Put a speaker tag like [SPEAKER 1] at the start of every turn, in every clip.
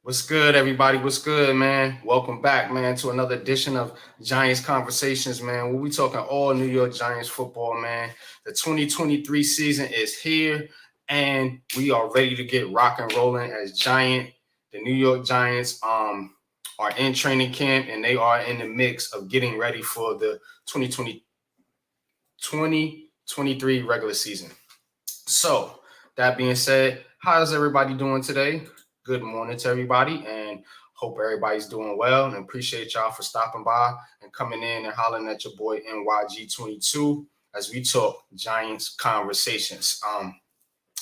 [SPEAKER 1] What's good, everybody? What's good, man? Welcome back, man, to another edition of Giants Conversations, man. Where we talking all New York Giants football, man. The 2023 season is here, and we are ready to get rock and rolling as the New York Giants, are in training camp, and they are in the mix of getting ready for the 2023 regular season. So, that being said, how's everybody doing today? Good morning to everybody, and hope everybody's doing well. And appreciate y'all for stopping by and coming in and hollering at your boy NYG22 as we talk Giants conversations.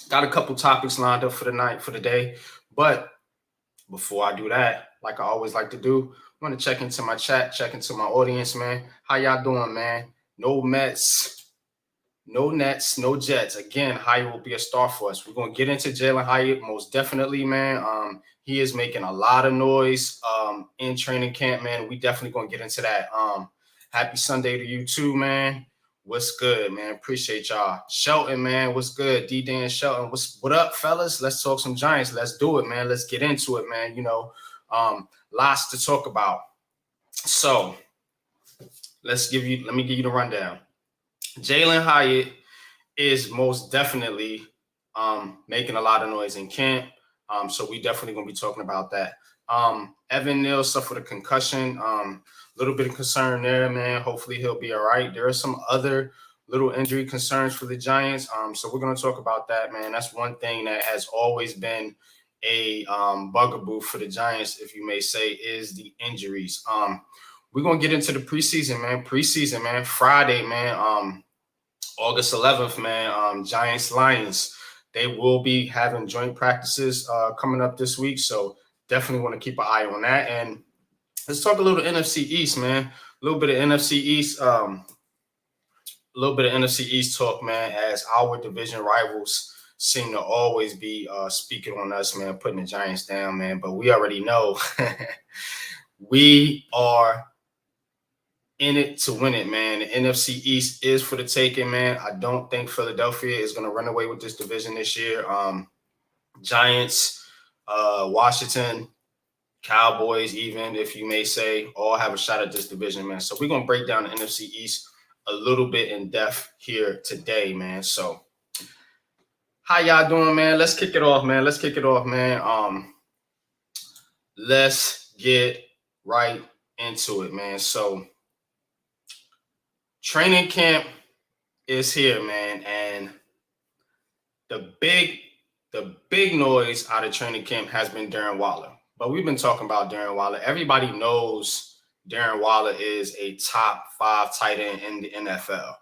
[SPEAKER 1] Got a couple topics lined up for the night, for the day, but before I do that, like I always like to do, I want to check into my chat, check into my audience, man. How y'all doing, man? No Mets, no Nets, no Jets. Again, Hyatt will be a star for us. We're gonna get into Jalen Hyatt most definitely, man. He is making a lot of noise in training camp, man. We definitely gonna get into that. Happy Sunday to you too, man. What's good, man? Appreciate y'all. Shelton, man, what's good? D-Dan Shelton, what up, fellas? Let's talk some Giants. Let's do it, man. Let's get into it, man. Lots to talk about. So let me give you the rundown. Jalen Hyatt is most definitely making a lot of noise in camp. So we definitely going to be talking about that. Evan Neal suffered a concussion. Little bit of concern there, man. Hopefully he'll be all right. There are some other little injury concerns for the Giants. So we're going to talk about that, man. That's one thing that has always been a bugaboo for the Giants, if you may say, is the injuries. We're going to get into the preseason, man. Friday, man. August 11th, man. Giants Lions. They will be having joint practices coming up this week. So definitely want to keep an eye on that. And let's talk a little NFC East, man. A little bit of NFC East talk, man, as our division rivals seem to always be speaking on us, man, putting the Giants down, man. But we already know we are in it to win it, man. The NFC East is for the taking, man. I don't think Philadelphia is going to run away with this division this year. Giants, Washington, Cowboys, even if you may say, all have a shot at this division, man. So we're going to break down the NFC East a little bit in depth here today, man. So how y'all doing, man? Let's kick it off, man. Let's get right into it, man. So training camp is here, man. And the big noise out of training camp has been Darren Waller. But we've been talking about Darren Waller. Everybody knows Darren Waller is a top 5 tight end in the NFL,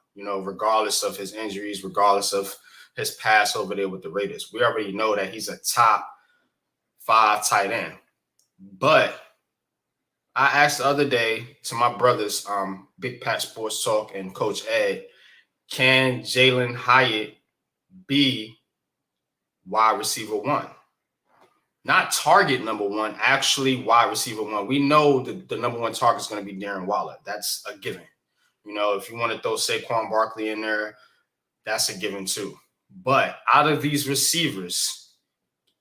[SPEAKER 1] regardless of his injuries, regardless of his pass over there with the Raiders. We already know that he's a top 5 tight end. But I asked the other day to my brothers, Big Pat Sports Talk and Coach Ed, can Jalen Hyatt be wide receiver 1? Not target number 1, actually wide receiver 1. We know the number 1 target is going to be Darren Waller. That's a given. If you want to throw Saquon Barkley in there, that's a given too. But out of these receivers,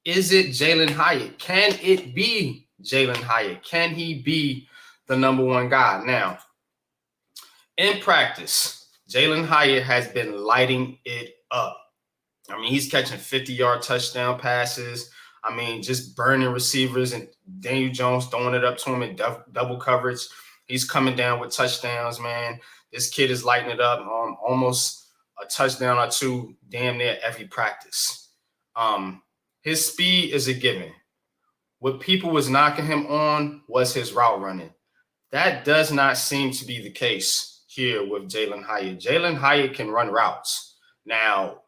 [SPEAKER 1] is it Jalen Hyatt? Can it be Jalen Hyatt? Can he be the number 1 guy? Now, in practice, Jalen Hyatt has been lighting it up. I mean, he's catching 50-yard touchdown passes. I mean, just burning receivers, and Daniel Jones throwing it up to him in double coverage. He's coming down with touchdowns, man. This kid is lighting it up, almost a touchdown or 2 damn near every practice. His speed is a given. What people was knocking him on was his route running. That does not seem to be the case here with Jalen Hyatt. Jalen Hyatt can run routes. Now,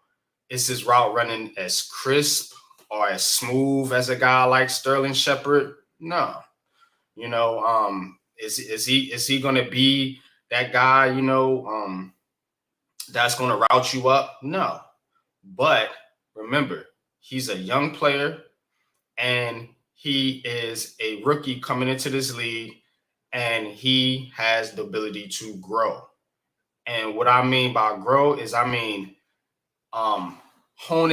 [SPEAKER 1] is his route running as crisp or as smooth as a guy like Sterling Shepard? No. Is he going to be that guy, that's going to route you up? No. But remember, he's a young player and he is a rookie coming into this league, and he has the ability to grow. And what I mean by grow is honing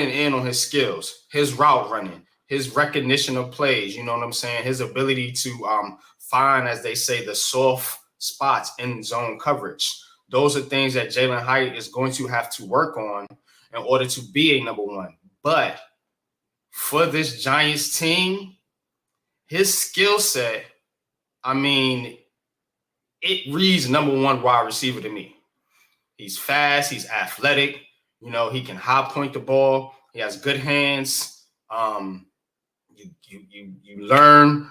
[SPEAKER 1] in on his skills, his route running, his recognition of plays, you know what I'm saying? His ability to find, as they say, the soft spots in zone coverage. Those are things that Jalen Hyatt is going to have to work on in order to be a number one. But for this Giants team, his skill set, I mean, it reads number one wide receiver to me. He's fast. He's athletic. You know, he can high point the ball. He has good hands. You learn.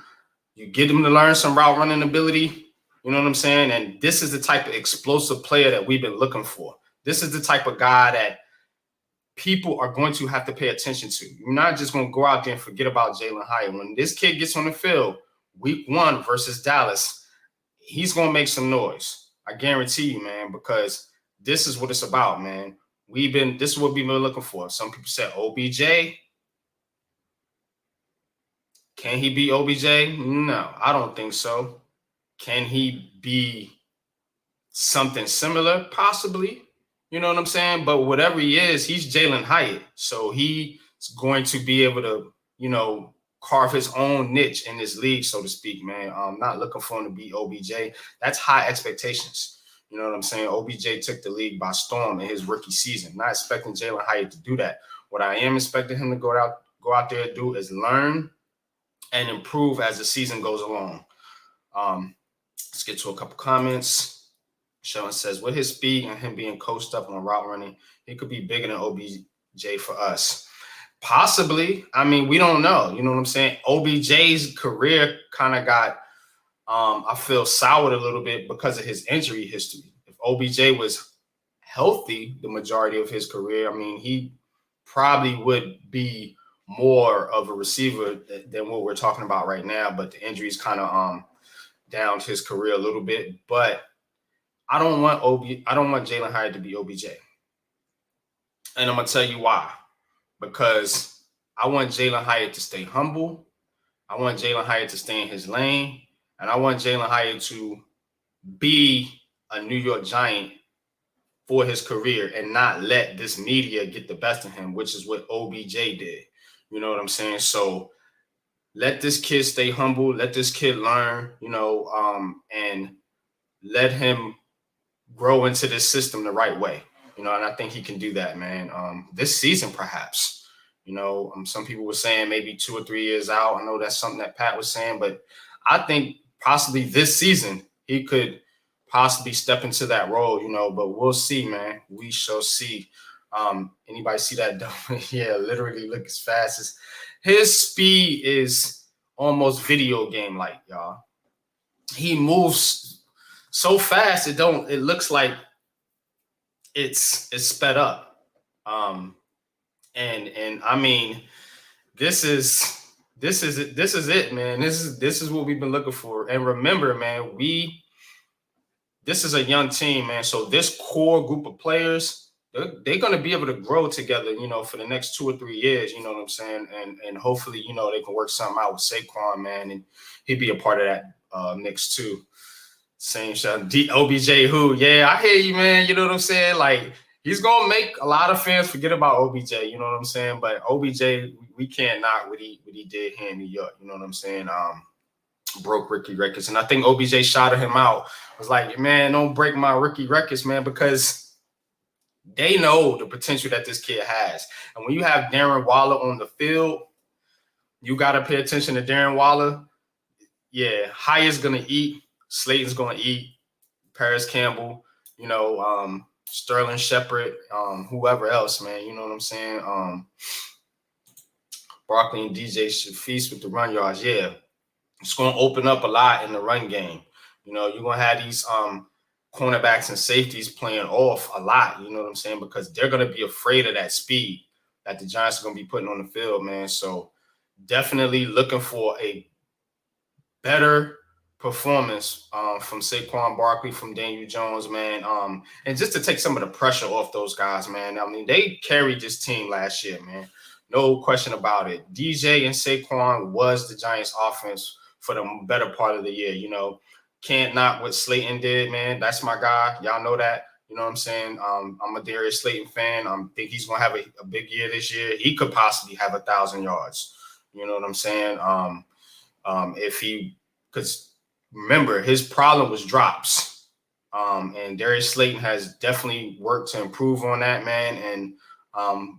[SPEAKER 1] You get him to learn some route running ability. You know what I'm saying? And this is the type of explosive player that we've been looking for. This is the type of guy that people are going to have to pay attention to. You're not just going to go out there and forget about Jalen Hyatt. When this kid gets on the field, week 1 versus Dallas, he's going to make some noise. I guarantee you, man, because this is what it's about, man. This is what we've been looking for. Some people said OBJ. Can he be OBJ? No, I don't think so. Can he be something similar? Possibly. You know what I'm saying? But whatever he is, he's Jalen Hyatt. So he's going to be able to, you know, carve his own niche in this league, so to speak, man. I'm not looking for him to be OBJ. That's high expectations. You know what I'm saying? OBJ took the league by storm in his rookie season. Not expecting Jalen Hyatt to do that. What I am expecting him to go out there and do is learn and improve as the season goes along. Let's get to a couple comments. Sean says, with his speed and him being coached up on route running, he could be bigger than OBJ for us. Possibly. I mean, we don't know. You know what I'm saying? OBJ's career kind of got, I feel, soured a little bit because of his injury history. If OBJ was healthy the majority of his career, I mean, he probably would be more of a receiver than what we're talking about right now. But the injuries kind of downed his career a little bit. But I don't want Jalen Hyatt to be OBJ. And I'm going to tell you why. Because I want Jalen Hyatt to stay humble. I want Jalen Hyatt to stay in his lane. And I want Jalen Hyatt to be a New York Giant for his career and not let this media get the best of him, which is what OBJ did. You know what I'm saying? So let this kid stay humble. Let this kid learn, you know, and let him grow into this system the right way. You know, and I think he can do that, man. This season, perhaps. You know, some people were saying maybe 2 or 3 years out. I know that's something that Pat was saying, but I think possibly this season he could possibly step into that role, you know, but we'll see, man. We shall see. Anybody see that? Yeah, literally look as fast as his speed is almost video game like, y'all. He moves so fast it looks like it's sped up. And I mean, this is it, man. This is what we've been looking for. And remember, man, this is a young team, man. So this core group of players, they're going to be able to grow together, you know, for the next 2 or 3 years, you know what I'm saying? And hopefully, you know, they can work something out with Saquon, man, and he'd be a part of that mix too. Same shot. OBJ who? Yeah, I hear you, man. You know what I'm saying? Like, he's going to make a lot of fans forget about OBJ, you know what I'm saying? But OBJ, we can't knock what he did here in New York, you know what I'm saying? Broke rookie records. And I think OBJ shouted him out. Was like, man, don't break my rookie records, man, because they know the potential that this kid has. And when you have Darren Waller on the field, you got to pay attention to Darren Waller. Yeah, Hyatt's going to eat. Slayton's going to eat. Paris Campbell, you know, Sterling Shepard, whoever else, man, you know what I'm saying? Barkley and DJ should feast with the run yards. Yeah, it's going to open up a lot in the run game. You know, you're going to have these cornerbacks and safeties playing off a lot, you know what I'm saying? Because they're going to be afraid of that speed that the Giants are going to be putting on the field, man. So definitely looking for a better performance from Saquon Barkley, from Daniel Jones, man. And just to take some of the pressure off those guys, man. I mean, they carried this team last year, man. No question about it. DJ and Saquon was the Giants' offense for the better part of the year, you know. Can't knock what Slayton did, man. That's my guy. Y'all know that. You know what I'm saying? I'm a Darius Slayton fan. I think he's going to have a big year this year. He could possibly have 1,000 yards. You know what I'm saying? Because remember, his problem was drops. And Darius Slayton has definitely worked to improve on that, man. And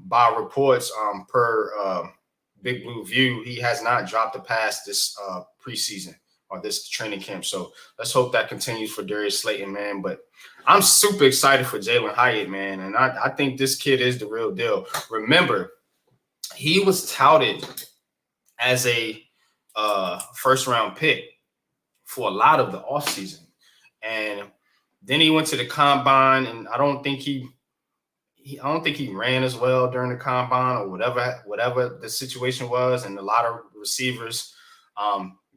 [SPEAKER 1] by reports, per Big Blue View, he has not dropped a pass this preseason or this training camp. So let's hope that continues for Darius Slayton, man. But I'm super excited for Jalen Hyatt, man. And I think this kid is the real deal. Remember, he was touted as a first-round pick for a lot of the offseason. And then he went to the combine, and I don't think he ran as well during the combine or whatever the situation was. And a lot of receivers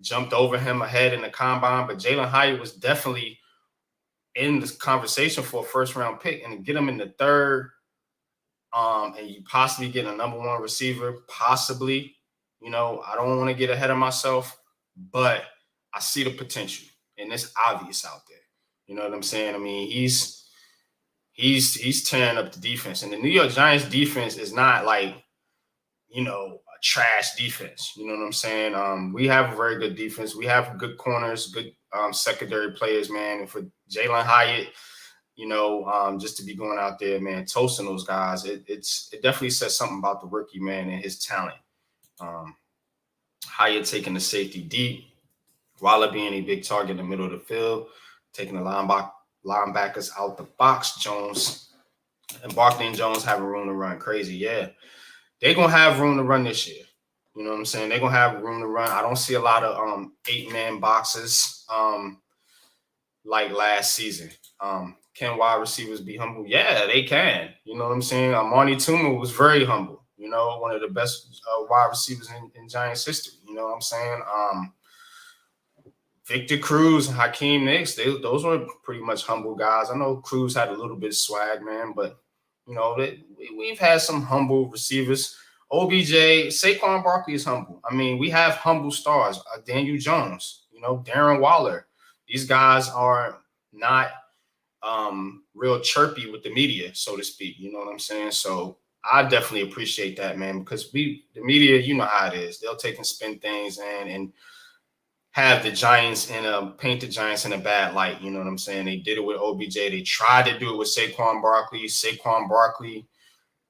[SPEAKER 1] jumped over him ahead in the combine. But Jalen Hyatt was definitely in this conversation for a first-round pick, and to get him in the third, and you possibly get a number one receiver, possibly. You know, I don't want to get ahead of myself, but I see the potential, and it's obvious out there. You know what I'm saying? I mean, he's tearing up the defense, and the New York Giants defense is not like, you know, a trash defense. You know what I'm saying? We have a very good defense. We have good corners, good secondary players, man. And for Jalen Hyatt, you know, just to be going out there, man, toasting those guys, it definitely says something about the rookie, man, and his talent. Hyatt taking the safety deep, Waller being a big target in the middle of the field, taking the linebackers out the box. Jones and Barkley and Jones having room to run crazy. Yeah, they're going to have room to run this year. You know what I'm saying? They're going to have room to run. I don't see a lot of 8-man boxes like last season. Can wide receivers be humble? Yeah, they can. You know what I'm saying? Marnie Tuma was very humble. You know, one of the best wide receivers in Giants history. You know what I'm saying? Victor Cruz and Hakeem Nicks, those were pretty much humble guys. I know Cruz had a little bit of swag, man, but, you know, we've had some humble receivers. OBJ, Saquon Barkley is humble. I mean, we have humble stars. Daniel Jones, you know, Darren Waller. These guys are not real chirpy with the media, so to speak. You know what I'm saying? So I definitely appreciate that, man, because the media, you know how it is. They'll take and spin things and have the Giants paint the Giants in a bad light. You know what I'm saying? They did it with OBJ. They tried to do it with Saquon Barkley. Saquon Barkley,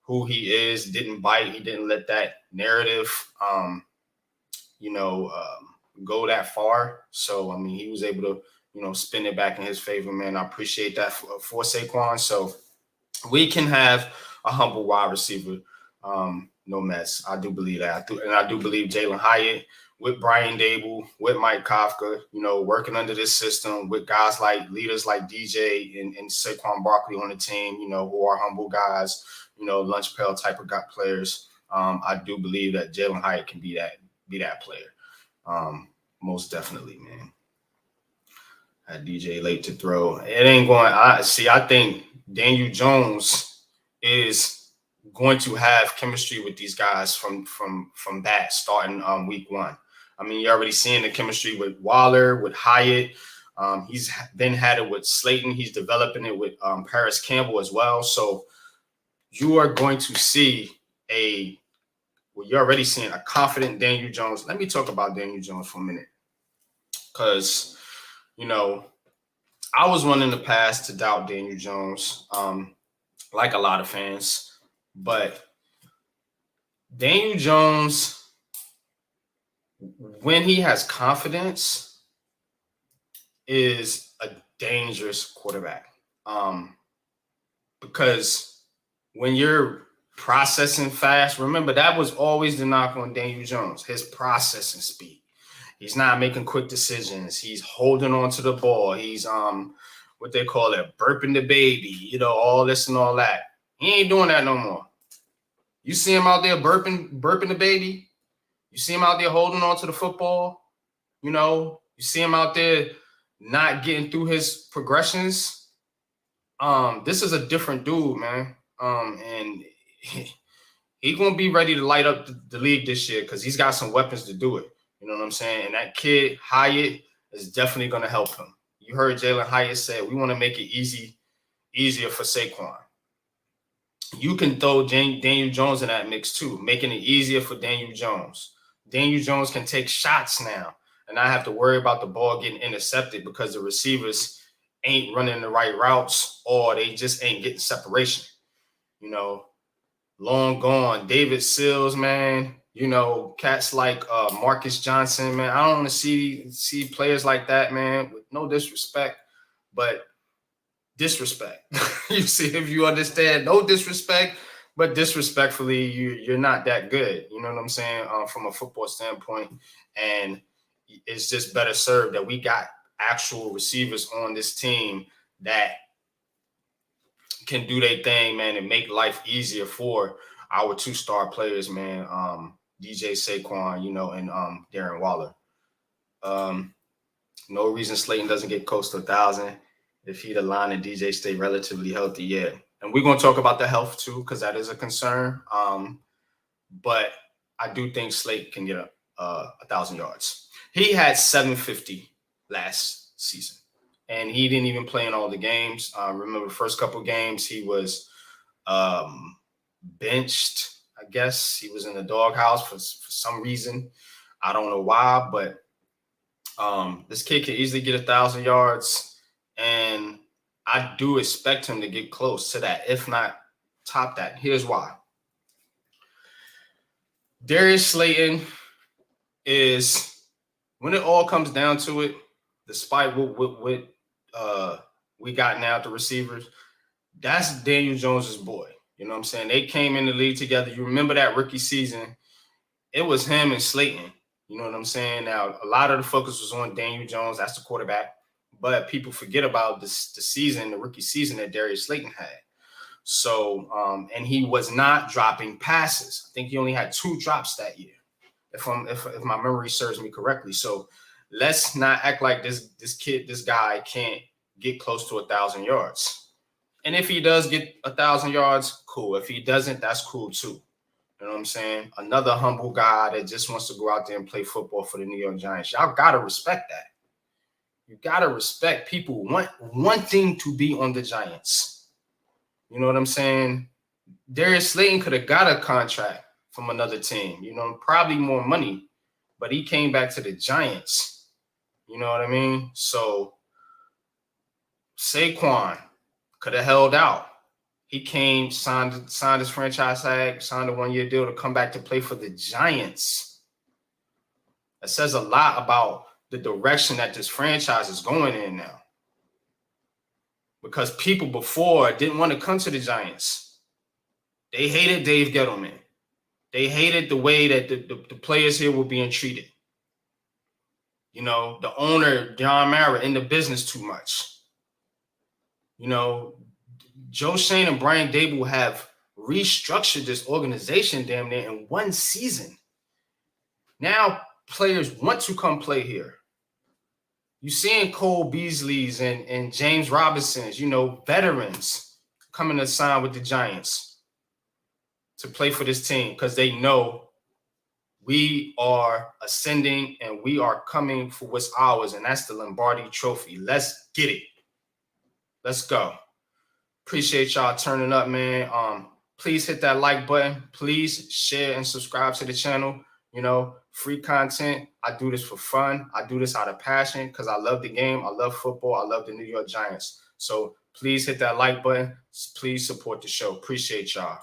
[SPEAKER 1] who he is, didn't bite. He didn't let that narrative, go that far. So, I mean, he was able to, you know, spin it back in his favor, man. I appreciate that for Saquon. So we can have a humble wide receiver, no mess. I do believe that. I do believe Jalen Hyatt with Brian Dable, with Mike Kafka, you know, working under this system with guys like leaders like DJ and Saquon Barkley on the team, you know, who are humble guys, you know, lunch pail type of players. I do believe that Jalen Hyatt can be that player. Most definitely, man. Had DJ late to throw. It ain't going. I think Daniel Jones is going to have chemistry with these guys from that starting week one. I mean, you're already seeing the chemistry with Waller, with Hyatt. He's then had it with Slayton. He's developing it with Paris Campbell as well. So you are going to see you're already seeing a confident Daniel Jones. Let me talk about Daniel Jones for a minute. Because, you know, I was one in the past to doubt Daniel Jones, like a lot of fans. But Daniel Jones, when he has confidence, is a dangerous quarterback. Because when you're processing fast, remember that was always the knock on Daniel Jones, his processing speed. He's not making quick decisions. He's holding on to the ball. He's what they call it, burping the baby, you know, all this and all that. He ain't doing that no more. You see him out there burping the baby. You see him out there holding on to the football. You know, you see him out there not getting through his progressions. This is a different dude, man. And he's gonna be ready to light up the league this year because he's got some weapons to do it. You know what I'm saying? And that kid, Hyatt, is definitely going to help him. You heard Jalen Hyatt say, we want to make it easier for Saquon. You can throw Daniel Jones in that mix too, making it easier for Daniel Jones. Daniel Jones can take shots now and not have to worry about the ball getting intercepted because the receivers ain't running the right routes or they just ain't getting separation. You know, long gone. David Sills, man. You know, cats like Marcus Johnson, man. I don't want to see players like that, man, with no disrespect, but disrespect. You see, if you understand, no disrespect, but disrespectfully, you're not that good. You know what I'm saying? From a football standpoint, and it's just better served that we got actual receivers on this team that can do their thing, man, and make life easier for our 2-star players, man. DJ Saquon, you know, and Darren Waller. No reason Slayton doesn't get close to 1,000 if he'd align and DJ stay relatively healthy. Yeah, and we're gonna talk about the health too, because that is a concern. But I do think Slate can get 1,000 yards. He had 750 last season, and he didn't even play in all the games. Remember the first couple games he was benched. I guess he was in the doghouse for some reason. I don't know why, but this kid can easily get 1,000 yards, and I do expect him to get close to that, if not top that. Here's why. Darius Slayton is, when it all comes down to it, despite what we got now at the receivers, that's Daniel Jones's boy. You know what I'm saying? They came in the league together. You remember that rookie season? It was him and Slayton. You know what I'm saying? Now, a lot of the focus was on Daniel Jones. That's the quarterback. But people forget about the rookie season that Darius Slayton had. So, and he was not dropping passes. I think he only had 2 drops that year, if my memory serves me correctly. So let's not act like this guy can't get close to 1,000 yards. And if he does get 1,000 yards, cool. If he doesn't, that's cool too. You know what I'm saying? Another humble guy that just wants to go out there and play football for the New York Giants. Y'all got to respect that. You got to respect people wanting to be on the Giants. You know what I'm saying? Darius Slayton could have got a contract from another team, you know, probably more money, but he came back to the Giants. You know what I mean? So Saquon could have held out. He came, signed his franchise tag, signed a 1-year deal to come back to play for the Giants. That says a lot about the direction that this franchise is going in now. Because people before didn't want to come to the Giants. They hated Dave Gettleman. They hated the way that the players here were being treated. You know, the owner, John Mara, in the business too much. You know, Joe Shane and Brian Dable have restructured this organization damn near in 1 season. Now players want to come play here. You're seeing Cole Beasley's and James Robinson's, you know, veterans coming to sign with the Giants to play for this team because they know we are ascending and we are coming for what's ours, and that's the Lombardi Trophy. Let's get it. Let's go. Appreciate y'all turning up, man. Please hit that like button. Please share and subscribe to the channel. You know, free content. I do this for fun. I do this out of passion because I love the game. I love football. I love the New York Giants. So please hit that like button. Please support the show. Appreciate y'all.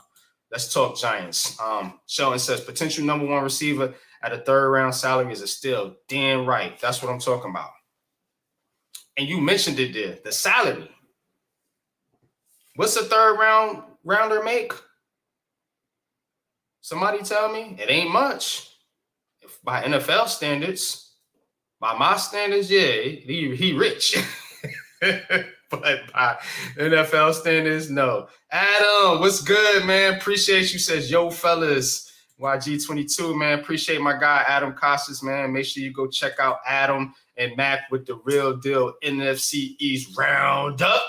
[SPEAKER 1] Let's talk Giants. Sheldon says potential #1 receiver at a 3rd round salary is a steal. Damn right. That's what I'm talking about. And you mentioned it there, the salary. What's a 3rd rounder make? Somebody tell me. It ain't much. If by NFL standards, by my standards, yeah, he rich. But by NFL standards, no. Adam, what's good, man? Appreciate you. Says, yo, fellas. YG22, man. Appreciate my guy, Adam Costas, man. Make sure you go check out Adam and Mac with the Real Deal NFC East Roundup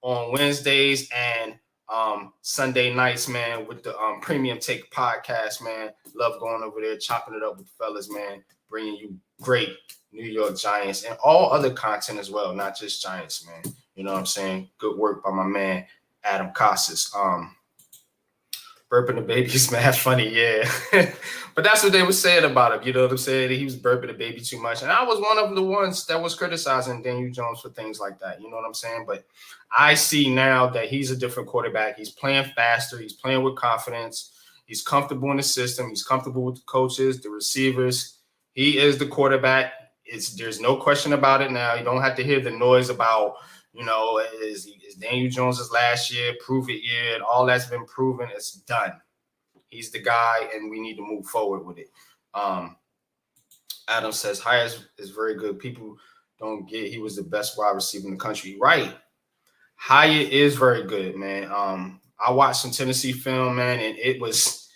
[SPEAKER 1] on Wednesdays and Sunday nights, man, with the Premium Take podcast, man. Love going over there, chopping it up with the fellas, man. Bringing you great New York Giants and all other content as well, not just Giants, man. You know what I'm saying? Good work by my man, Adam Costas. Burping the baby is mad funny, yeah. But that's what they were saying about him. You know what I'm saying? He was burping the baby too much. And I was one of the ones that was criticizing Daniel Jones for things like that. You know what I'm saying? But I see now that he's a different quarterback. He's playing faster. He's playing with confidence. He's comfortable in the system. He's comfortable with the coaches, the receivers. He is the quarterback. There's no question about it now. You don't have to hear the noise about, is Daniel Jones's last year, prove it year, and all that's been proven. It's done. He's the guy, and we need to move forward with it. Adam says, Hyatt is very good. People don't get he was the best wide receiver in the country. Right. Hyatt is very good, man. I watched some Tennessee film, man, and it was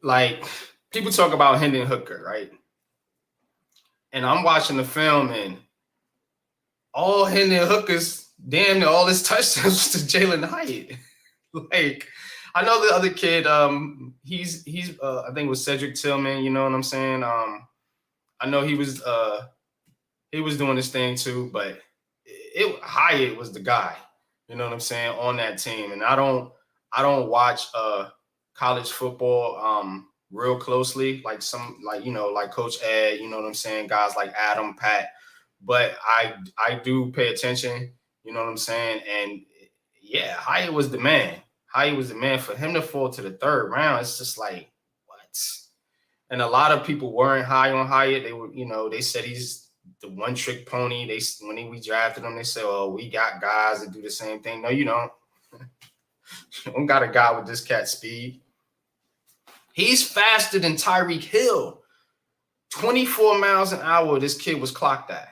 [SPEAKER 1] like people talk about Hendon Hooker, right? And I'm watching the film, and all Hendon Hooker's damn near all his touchdowns was to Jalen Hyatt. Like, I know the other kid, he's I think it was Cedric Tillman, you know what I'm saying? I know he was doing this thing too, but Hyatt was the guy, you know what I'm saying, on that team. And I don't watch college football real closely, like Coach Ed, you know what I'm saying, guys like Adam, Pat, but I do pay attention, you know what I'm saying? And yeah, Hyatt was the man. Hyatt was the man. For him to fall to the third round, it's just like, what? And a lot of people weren't high on Hyatt. They were, they said he's the one-trick pony. When we drafted him, they said, "Oh, we got guys that do the same thing." No, you don't. You don't got a guy with this cat speed. He's faster than Tyreek Hill. 24 miles an hour, this kid was clocked at.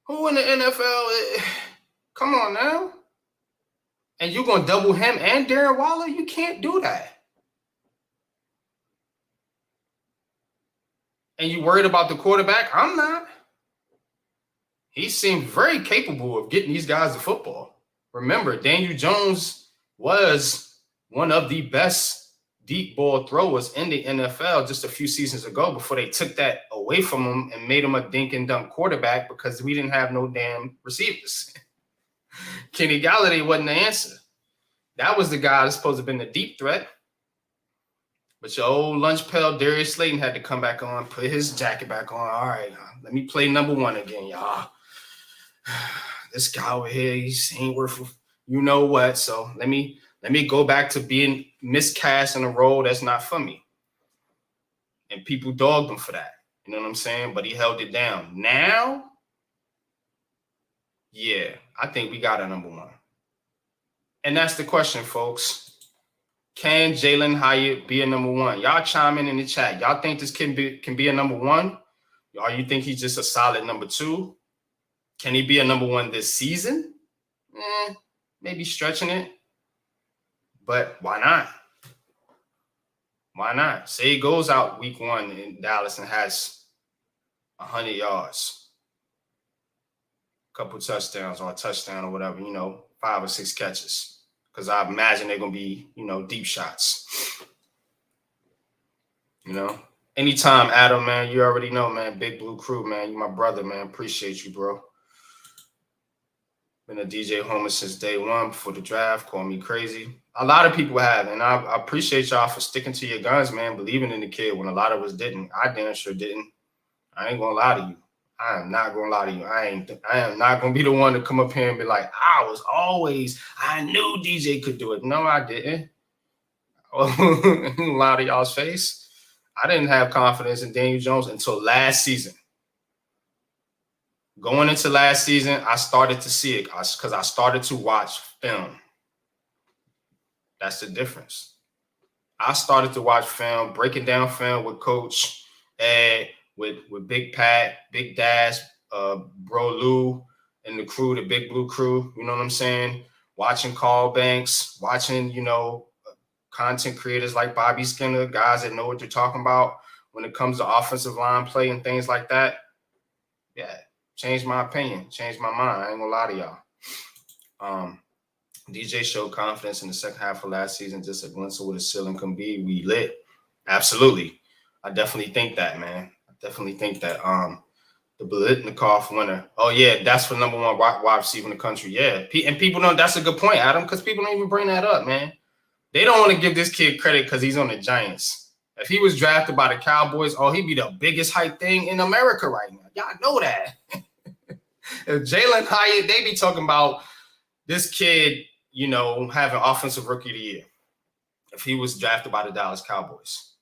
[SPEAKER 1] Who in the NFL? Come on now. And you're going to double him and Darren Waller? You can't do that. And you worried about the quarterback? I'm not. He seemed very capable of getting these guys the football. Remember, Daniel Jones was one of the best deep ball throwers in the NFL just a few seasons ago before they took that away from him and made him a dink and dunk quarterback because we didn't have no damn receivers. Kenny Galladay wasn't the answer. That was the guy that's supposed to have been the deep threat. But your old lunch pail, Darius Slayton, had to come back on, put his jacket back on. All right, let me play number one again, y'all. This guy over here, he ain't worth you know what. So let me go back to being miscast in a role that's not for me. And people dogged him for that. You know what I'm saying? But he held it down. Now, yeah, I think we got a number one. And that's the question, folks. Can Jalen Hyatt be a number one? Y'all chime in the chat. Y'all think this can be a number one? Or you think he's just a solid number two? Can he be a number one this season? Maybe stretching it. But why not? Why not? Say he goes out week one in Dallas and has 100 yards, a couple touchdowns or a touchdown or whatever, 5 or 6 catches. Because I imagine they're going to be, deep shots. Anytime, Adam, man, you already know, man, Big Blue Crew, man, you my brother, man. Appreciate you, bro. Been a DJ Homer since day one before the draft. Call me crazy. A lot of people have, and I appreciate y'all for sticking to your guns, man, believing in the kid when a lot of us didn't. I damn sure didn't. I ain't going to lie to you. I am not going to lie to you. I am not going to be the one to come up here and be like, I knew DJ could do it. No, I didn't. Lie to y'all's face. I didn't have confidence in Daniel Jones until last season. Going into last season, I started to see it because I started to watch film. That's the difference. I started to watch film, breaking down film with Coach Ed, with Big Pat, Big Dash, Bro Lou, and the crew, the Big Blue Crew. You know what I'm saying? Watching Carl Banks, watching, content creators like Bobby Skinner, guys that know what they're talking about when it comes to offensive line play and things like that. Yeah. Changed my opinion, changed my mind. I ain't gonna lie to y'all. DJ showed confidence in the second half of last season, just a glimpse of what a ceiling can be. We lit. Absolutely. I definitely think that, man. I definitely think that. The Biletnikoff winner. Oh, yeah, that's for number one wide receiver in the country. Yeah, and people don't. That's a good point, Adam, because people don't even bring that up, man. They don't want to give this kid credit because he's on the Giants. If he was drafted by the Cowboys, oh, he'd be the biggest hype thing in America right now. Y'all know that. If Jalen Hyatt, they be talking about this kid, having offensive rookie of the year if he was drafted by the Dallas Cowboys.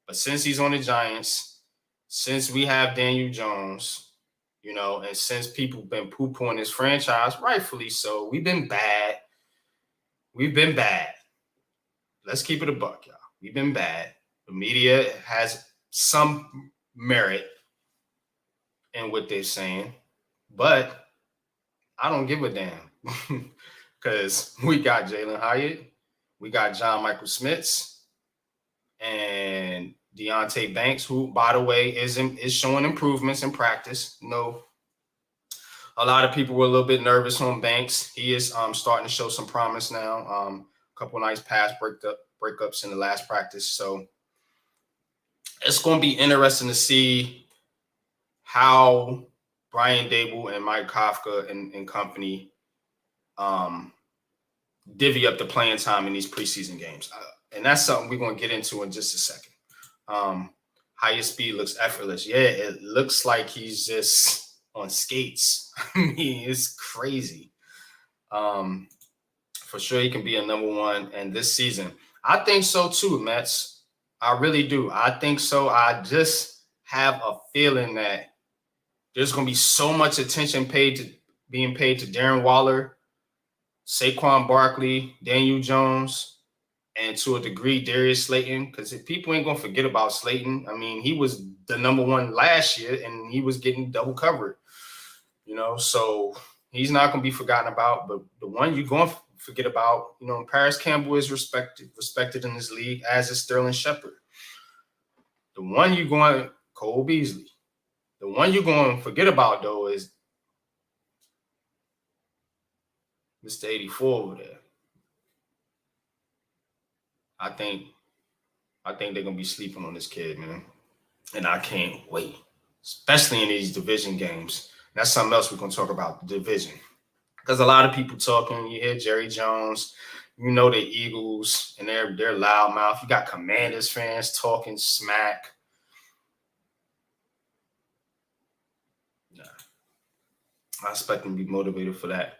[SPEAKER 1] But since he's on the Giants, since we have Daniel Jones, and since people been poo-pooing this franchise, rightfully so, we've been bad. We've been bad. Let's keep it a buck, y'all. We've been bad. The media has some merit in what they're saying, but I don't give a damn because we got Jalen Hyatt, we got John Michael Schmitz, and Deonte Banks, who, by the way, is showing improvements in practice. A lot of people were a little bit nervous on Banks. He is starting to show some promise now. A couple of nice pass breakups in the last practice. So it's going to be interesting to see how Brian Dable and Mike Kafka and company divvy up the playing time in these preseason games. And that's something we're going to get into in just a second. Highest speed looks effortless. Yeah, it looks like he's just on skates. I mean, it's crazy. For sure, he can be a number one. And this season, I think so too, Mets. I really do. I think so. I just have a feeling that there's going to be so much attention being paid to Darren Waller, Saquon Barkley, Daniel Jones, and to a degree, Darius Slayton, because people ain't going to forget about Slayton. I mean, he was the number one last year, and he was getting double covered, so he's not going to be forgotten about. But the one you're going to forget about, Paris Campbell is respected in this league, as is Sterling Shepard. The one you're going – Cole Beasley. The one you're going to forget about, though, is Mr. 84 over there. I think they're going to be sleeping on this kid, man. And I can't wait, especially in these division games. That's something else we're going to talk about, the division. Because a lot of people talking, you hear Jerry Jones, the Eagles, and they're loudmouth. You got Commanders fans talking smack. Nah. I expect him to be motivated for that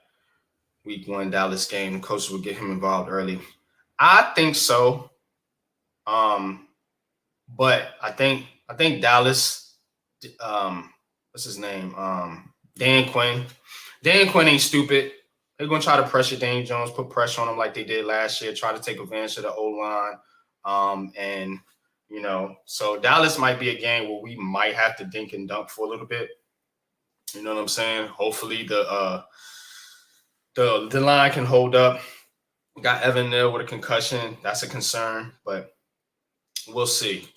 [SPEAKER 1] Week 1 Dallas game. The coach will get him involved early. I think so. But I think Dallas, what's his name? Dan Quinn. Dan Quinn ain't stupid. They're going to try to pressure Daniel Jones, put pressure on him like they did last year, try to take advantage of the O-line. So Dallas might be a game where we might have to dink and dunk for a little bit. You know what I'm saying? Hopefully the line can hold up. Got Evan Neal with a concussion. That's a concern, but we'll see.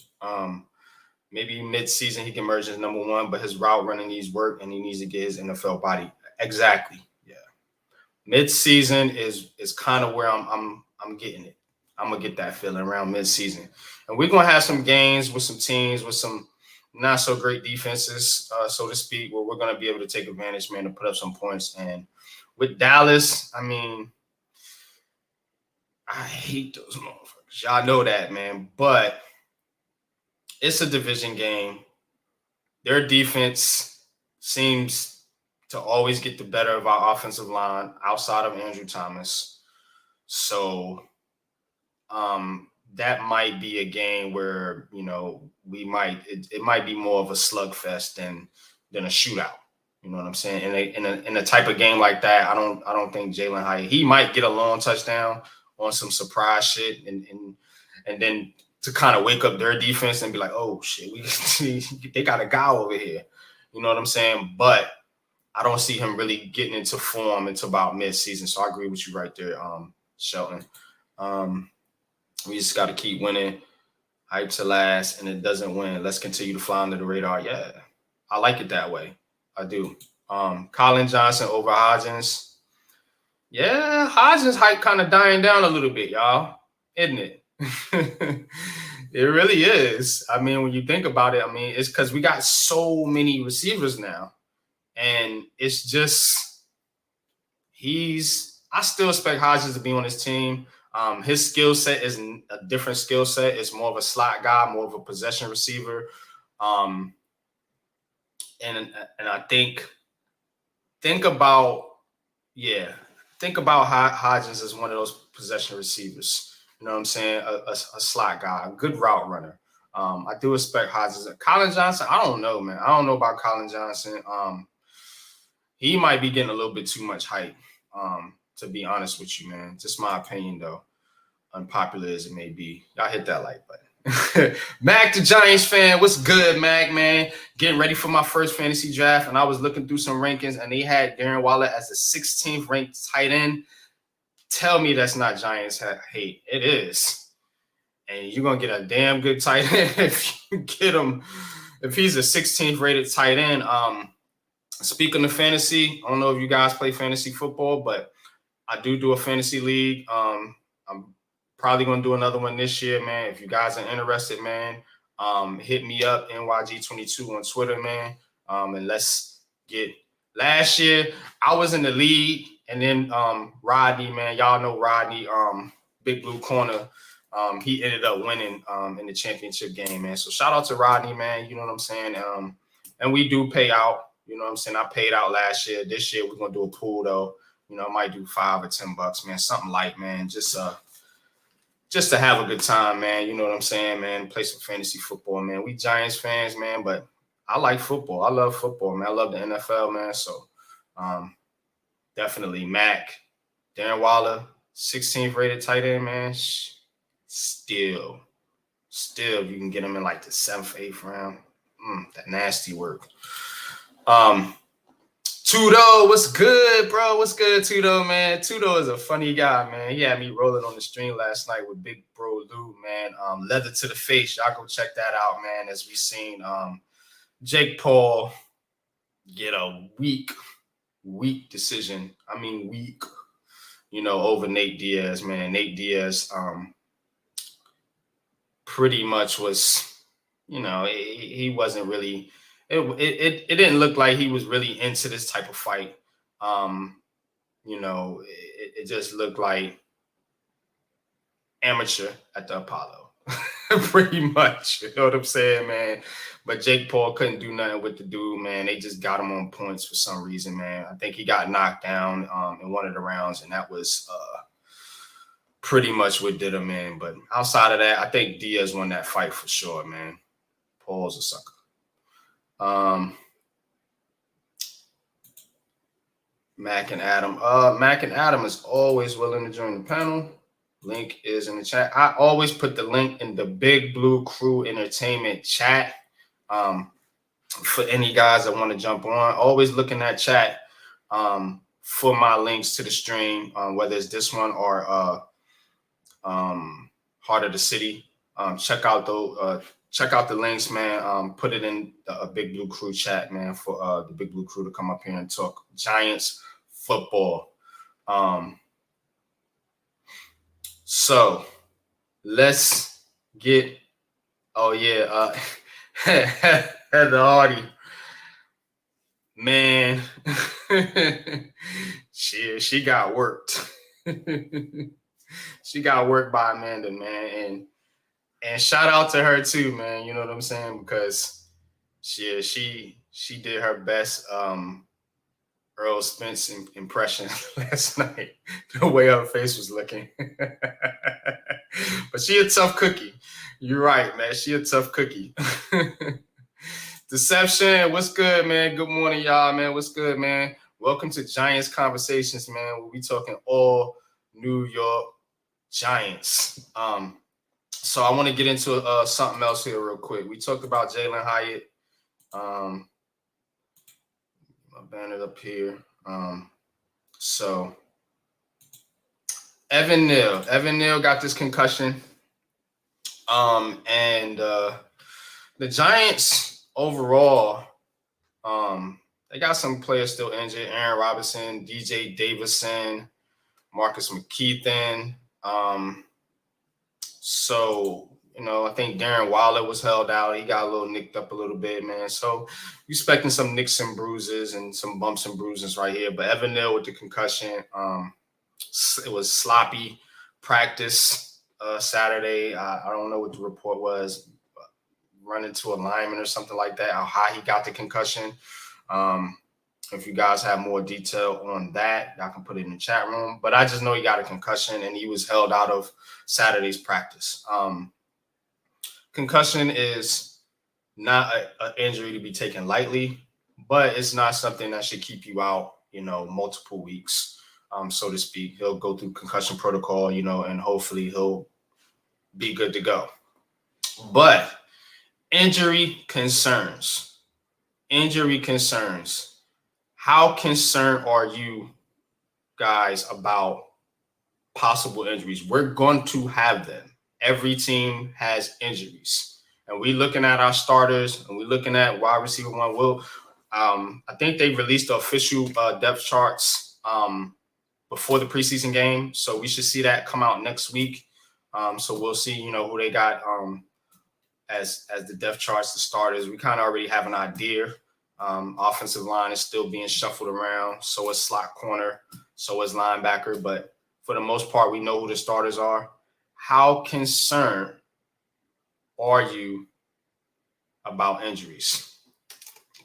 [SPEAKER 1] Maybe mid-season he can emerge as number one, but his route running needs work, and he needs to get his NFL body. Exactly. Yeah. Mid-season is kind of where I'm getting it. I'm gonna get that feeling around mid-season, and we're gonna have some games with some teams with some not so great defenses, so to speak, where we're gonna be able to take advantage, man, to put up some points. And with Dallas, I mean, I hate those motherfuckers. Y'all know that, man. But it's a division game. Their defense seems to always get the better of our offensive line outside of Andrew Thomas. So that might be a game where, we might it might be more of a slugfest than a shootout. You know what I'm saying? In a type of game like that, I don't think Jalen Hyatt, he might get a long touchdown on some surprise shit and then to kind of wake up their defense and be like, oh shit, they got a guy over here. You know what I'm saying? But I don't see him really getting into form until about mid-season. So I agree with you right there, Shelton. We just got to keep winning. Hype to last, and it doesn't win. Let's continue to fly under the radar. Yeah, I like it that way. I do. Colin Johnson over Hodgins. Yeah, Hodgins hype kind of dying down a little bit, y'all. Isn't it? It really is. I mean, when you think about it, I mean, it's because we got so many receivers now. And it's just, I still expect Hodges to be on his team. His skill set is a different skill set. It's more of a slot guy, more of a possession receiver. And I think about, think about Hodges as one of those possession receivers. You know what I'm saying? A slot guy, a good route runner. I do expect Hodges. Colin Johnson, I don't know, man. I don't know about Colin Johnson. He might be getting a little bit too much hype, to be honest with you, man. Just my opinion, though. Unpopular as it may be. Y'all hit that like button. Mac, the Giants fan, what's good, Mac, man? Getting ready for my first fantasy draft, and I was looking through some rankings, and they had Darren Waller as the 16th ranked tight end. Tell me that's not Giants hate. It is. And you're going to get a damn good tight end if you get him. If he's a 16th rated tight end. Speaking of fantasy, I don't know if you guys play fantasy football, but I do a fantasy league. I'm probably going to do another one this year, man. If you guys are interested, man, hit me up, NYG22 on Twitter, man. And let's get – last year, I was in the league, and then Rodney, man, y'all know Rodney, Big Blue Corner. He ended up winning in the championship game, man. So shout out to Rodney, man. You know what I'm saying? And we do pay out. You know what I'm saying? I paid out last year. This year, we're going to do a pool, though. You know, I might do $5 or $10, man. Something light, man. Just to have a good time, man. You know what I'm saying, man? Play some fantasy football, man. We Giants fans, man, but I like football. I love football, man. I love the NFL, man. So definitely Mac, Darren Waller, 16th rated tight end, man. Still, you can get him in like the 7th, 8th round. That nasty work. Tudo, what's good, bro? What's good, Tudo, man? Tudo is a funny guy, man. He had me rolling on the stream last night with Big Bro Lou, man. Leather to the face. Y'all go check that out, man, as we seen Jake Paul get a weak decision. I mean, weak, over Nate Diaz, man. Nate Diaz pretty much was, he wasn't really – it didn't look like he was really into this type of fight. It just looked like amateur at the Apollo, pretty much. You know what I'm saying, man? But Jake Paul couldn't do nothing with the dude, man. They just got him on points for some reason, man. I think he got knocked down in one of the rounds, and that was pretty much what did him in. But outside of that, I think Diaz won that fight for sure, man. Paul's a sucker. Mac and Adam is always willing to join the panel. Link is in the chat. I always put the link in the Big Blue Crew Entertainment chat for any guys that want to jump on. Always look in that chat for my links to the stream, whether it's this one or Heart of the City. Check out the links, man. Put it in a Big Blue Crew chat, man, for the Big Blue Crew to come up here and talk Giants football. So let's get. Oh yeah, Heather Hardy, man. she got worked. She got worked by Amanda, man, and shout out to her too, man. You know what I'm saying? Because she did her best Earl Spence impression last night. The way her face was looking. But she a tough cookie. You're right, man. She a tough cookie. Deception, what's good, man? Good morning, y'all, man. What's good, man? Welcome to Giants Conversations, man. We'll be talking all New York Giants. So I want to get into something else here real quick. We talked about Jalen Hyatt. My banner up here. So Evan Neal got this concussion. And the Giants overall, they got some players still injured. Aaron Robinson, DJ Davison, Marcus McKeithen. So I think Darren Waller was held out. He got a little nicked up a little bit, man. So expecting some nicks and bruises and some bumps and bruises right here. But Evan Neal with the concussion, it was sloppy practice Saturday. I don't know what the report was, run into a lineman or something like that, how high he got the concussion. If you guys have more detail on that, I can put it in the chat room. But I just know he got a concussion and he was held out of Saturday's practice. Concussion is not an injury to be taken lightly, but it's not something that should keep you out, multiple weeks, so to speak. He'll go through concussion protocol, and hopefully he'll be good to go. But injury concerns. How concerned are you guys about possible injuries? We're going to have them. Every team has injuries. And we're looking at our starters and we're looking at wide receiver one. I think they released the official depth charts before the preseason game. So we should see that come out next week. So we'll see, who they got as the depth charts, the starters. We kind of already have an idea. Offensive line is still being shuffled around. So is slot corner. So is linebacker. But for the most part, we know who the starters are. How concerned are you about injuries?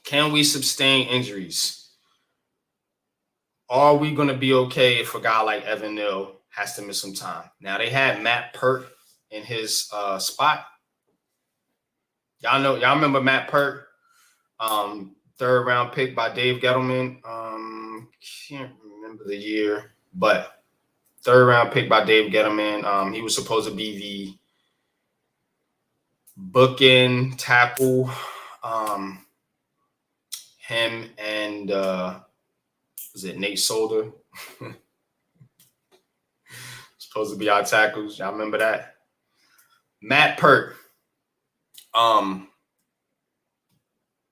[SPEAKER 1] Can we sustain injuries? Are we going to be okay if a guy like Evan Neal has to miss some time? Now, they had Matt Pert in his spot. Y'all remember Matt Pert? Third round pick by Dave Gettleman. Can't remember the year, but third round pick by Dave Gettleman. He was supposed to be the bookend tackle. Him and was it Nate Solder? Supposed to be our tackles. Y'all remember that? Matt Pert.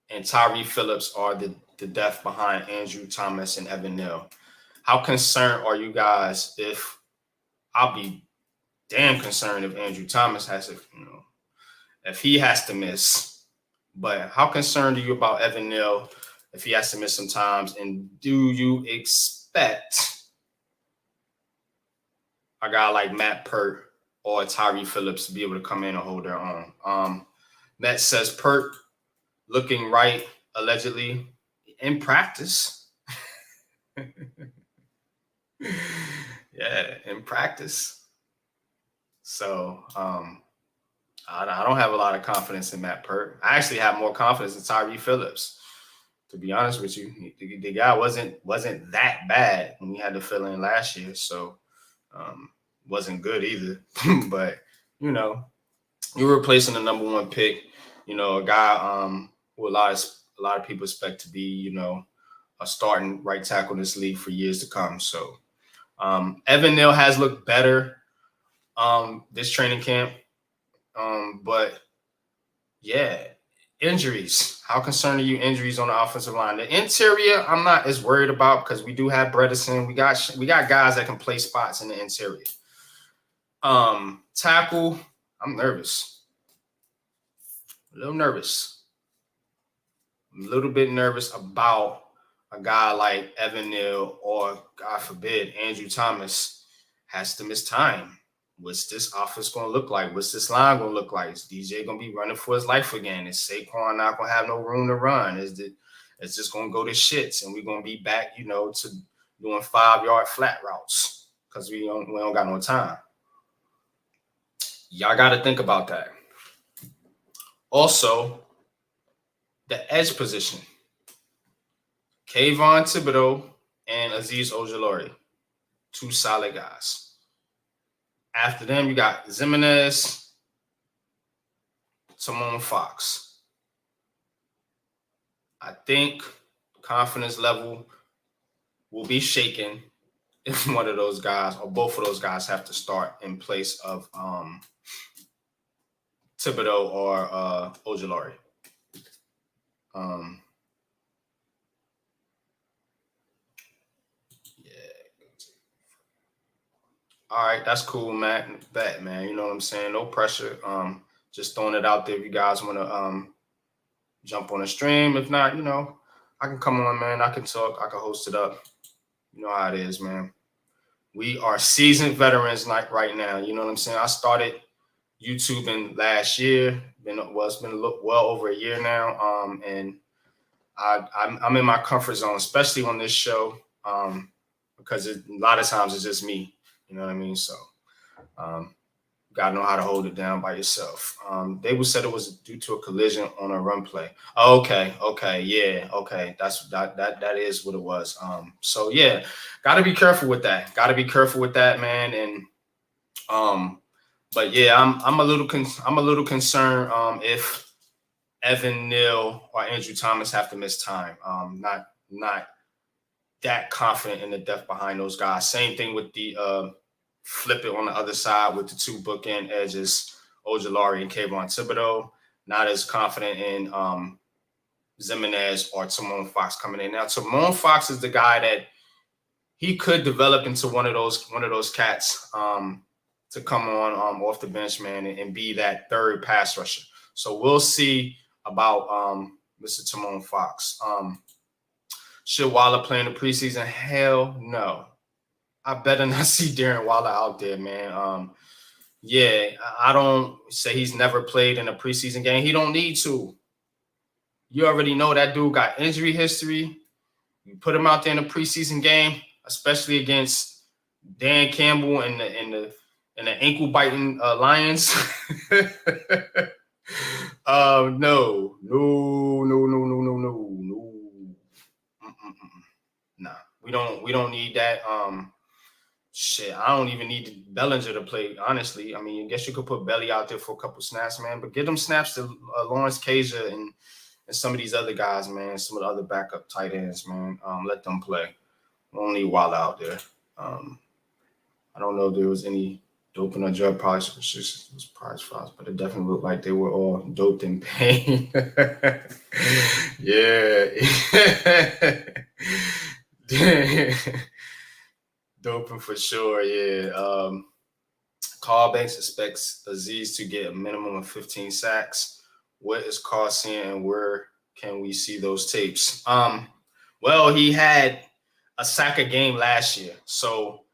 [SPEAKER 1] And Tyree Phillips are the depth behind Andrew Thomas and Evan Neal. How concerned are you guys if I'll be damn concerned if Andrew Thomas has to, if he has to miss. But how concerned are you about Evan Neal if he has to miss some times? And do you expect a guy like Matt Pert or Tyree Phillips to be able to come in and hold their own? Matt says Pert looking right, allegedly, in practice. Yeah, in practice. So I don't have a lot of confidence in Matt Pert. I actually have more confidence in Tyree Phillips. To be honest with you, the guy wasn't that bad when we had to fill in last year. So wasn't good either. But, you're replacing the number one pick, a guy who a lot of people expect to be, a starting right tackle in this league for years to come. So Evan Neal has looked better this training camp. But yeah, injuries. How concerned are you injuries on the offensive line? The interior, I'm not as worried about because we do have Bredesen. We got guys that can play spots in the interior. Tackle, I'm nervous. A little nervous. I'm a little bit nervous about a guy like Evan Neal or, God forbid, Andrew Thomas has to miss time. What's this offense going to look like? What's this line going to look like? Is DJ going to be running for his life again? Is Saquon not going to have no room to run? It's just going to go to shits and we're going to be back, to doing 5-yard flat routes because we don't got no time. Y'all got to think about that. Also, the edge position. Kayvon Thibodeau and Azeez Ojulari, two solid guys. After them, you got Zimenez, Timon Fox. I think confidence level will be shaken if one of those guys or both of those guys have to start in place of Thibodeau or Ojulari. All right, that's cool, Matt. Bet, man. You know what I'm saying? No pressure. Just throwing it out there if you guys want to jump on a stream. If not, I can come on, man. I can talk. I can host it up. You know how it is, man. We are seasoned veterans right now. You know what I'm saying? I started YouTubing last year. It's been well over a year now. And I'm in my comfort zone, especially on this show, because a lot of times it's just me. You know what I mean? So, gotta know how to hold it down by yourself. They said it was due to a collision on a run play. Okay, yeah, okay. That is what it was. So yeah, gotta be careful with that. Gotta be careful with that, man. And but yeah, I'm a little concerned if Evan Neal or Andrew Thomas have to miss time. Not that confident in the depth behind those guys. Same thing with the flip it on the other side with the two bookend edges, Ojulari and Kayvon Thibodeau. Not as confident in Zimenez or Timon Fox coming in. Now, Timon Fox is the guy that he could develop into one of those cats to come on off the bench, man, and be that third pass rusher. So we'll see about Mr. Timon Fox. Should Waller play in the preseason? Hell no. I better not see Darren Waller out there, man. Yeah, I don't say he's never played in a preseason game. He don't need to. You already know that dude got injury history. You put him out there in a preseason game, especially against Dan Campbell and the ankle biting Lions. No. Nah, we don't need that. Shit, I don't even need Bellinger to play, honestly. I mean, I guess you could put Belly out there for a couple snaps, man, but get them snaps to Lawrence Cager and some of these other guys, man, some of the other backup tight ends, man. Let them play. We don't need Waller out there. I don't know if there was any doping or drug prize files, but it definitely looked like they were all doped in pain. Yeah. Doping for sure, yeah. Carl Banks expects Azeez to get a minimum of 15 sacks. What is Carl seeing and where can we see those tapes? Well, he had a sack a game last year, so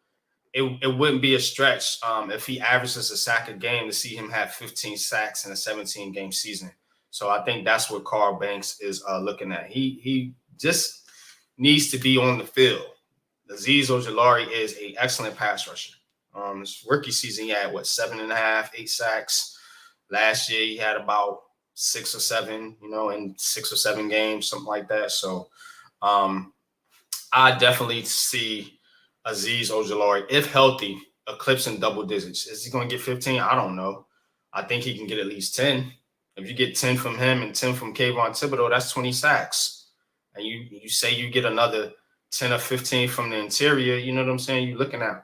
[SPEAKER 1] it wouldn't be a stretch if he averages a sack a game to see him have 15 sacks in a 17-game season. So I think that's what Carl Banks is looking at. He just needs to be on the field. Azeez Ojulari is an excellent pass rusher. His rookie season, he had 7.5, 8 sacks. Last year, he had about 6 or 7, in 6 or 7 games, something like that. So I definitely see Azeez Ojulari, if healthy, eclipsing double digits. Is he going to get 15? I don't know. I think he can get at least 10. If you get 10 from him and 10 from Kayvon Thibodeau, that's 20 sacks. And you say you get another 10 or 15 from the interior, you know what I'm saying? You're looking at,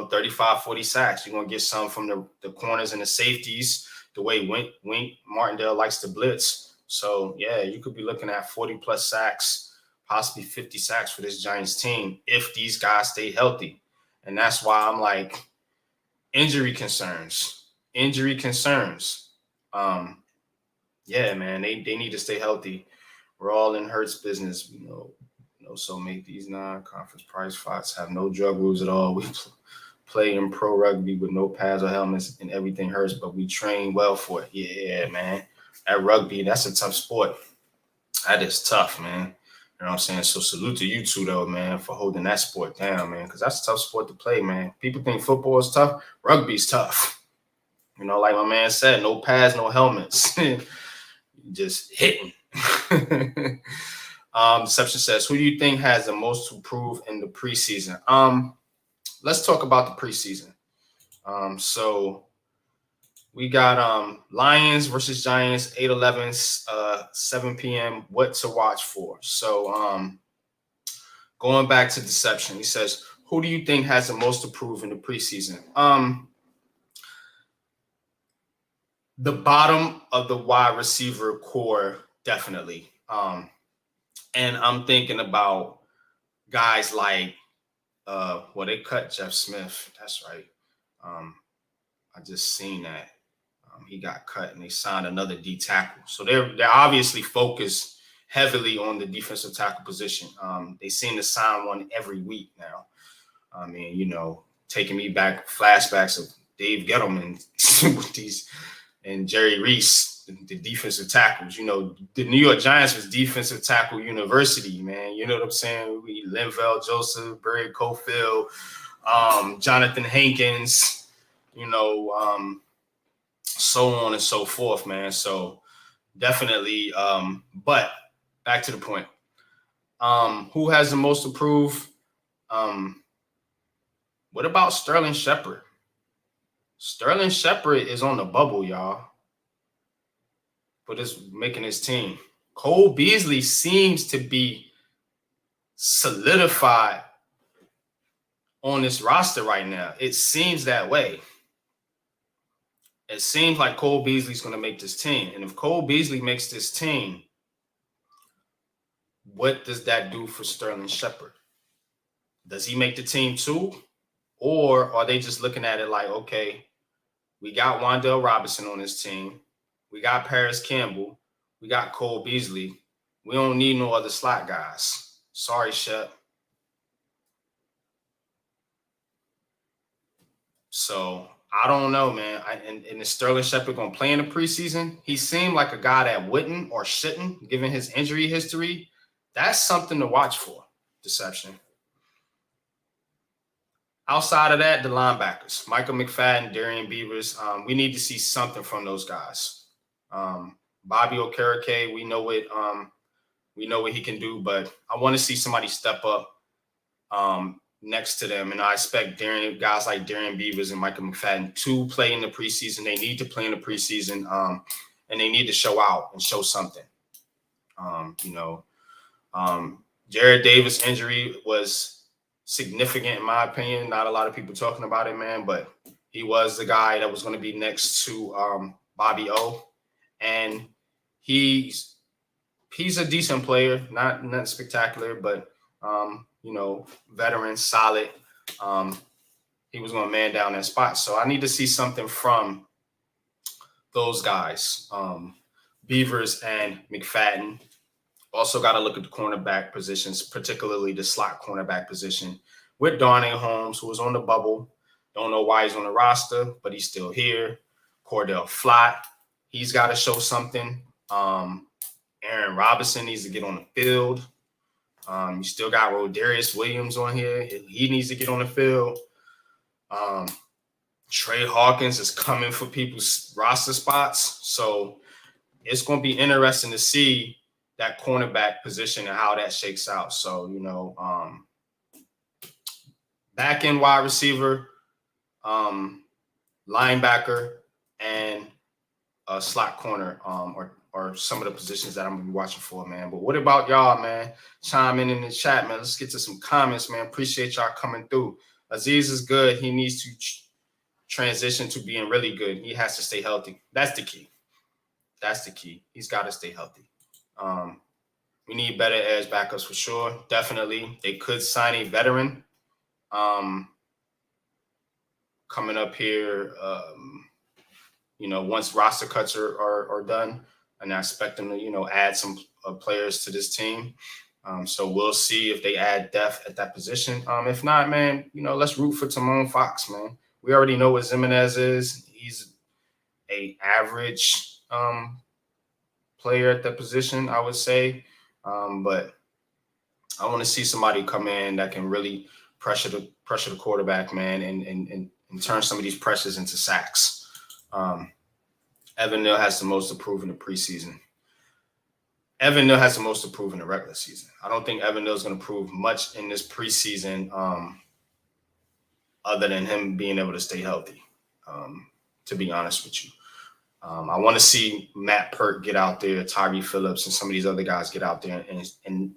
[SPEAKER 1] 35, 40 sacks. You're going to get some from the corners and the safeties, the way Wink Martindale likes to blitz. So, yeah, you could be looking at 40-plus sacks, possibly 50 sacks for this Giants team if these guys stay healthy. And that's why I'm like, injury concerns. Yeah, man, they need to stay healthy. We're all in Hurts business, so make these non-conference prize fights have no drug rules at all. We play in pro rugby with no pads or helmets and everything hurts, but we train well for it. Yeah, man. At rugby, that's a tough sport. That is tough, man. You know what I'm saying? So salute to you two, though, man, for holding that sport down, man, because that's a tough sport to play, man. People think football is tough. Rugby's tough. Like my man said, no pads, no helmets. Just hitting. Deception says, who do you think has the most to prove in the preseason? Let's talk about the preseason. So we got Lions versus Giants, 8-11, 7 p.m. What to watch for? So going back to Deception, he says, who do you think has the most to prove in the preseason? The bottom of the wide receiver core, definitely. And I'm thinking about guys like, they cut Jeff Smith. That's right. I just seen that. He got cut, and they signed another D tackle. So they're obviously focused heavily on the defensive tackle position. They seem to sign one every week now. I mean, you know, taking me back flashbacks of Dave Gettleman with these and Jerry Reese, the defensive tackles. You know, the New York Giants was defensive tackle university, man. You know what I'm saying? Linval Joseph, Barry Cofield, Jonathan Hankins, you know, so on and so forth, man. So definitely, but back to the point. Who has the most approved? What about Sterling Shepard? Sterling Shepard is on the bubble, y'all, but it's making his team. Cole Beasley seems to be solidified on this roster right now. It seems that way. It seems like Cole Beasley's going to make this team. And if Cole Beasley makes this team, what does that do for Sterling Shepard? Does he make the team too? Or are they just looking at it like, okay, we got Wan'Dale Robinson on this team. We got Paris Campbell. We got Cole Beasley. We don't need no other slot guys. Sorry, Shep. So I don't know, man. And is Sterling Shepard going to play in the preseason? He seemed like a guy that wouldn't or shouldn't, given his injury history. That's something to watch for. Deception. Outside of that, the linebackers, Michael McFadden, Darian Beavers, we need to see something from those guys. Bobby Okereke, we know what he can do, but I want to see somebody step up next to them. And I expect guys like Darian Beavers and Michael McFadden to play in the preseason. They need to play in the preseason, and they need to show out and show something. Jared Davis' injury was significant in my opinion. Not a lot of people talking about it, man, but he was the guy that was going to be next to Bobby O. And he's a decent player, not spectacular, but veteran, solid. He was going to man down that spot. So I need to see something from those guys, Beavers and McFadden. Also got to look at the cornerback positions, particularly the slot cornerback position with Darnell Holmes, who was on the bubble. Don't know why he's on the roster, but he's still here. Cordell Flott, he's got to show something. Aaron Robinson needs to get on the field. You still got Rodarius Williams on here. He needs to get on the field. Trey Hawkins is coming for people's roster spots. So it's going to be interesting to see that cornerback position and how that shakes out. So, back end wide receiver, linebacker, and a slot corner or some of the positions that I'm going to be watching for, man. But what about y'all, man? Chime in the chat, man. Let's get to some comments, man. Appreciate y'all coming through. Aziz is good. He needs to transition to being really good. He has to stay healthy. That's the key. He's got to stay healthy. We need better edge backups for sure. Definitely. They could sign a veteran coming up here, once roster cuts are done. And I expect them to, add some players to this team. So we'll see if they add depth at that position. If not, man, let's root for Timon Fox, man. We already know what Zimenez is. He's a average player at that position, I would say. But I want to see somebody come in that can really pressure the quarterback, man, and turn some of these pressures into sacks. Evan Neal has the most to prove in the preseason. Evan Neal has the most to prove in the regular season. I don't think Evan Neal is going to prove much in this preseason other than him being able to stay healthy, to be honest with you. I want to see Matt Pert get out there, Tyree Phillips, and some of these other guys get out there and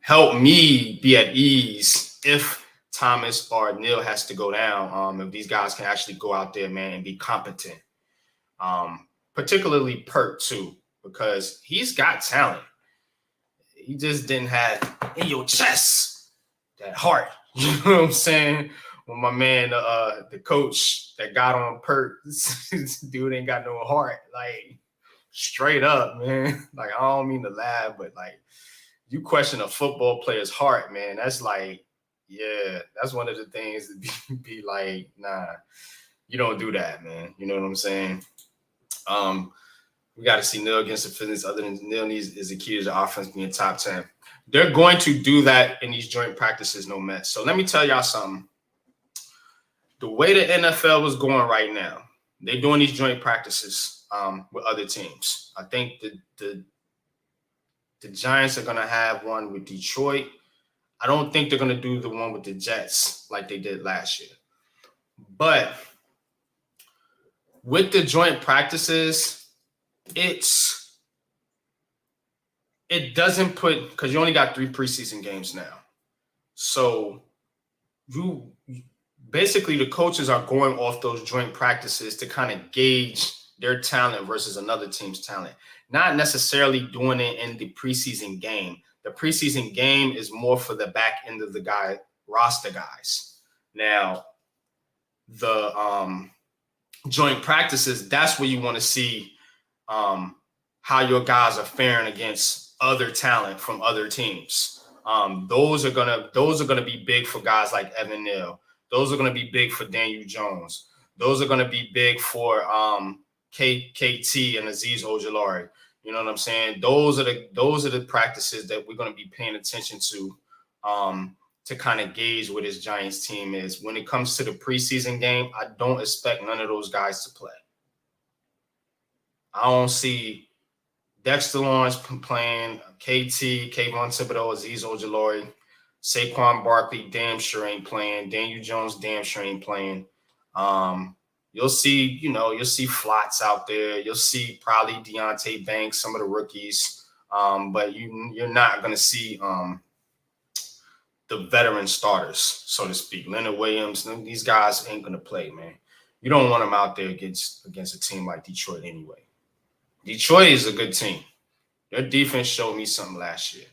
[SPEAKER 1] help me be at ease if Thomas or Neal has to go down. If these guys can actually go out there, man, and be competent. Particularly Pert, too, because he's got talent. He just didn't have in your chest that heart, you know what I'm saying, when my man, the coach that got on Pert, dude ain't got no heart. Like, straight up, man. Like, I don't mean to laugh, but like, you question a football player's heart, man. That's like, yeah, that's one of the things to be like, nah, you don't do that, man. You know what I'm saying? We got to see nil against the Phillies. Other than nil needs is the key to the offense being top 10. They're going to do that in these joint practices, no mess. So let me tell y'all something. The way the NFL is going right now, they're doing these joint practices with other teams. I think the Giants are going to have one with Detroit. I don't think they're going to do the one with the Jets like they did last year. But with the joint practices, it doesn't put, because you only got 3 preseason games now. So you basically, the coaches are going off those joint practices to kind of gauge their talent versus another team's talent. Not necessarily doing it in the preseason game. The preseason game is more for the back end of the roster guys. Now, the joint practices, that's where you want to see how your guys are faring against other talent from other teams. Those are gonna be big for guys like Evan Neal. Those are gonna be big for Daniel Jones. Those are gonna be big for KT and Azeez Ojulari. You know what I'm saying? Those are the practices that we're gonna be paying attention to kind of gauge what his Giants team is. When it comes to the preseason game, I don't expect none of those guys to play. I don't see Dexter Lawrence playing, KT, Kayvon Thibodeau, Azeez Ojulari, Saquon Barkley damn sure ain't playing. Daniel Jones damn sure ain't playing. You'll see Flotts out there. You'll see probably Deontay Banks, some of the rookies. But you're not going to see the veteran starters, so to speak. Leonard Williams, these guys ain't going to play, man. You don't want them out there against a team like Detroit anyway. Detroit is a good team. Their defense showed me something last year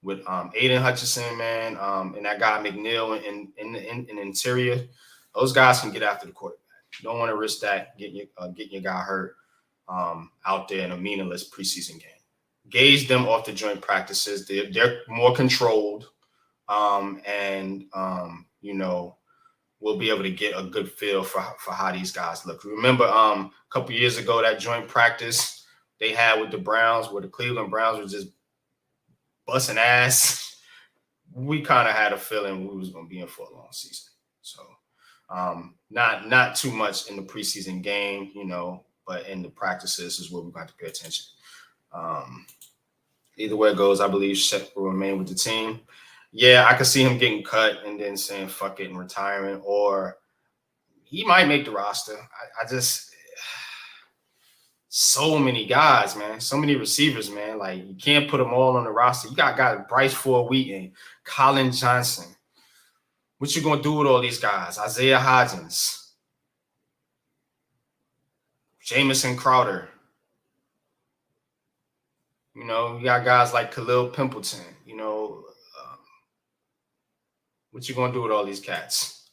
[SPEAKER 1] with Aiden Hutchinson, man, and that guy McNeil in the interior. Those guys can get after the quarterback. You don't want to risk that, getting your guy hurt out there in a meaningless preseason game. Gauge them off the joint practices. They're more controlled, and we'll be able to get a good feel for how these guys look. Remember, a couple years ago, that joint practice they had with the Browns, where the Cleveland Browns were just busting ass. We kind of had a feeling we was going to be in for a long season. So not too much in the preseason game, but in the practices is where we're going to pay attention. Either way it goes, I believe Shep will remain with the team. Yeah, I could see him getting cut and then saying fuck it and retiring, or he might make the roster. I just so many guys, man, so many receivers, man. Like, you can't put them all on the roster. You got guys Bryce Ford Wheaton, Colin Johnson. What you gonna do with all these guys? Isaiah Hodgins, Jamison Crowder. You got guys like Khalil Pimpleton. What you gonna do with all these cats?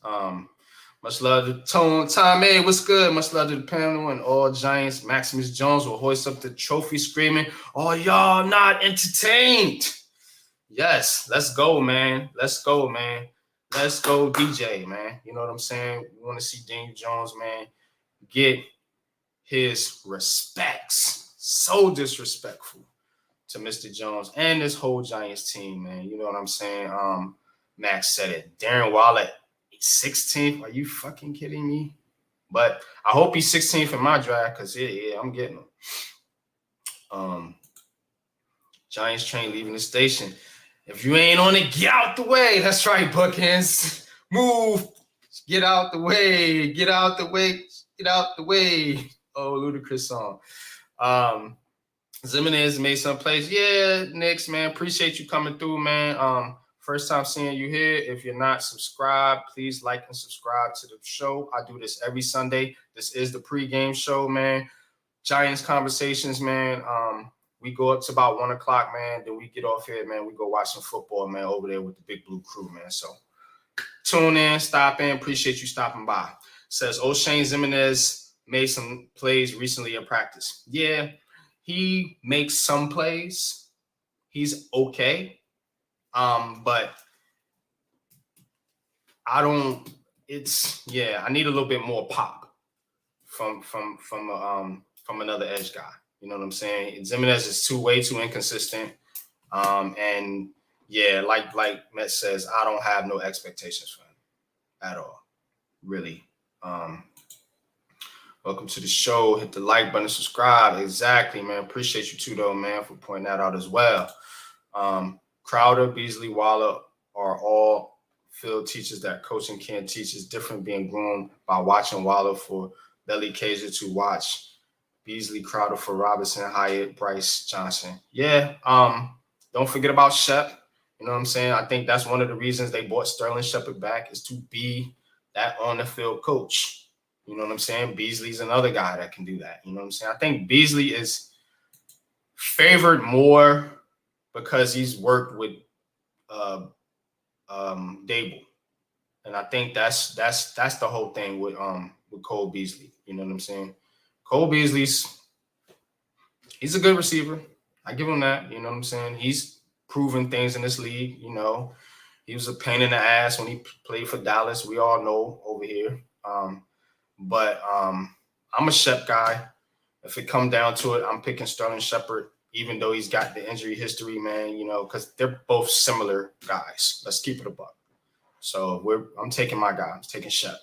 [SPEAKER 1] Much love to Tommy. What's good? Much love to the panel and all Giants. Maximus Jones will hoist up the trophy screaming, "Oh, y'all not entertained." Yes, let's go, man. Let's go, man. Let's go, DJ, man. You know what I'm saying? We want to see Daniel Jones, man, get his respects. So disrespectful to Mr. Jones and this whole Giants team, man. You know what I'm saying? Max said it. Darren Waller, 16th. Are you fucking kidding me? But I hope he's 16th in my draft, because yeah, I'm getting him. Giants train leaving the station. If you ain't on it, get out the way. That's right, Bookends. Move. Get out the way. Get out the way. Get out the way. Oh, ludicrous song. Zimenez made some plays. Yeah, Knicks, man. Appreciate you coming through, man. First time seeing you here. If you're not subscribed, please like and subscribe to the show. I do this every Sunday. This is the pregame show, man. Giants conversations, man. We go up to about 1:00, man. Then we get off here, man. We go watch some football, man, over there with the Big Blue crew, man. So tune in, stop in. Appreciate you stopping by. Says O'Shane Zimenez made some plays recently in practice. Yeah, he makes some plays. He's okay. But I don't. I need a little bit more pop from another edge guy. You know what I'm saying? Zimenez is way too inconsistent. And yeah, like Met says, I don't have no expectations for him at all, really. Welcome to the show. Hit the like button, subscribe. Exactly, man. Appreciate you too, though, man, for pointing that out as well. Crowder, Beasley, Waller are all field teachers that coaching can't teach. It's different being groomed by watching Waller for Belly Kaiser to watch Beasley, Crowder for Robinson, Hyatt, Bryce, Johnson. Yeah. Don't forget about Shep. You know what I'm saying? I think that's one of the reasons they brought Sterling Shepard back is to be that on-the-field coach. You know what I'm saying? Beasley's another guy that can do that. You know what I'm saying? I think Beasley is favored more because he's worked with Dable. And I think that's the whole thing with Cole Beasley. You know what I'm saying? Cole Beasley's he's a good receiver. I give him that. You know what I'm saying? He's proven things in this league. You know, he was a pain in the ass when he played for Dallas. We all know over here. But I'm a Shep guy. If it come down to it, I'm picking Sterling Shepard, even though he's got the injury history, man, you know, because they're both similar guys. Let's keep it a buck. So I'm taking my guy. I'm taking Shep.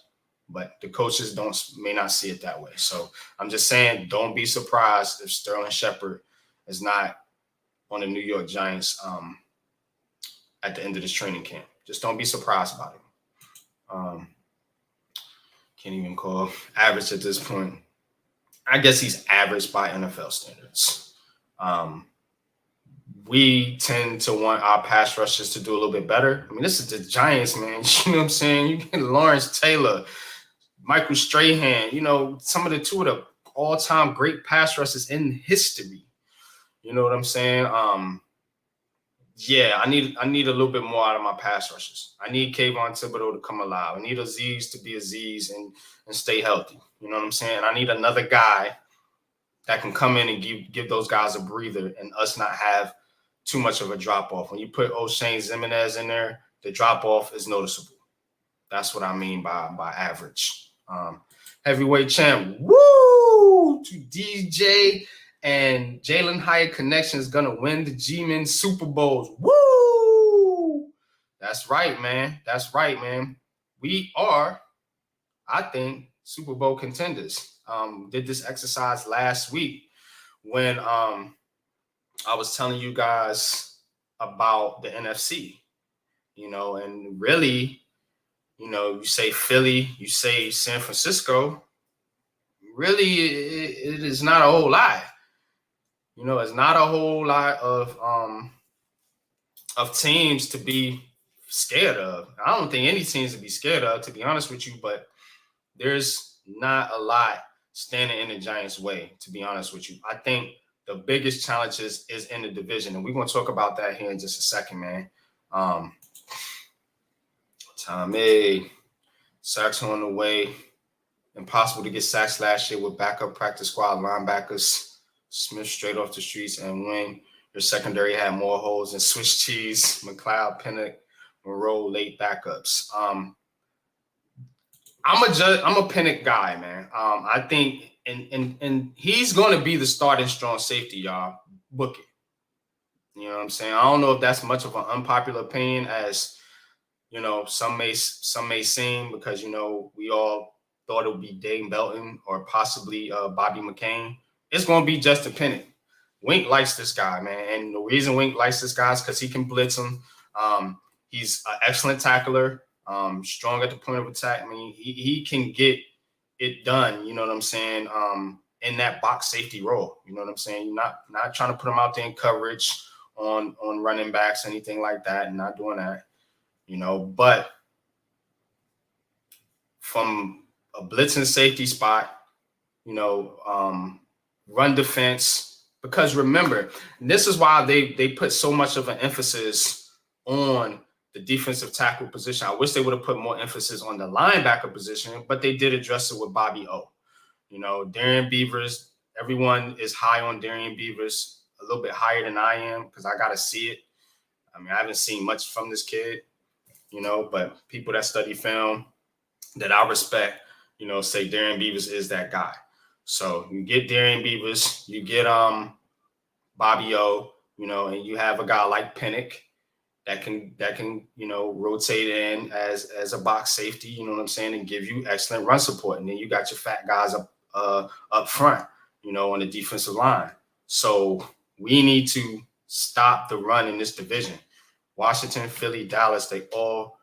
[SPEAKER 1] But the coaches may not see it that way. So I'm just saying, don't be surprised if Sterling Shepard is not on the New York Giants at the end of this training camp. Just don't be surprised about it. Can't even call average at this point. I guess he's average by NFL standards. We tend to want our pass rushers to do a little bit better. I mean, this is the Giants, man. You know what I'm saying? You get Lawrence Taylor, Michael Strahan, you know, two of the all-time great pass rushers in history. You know what I'm saying? Yeah, I need a little bit more out of my pass rushers. I need Kayvon Thibodeau to come alive. I need Azeez to be Azeez and stay healthy. You know what I'm saying? I need another guy that can come in and give those guys a breather and us not have too much of a drop-off. When you put O'Shane Zimenez in there, the drop-off is noticeable. That's what I mean by average. Heavyweight champ, woo! To DJ and Jalen Hyatt connection is going to win the G-Men Super Bowls. Woo! That's right, man. That's right, man. We are, I think, Super Bowl contenders. Did this exercise last week when I was telling you guys about the NFC, you know, and really, you know, you say Philly, you say San Francisco, really it is not a whole lot. You know, it's not a whole lot of teams to be scared of. I don't think any teams to be scared of, to be honest with you, but there's not a lot standing in the Giants' way, to be honest with you. I think the biggest challenge is in the division, and we're going to talk about that here in just a second, man. Tommy, sacks on the way. Impossible to get sacks last year with backup practice squad linebackers. Smith straight off the streets and win. Your secondary had more holes than Swiss cheese. McLeod, Pinnock, Monroe, late backups. I'm a Pinnock guy, man. I think and he's going to be the starting strong safety, y'all. Book it. You know what I'm saying? I don't know if that's much of an unpopular opinion as, you know, some may seem, because, you know, we all thought it would be Dane Belton or possibly Bobby McCain. It's going to be Justin Pinnock. Wink likes this guy, man. And the reason Wink likes this guy is because he can blitz him. He's an excellent tackler, strong at the point of attack. I mean, he can get it done, you know what I'm saying, in that box safety role. You know what I'm saying? You're not trying to put him out there in coverage on running backs, anything like that, and not doing that, you know. But from a blitzing safety spot, you know, run defense, because remember, this is why they put so much of an emphasis on the defensive tackle position. I wish they would have put more emphasis on the linebacker position, but they did address it with Bobby O. Darian Beavers, everyone is high on Darian Beavers, a little bit higher than I am because I got to see it. I mean, I haven't seen much from this kid, but people that study film that I respect, say Darian Beavers is that guy. So you get Darian Beavers, you get Bobby O, and you have a guy like Pennick that can rotate in as a box safety, you know what I'm saying, and give you excellent run support. And then you got your fat guys up front, on the defensive line. So we need to stop the run in this division. Washington, Philly, Dallas, they all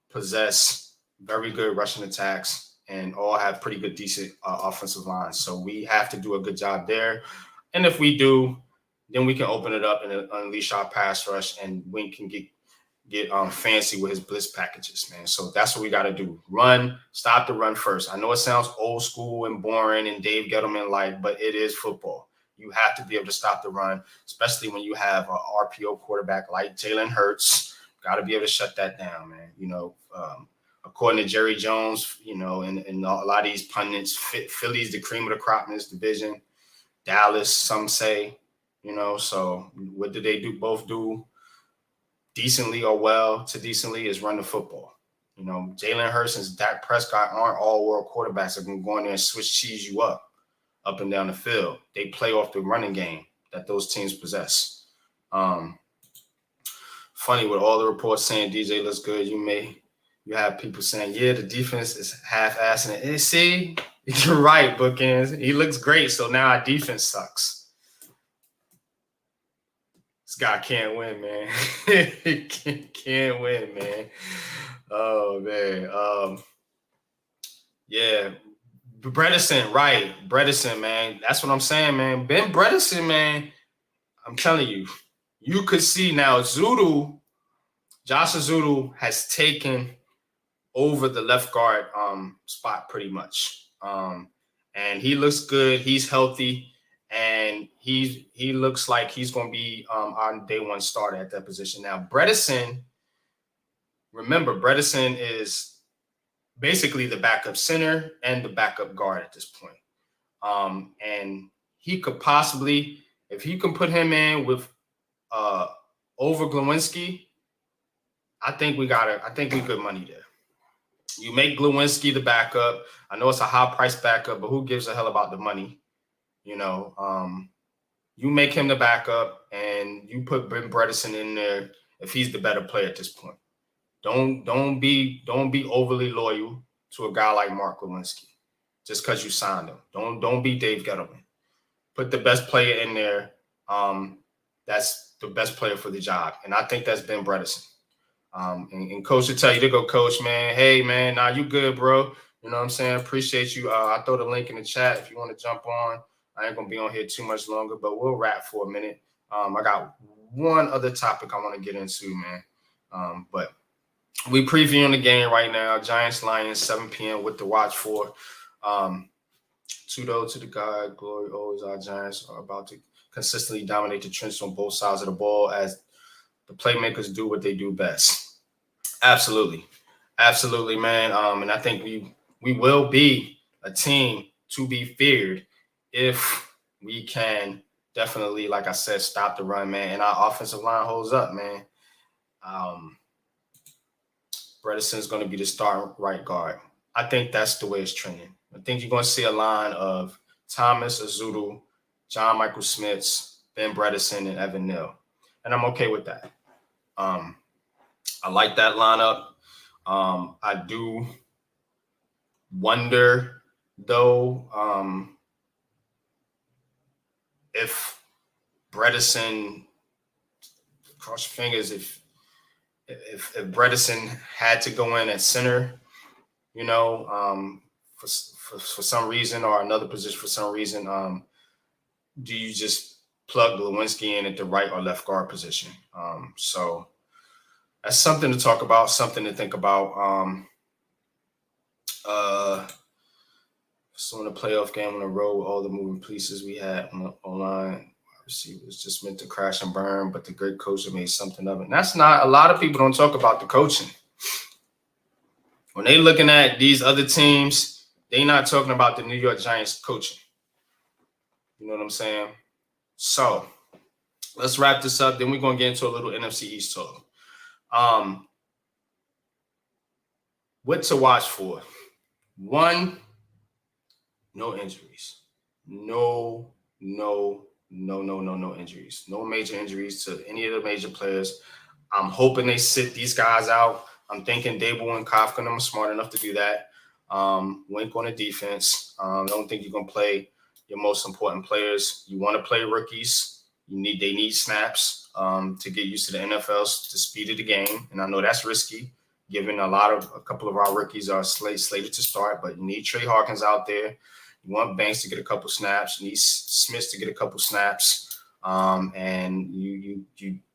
[SPEAKER 1] possess very good rushing attacks and all have pretty good, decent offensive lines. So we have to do a good job there. And if we do, then we can open it up and unleash our pass rush, and we can get fancy with his blitz packages, man. So that's what we got to do. Stop the run first. I know it sounds old school and boring and Dave Gettleman-like, but it is football. You have to be able to stop the run, especially when you have an RPO quarterback like Jalen Hurts. Got to be able to shut that down, man. According to Jerry Jones, and a lot of these pundits, Philly's the cream of the crop in this division. Dallas, some say, so what do they do? Both do decently or well to decently is run the football. Jalen Hurts and Dak Prescott aren't all world quarterbacks that can go in there and switch cheese you up and down the field. They play off the running game that those teams possess. Funny with all the reports saying DJ looks good, you have people saying, yeah, the defense is half-assing it. And see, you're right, Bookends. He looks great, so now our defense sucks. This guy can't win, man. He can't win, man. Oh, man. Yeah. Bredesen, right. Bredesen, man. That's what I'm saying, man. Ben Bredesen, man, I'm telling you, you could see now Josh Ezeudu has taken over the left guard spot pretty much. And he looks good. He's healthy. And he looks like he's going to be on day one starter at that position. Now, Bredesen is basically the backup center and the backup guard at this point. And he could possibly, if you can put him in with over Glowinski, I think we good money there. You make Glowinski the backup. I know it's a high price backup, but who gives a hell about the money? You make him the backup and you put Ben Bredesen in there if he's the better player at this point. Don't be overly loyal to a guy like Mark Lewinsky just because you signed him. Don't be Dave Gettleman. Put the best player in there. That's the best player for the job, and I think that's Ben Bredesen. And coach will tell you to go, coach, man. Hey, man, nah, you good, bro. You know what I'm saying? Appreciate you. I'll throw the link in the chat if you want to jump on. I ain't going to be on here too much longer, but we'll wrap for a minute. I got one other topic I want to get into, man. But we previewing the game right now. Giants-Lions, 7 p.m. with the watch for. Tudo to the God, glory always. Our Giants are about to consistently dominate the trench on both sides of the ball as the playmakers do what they do best. Absolutely, man. And I think we will be a team to be feared if we can definitely, like I said, stop the run, man. And our offensive line holds up, man. Bredesen's going to be the starting right guard. I think that's the way it's trending. I think you're going to see a line of Thomas Ezeudu, John Michael Smits, Ben Bredesen, and Evan Neal. And I'm okay with that. I like that lineup. I do wonder, though, if Bredesen, cross your fingers, if Bredesen had to go in at center, for some reason or another position for some reason, do you just plug Lewinsky in at the right or left guard position? So that's something to talk about, something to think about. So in a playoff game on the road, all the moving pieces we had on the line, Receivers just meant to crash and burn, but the great coach made something of it. And that's not, a lot of people don't talk about the coaching. When they looking at these other teams, they not talking about the New York Giants coaching. You know what I'm saying? So let's wrap this up. Then we're going to get into a little NFC East talk. What to watch for? One, no injuries. No injuries. No major injuries to any of the major players. I'm hoping they sit these guys out. I'm thinking Dable and Kafka are smart enough to do that. Wink on the defense. I don't think you're going to play your most important players. You want to play rookies. They need snaps to get used to the NFL's, the speed of the game. And I know that's risky, given a couple of our rookies are slated to start, but you need Trey Hawkins out there. You want Banks to get a couple snaps. You need Smith to get a couple snaps. And you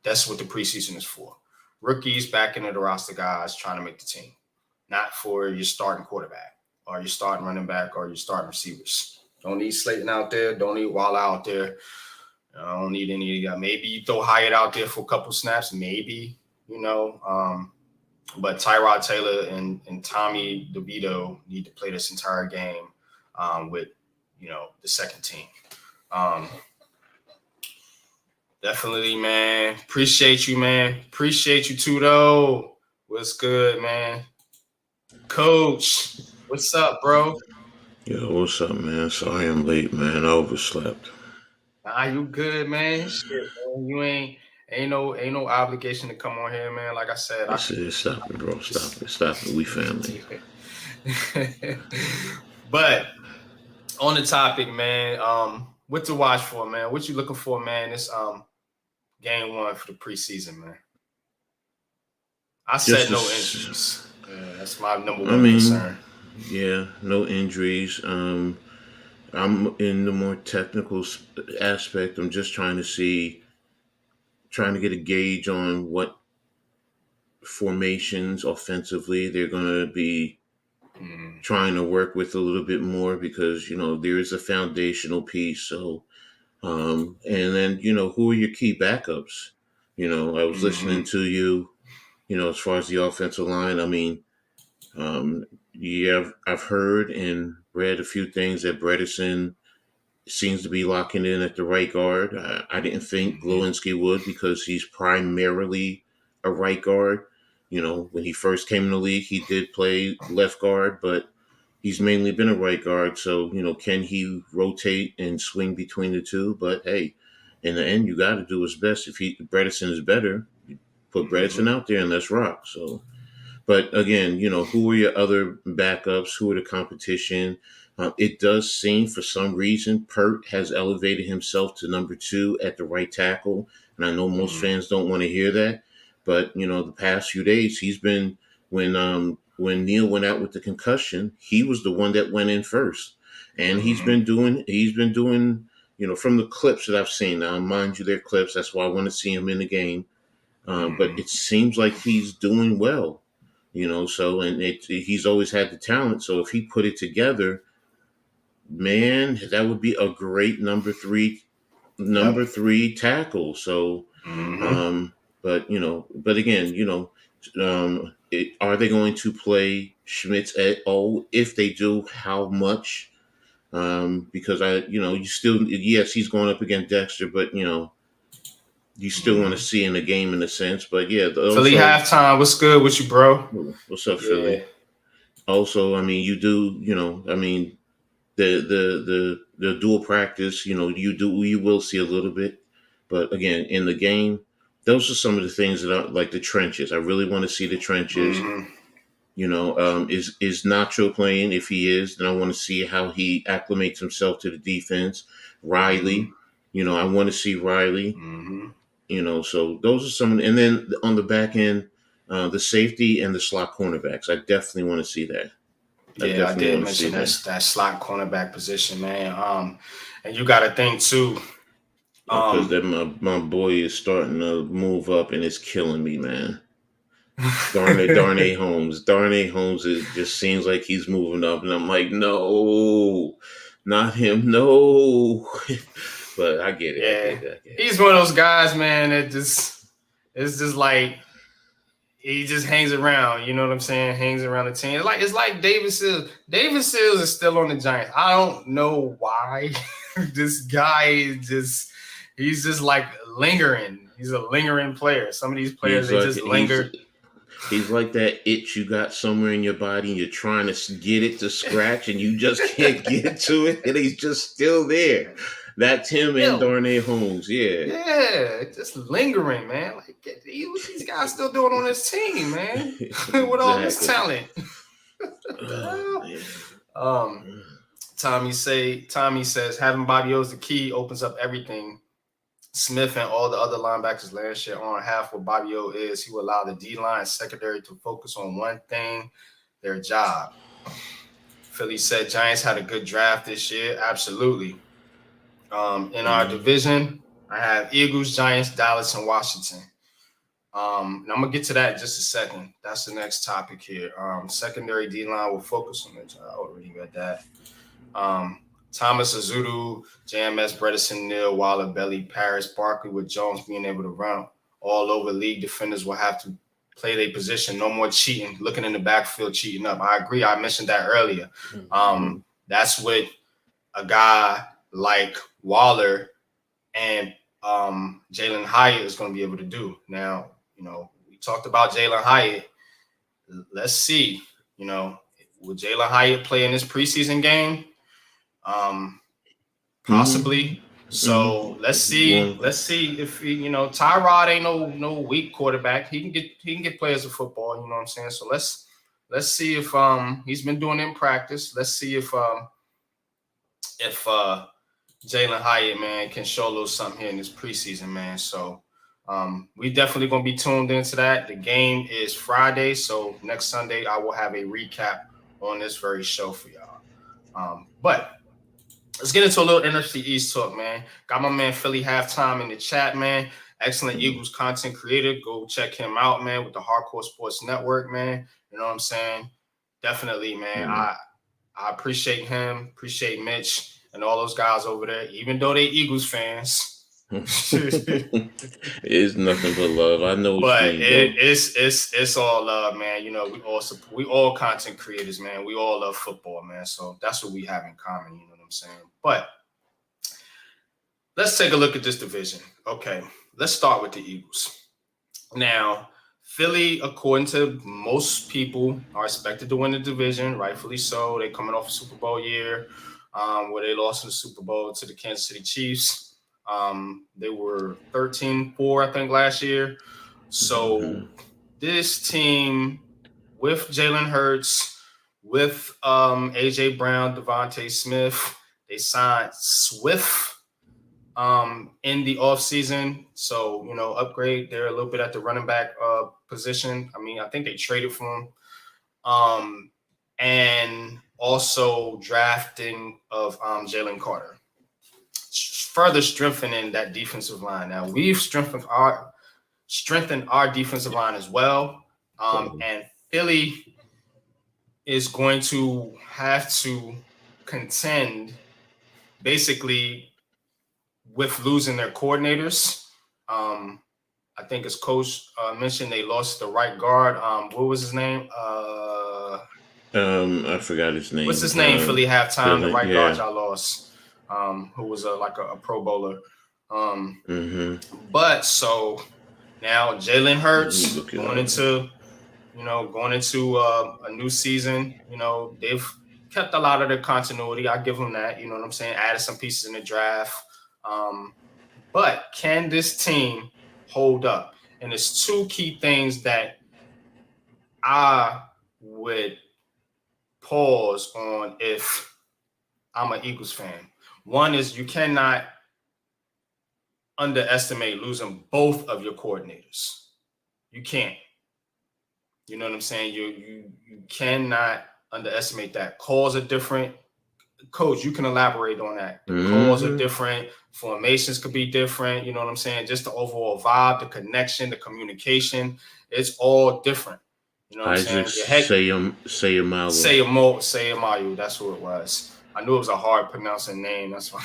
[SPEAKER 1] that's what the preseason is for. Rookies back into the roster guys trying to make the team, not for your starting quarterback or your starting running back or your starting receivers. Don't need Slayton out there. Don't need Waller out there. I don't need any. Maybe you throw Hyatt out there for a couple snaps. Maybe, but Tyrod Taylor and Tommy DeVito need to play this entire game with, the second team. Definitely, man. Appreciate you, man. Appreciate you too, though. What's good, man? Coach, what's up, bro?
[SPEAKER 2] Yo, what's up, man? Sorry I'm late, man. I overslept.
[SPEAKER 1] Nah, you good, man. Shit, man. You ain't no obligation to come on here, man. Like I said,
[SPEAKER 2] Stop it, bro. Stop it. We family.
[SPEAKER 1] But on the topic, man, what to watch for, man? What you looking for, man? This game one for the preseason, man. I said no injuries. Yeah, that's my number one concern.
[SPEAKER 2] Yeah, no injuries. I'm in the more technical aspect. I'm just trying to get a gauge on what formations offensively they're going to be trying to work with a little bit more, because there is a foundational piece. So and then who are your key backups? I was listening to you, as far as the offensive line. I mean, I've heard and read a few things that Bredesen seems to be locking in at the right guard. I didn't think Glowinski would, because he's primarily a right guard. When he first came in the league, he did play left guard, but he's mainly been a right guard. So, can he rotate and swing between the two? But hey, in the end, you got to do his best. If Bredesen is better, put Bredesen out there and let's rock. So, but again, who are your other backups? Who are the competition? It does seem, for some reason, Pert has elevated himself to number 2 at the right tackle. And I know most fans don't want to hear that. But, the past few days, he's been, when Neil went out with the concussion, he was the one that went in first. And he's been doing, from the clips that I've seen. Now, mind you, they're clips. That's why I want to see him in the game. But it seems like he's doing well. So, and he's always had the talent. So if he put it together, man, that would be a great number three tackle. So, but again, are they going to play Schmitz at all? If they do, how much? Because you still, yes, he's going up against Dexter, but you still want to see in the game in a sense. But yeah,
[SPEAKER 1] Philly halftime. What's good with you, bro?
[SPEAKER 2] What's up, Philly? Also, I mean, you do, the dual practice, you will see a little bit. But again, in the game, those are some of the things that are like the trenches. I really want to see the trenches. Is Nacho playing? If he is, then I want to see how he acclimates himself to the defense. Riley, I want to see Riley. So those are some, and then on the back end, the safety and the slot cornerbacks. I definitely want to see that.
[SPEAKER 1] Yeah, I did mention that slot cornerback position, man. And you got to think too,
[SPEAKER 2] because my boy is starting to move up, and it's killing me, man. Darnay Holmes. Darnay Holmes, it just seems like he's moving up, and I'm like, no, not him, no. But I get it. I get it.
[SPEAKER 1] He's one of those guys, man, that just it's just like he just hangs around. You know what I'm saying? Hangs around the team. It's like David Sills. David Sills is still on the Giants. I don't know why. This guy is he's just like lingering. He's a lingering player. Some of these players just linger.
[SPEAKER 2] He's like that itch you got somewhere in your body and you're trying to get it to scratch and you just can't get to it and he's just still there. That's him and Darnay Holmes,
[SPEAKER 1] Yeah, just lingering, man. Like, what these guys still doing on this team, man? With all this talent. Tommy says having Bobby O as the key opens up everything. Smith and all the other linebackers last year on half what Bobby O is. He will allow the D-line and secondary to focus on one thing, their job. Philly said Giants had a good draft this year. Absolutely. In our division, I have Eagles, Giants, Dallas, and Washington. And I'm going to get to that in just a second. That's the next topic here. Secondary D-line will focus on it. I already read that. Thomas, Azudu, JMS, Bredesen, Neal, Waller, Belly, Paris, Barkley, with Jones being able to run all over. League defenders will have to play their position. No more cheating, looking in the backfield, cheating up. I agree. I mentioned that earlier. That's what a guy like Waller and Jalen Hyatt is going to be able to do. Now, we talked about Jalen Hyatt. Let's see, will Jalen Hyatt play in this preseason game? Possibly. So let's see. Let's see if Tyrod ain't no weak quarterback. He can get players of football. You know what I'm saying? So let's see if he's been doing it in practice. Let's see if Jalen Hyatt, man, can show a little something here in this preseason, man. So we definitely gonna be tuned into that. The game is Friday, so next Sunday I will have a recap on this very show for y'all. But let's get into a little NFC East talk, man. Got my man Philly Halftime in the chat, man. Excellent Eagles content creator. Go check him out, man, with the Hardcore Sports Network, man. You know what I'm saying? Definitely, man. I appreciate him, appreciate Mitch and all those guys over there, even though they Eagles fans.
[SPEAKER 2] It's nothing but love. I know what you mean.
[SPEAKER 1] It's all love, man. We all content creators, man. We all love football, man. So that's what we have in common, you know what I'm saying? But let's take a look at this division. Okay, let's start with the Eagles. Now, Philly, according to most people, are expected to win the division, rightfully so. They're coming off a Super Bowl year where they lost in the Super Bowl to the Kansas City Chiefs. They were 13-4, I think, last year. So this team with Jalen Hurts, with A.J. Brown, Devontae Smith, they signed Swift in the offseason. So, upgrade there a little bit at the running back position. I mean, I think they traded for him. And also drafting of Jalen Carter. Further strengthening that defensive line. Now, we've strengthened our defensive line as well. And Philly is going to have to contend basically with losing their coordinators. I think as Coach mentioned, they lost the right guard. What was his name?
[SPEAKER 2] I forgot his name.
[SPEAKER 1] What's his name? Philly Halftime, the right guard y'all lost, who was like a Pro Bowler. But so now Jalen Hurts going into a new season. They've kept a lot of their continuity. I give them that. You know what I'm saying? Added some pieces in the draft. But can this team hold up? And there's two key things that I would pause on if I'm an Eagles fan. One is you cannot underestimate losing both of your coordinators. You can't. You know what I'm saying? You cannot underestimate that. Calls are different. Coach, you can elaborate on that. The calls are different. Formations could be different. You know what I'm saying? Just the overall vibe, the connection, the communication. It's all different. You know what I'm saying?
[SPEAKER 2] Say a mile.
[SPEAKER 1] Say a mile. That's who it was. I knew it was a hard pronouncing name. That's why.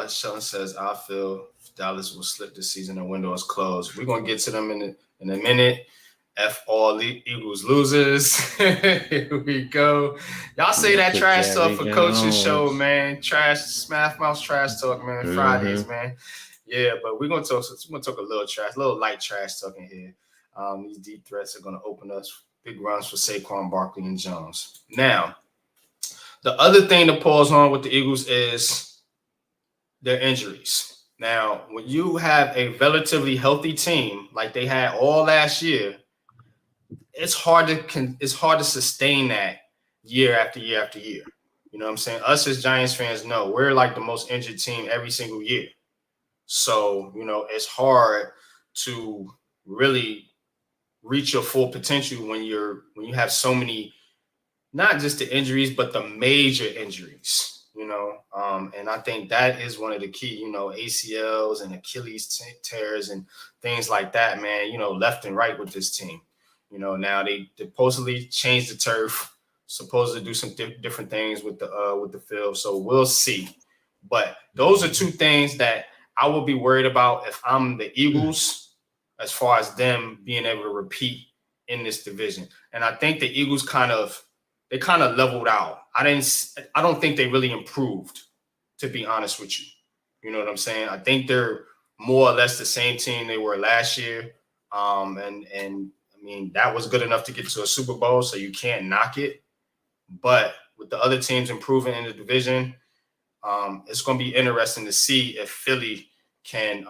[SPEAKER 1] Sheldon says, I feel Dallas will slip this season. The window is closed. We're gonna get to them in a minute. F all Eagles losers. Here we go. Y'all say that trash talk for Coach's show, man. Trash, Smash Mouth trash talk, man. Fridays, man. Yeah, but we're gonna talk a little trash, a little light trash talking here. These deep threats are gonna open us big runs for Saquon Barkley and Jones. Now, the other thing to pause on with the Eagles is their injuries. Now, when you have a relatively healthy team like they had all last year, it's hard to sustain that year after year after year. You know what I'm saying? Us as Giants fans know we're like the most injured team every single year. So, it's hard to really reach your full potential when you have so many, not just the injuries, but the major injuries. And I think that is one of the key, ACLs and Achilles tears and things like that, man, left and right with this team. Now they supposedly changed the turf, supposed to do some different things with the field. So we'll see. But those are two things that I will be worried about if I'm the Eagles, as far as them being able to repeat in this division. And I think the Eagles kind of leveled out. I don't think they really improved, to be honest with you. You know what I'm saying? I think they're more or less the same team they were last year. And I mean, that was good enough to get to a Super Bowl, so you can't knock it. But with the other teams improving in the division, it's going to be interesting to see if Philly can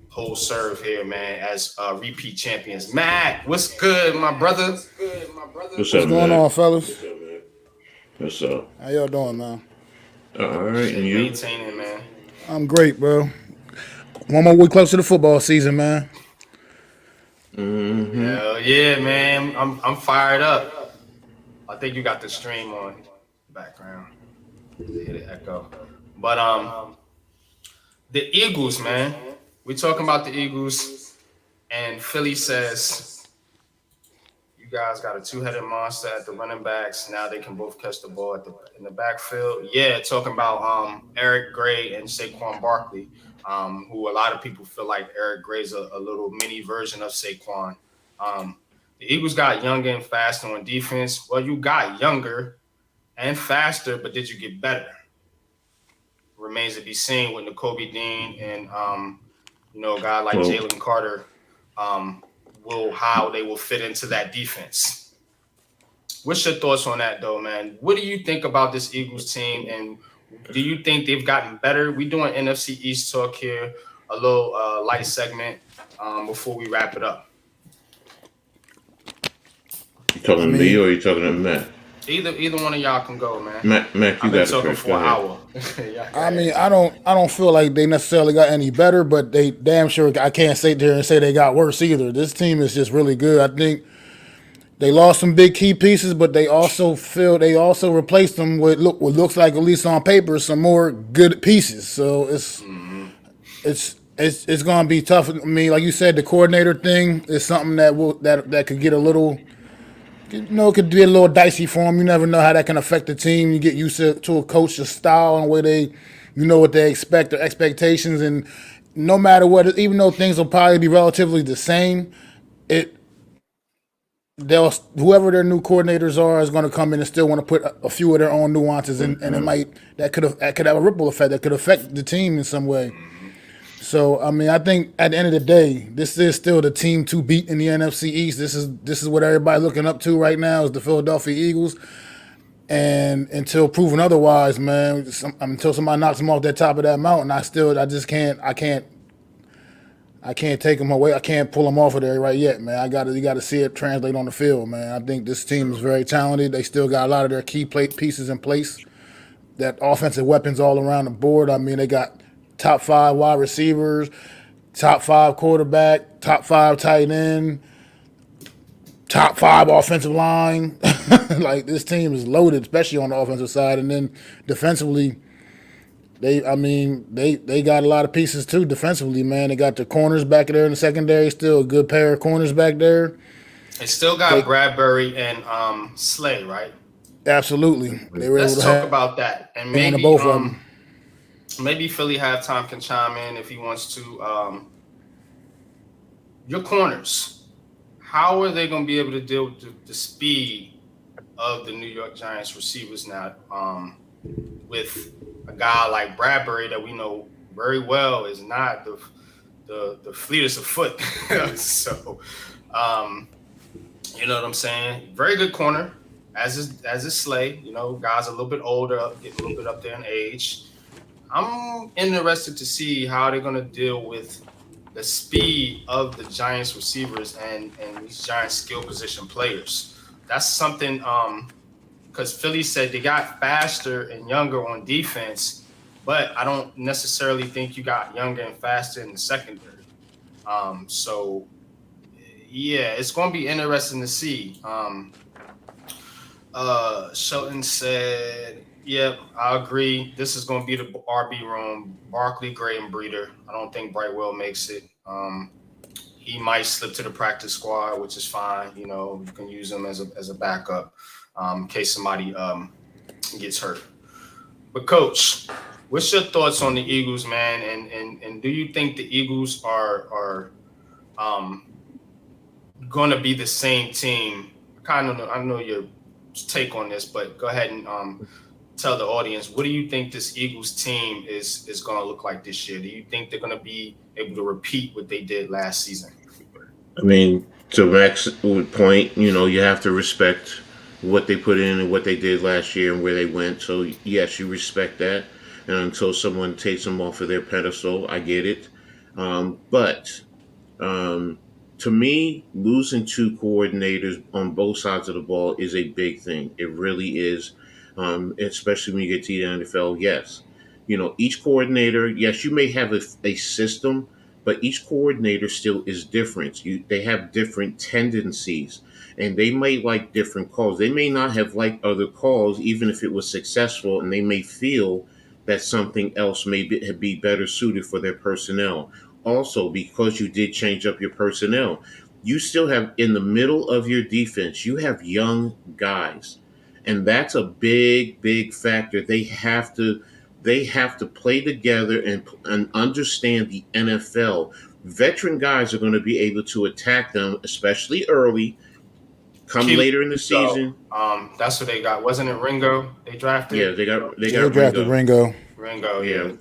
[SPEAKER 1] hold serve here, man, as repeat champions. Matt, what's good, my brother?
[SPEAKER 3] What's going on, fellas?
[SPEAKER 2] What's up?
[SPEAKER 3] How y'all doing, man?
[SPEAKER 2] All right, and you?
[SPEAKER 1] Maintaining, man.
[SPEAKER 3] I'm great, bro. One more week close to the football season, man.
[SPEAKER 1] Hell yeah, man. I'm fired up. I think you got the stream on background. Hit it echo. But the Eagles, man. We're talking about the Eagles, and Philly says you guys got a two-headed monster at the running backs. Now they can both catch the ball in the backfield. Yeah, talking about Eric Gray and Saquon Barkley, who a lot of people feel like Eric Gray's a little mini version of Saquon. The Eagles got younger and faster on defense. Well, you got younger and faster, but did you get better? Remains to be seen with Nakobe Dean and a guy like Jalen Carter, how they will fit into that defense. What's your thoughts on that, though, man? What do you think about this Eagles team, and do you think they've gotten better? We're doing NFC East talk here, a little light segment before we wrap it up.
[SPEAKER 2] You talking to me or you talking to Matt?
[SPEAKER 1] Either one of y'all can go, man.
[SPEAKER 2] Matt, you got to talk
[SPEAKER 1] for an hour.
[SPEAKER 3] I mean, I don't feel like they necessarily got any better, but they damn sure I can't sit there and say they got worse either. This team is just really good. I think they lost some big key pieces, but they also replaced them with what looks like, at least on paper, some more good pieces. So it's going to be tough. I mean, like you said, the coordinator thing is something that could get a little. It could be a little dicey for them. You never know how that can affect the team. You get used to a coach's style and where what they expect, their expectations, and no matter what, even though things will probably be relatively the same, whoever their new coordinators are is going to come in and still want to put a few of their own nuances in, and that could have a ripple effect that could affect the team in some way. So, I mean, I think at the end of the day, this is still the team to beat in the NFC East. This is what everybody's looking up to right now is the Philadelphia Eagles. And until proven otherwise, man, until somebody knocks them off that top of that mountain, I can't take them away. I can't pull them off of there right yet, man. You got to see it translate on the field, man. I think this team is very talented. They still got a lot of their key pieces in place. That offensive weapons all around the board. I mean, they got top 5 wide receivers, top 5 quarterback, top 5 tight end, top 5 offensive line. Like, this team is loaded, especially on the offensive side. And then defensively, they got a lot of pieces too defensively, man. They got the corners back there in the secondary, still a good pair of corners back there.
[SPEAKER 1] It still got
[SPEAKER 3] They
[SPEAKER 1] Bradbury and Slay, right?
[SPEAKER 3] absolutely they were able
[SPEAKER 1] Let's
[SPEAKER 3] to
[SPEAKER 1] talk
[SPEAKER 3] hang
[SPEAKER 1] about that, and
[SPEAKER 3] on to
[SPEAKER 1] maybe
[SPEAKER 3] both of them.
[SPEAKER 1] maybe Philly halftime can chime in if he wants to. Your corners, how are they going to be able to deal with the speed of the New York Giants receivers now? With a guy like Bradbury that we know very well is not the fleetest of foot. So, um, you know what I'm saying? Very good corner, as is Slay. You know, guys a little bit older, getting a little bit up there in age. I'm interested to see how they're going to deal with the speed of the Giants receivers and these Giants skill position players. That's something because Philly said they got faster and younger on defense, but I don't necessarily think you got younger and faster in the secondary. So yeah, it's going to be interesting to see. Shelton said, "Yep, I agree. This is going to be the RB room. Barkley, Gray, and Breeder. I don't think Brightwell makes it. He might slip to the practice squad, which is fine. You know, you can use him as a backup in case somebody gets hurt. But coach, what's your thoughts on the Eagles, man? And do you think the Eagles are um, going to be the same team? I know your take on this, but go ahead and tell the audience what do you think this Eagles team is going to look like this year? Do you think they're going to be able to repeat what they did last season?
[SPEAKER 2] I mean, to Max's point, you have to respect what they put in and what they did last year and where they went. So yes, you respect that. And until someone takes them off of their pedestal, I get it. But um, to me, losing two coordinators on both sides of the ball is a big thing. It really is, especially when you get to the NFL. Yes, each coordinator. Yes, you may have a system, but each coordinator still is different. They have different tendencies, and they may like different calls. They may not have liked other calls, even if it was successful, and they may feel that something else may be better suited for their personnel. Also, because you did change up your personnel, you still have in the middle of your defense, you have young guys. And that's a big factor. They have to play together and understand the NFL. Veteran guys are going to be able to attack them, especially early. Come
[SPEAKER 1] Keep
[SPEAKER 2] later in the
[SPEAKER 1] so
[SPEAKER 2] season,
[SPEAKER 1] that's what they got. Wasn't it Ringo they
[SPEAKER 2] yeah,
[SPEAKER 1] drafted?
[SPEAKER 2] they
[SPEAKER 3] Yeah, they
[SPEAKER 2] got
[SPEAKER 3] drafted
[SPEAKER 2] Ringo.
[SPEAKER 3] Ringo.
[SPEAKER 1] Ringo, yeah.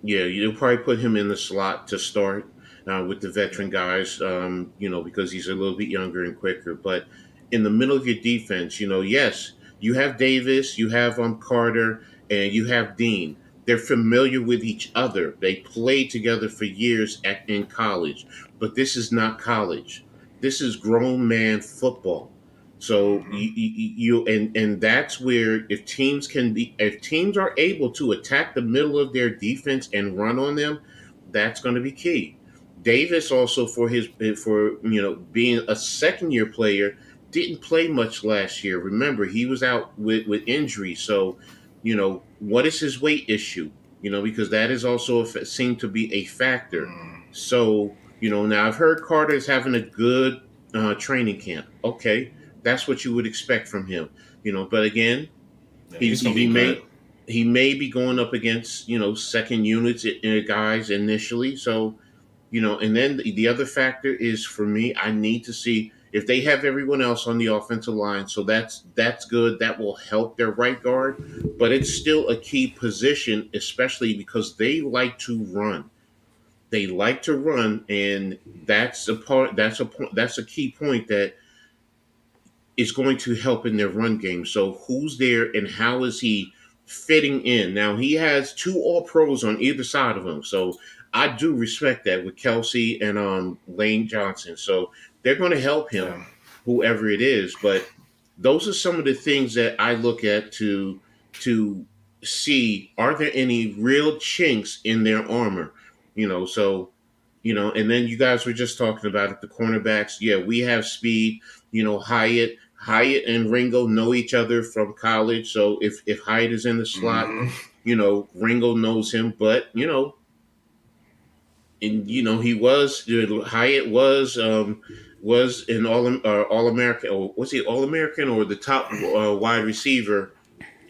[SPEAKER 2] Yeah, yeah, you'll probably put him in the slot to start with the
[SPEAKER 1] Yeah.
[SPEAKER 2] veteran guys, because he's a little bit younger and quicker. But in the middle of your defense, yes, you have Davis, you have Carter, and you have Dean. They're familiar with each other. They played together for years in college, but this is not college. This is grown man football. So
[SPEAKER 1] Hmm.
[SPEAKER 2] and that's where if teams are able to attack the middle of their defense and run on them, that's going to be key. Davis also for being a second year player didn't play much last year. Remember, he was out with injury. So what is his weight issue? Because that is also seemed to be a factor.
[SPEAKER 1] Mm.
[SPEAKER 2] So now I've heard Carter is having a good training camp. Okay, that's what you would expect from him. But again,
[SPEAKER 1] Yeah,
[SPEAKER 2] he
[SPEAKER 1] he's gonna
[SPEAKER 2] he
[SPEAKER 1] be good.
[SPEAKER 2] may be going up against second units guys initially. So and then the other factor is for me, I need to see if they have everyone else on the offensive line. So that's good. That will help their right guard, but it's still a key position, especially because they like to run. They like to run, and that's a part. That's a point. That's a key point that is going to help in their run game. So who's there and how is he fitting in? Now he has two all pros on either side of him. So I do respect that with Kelsey and Lane Johnson. So they're going to help him,
[SPEAKER 1] Yeah.
[SPEAKER 2] whoever it is. But those are some of the things that I look at to see are there any real chinks in their armor? So and then you guys were just talking about it, the cornerbacks. Yeah, we have speed. Hyatt and Ringo know each other from college, so if Hyatt is in the slot,
[SPEAKER 1] Hmm.
[SPEAKER 2] Ringo knows him. But and he was Hyatt was was an All American, or was he All American or the top wide receiver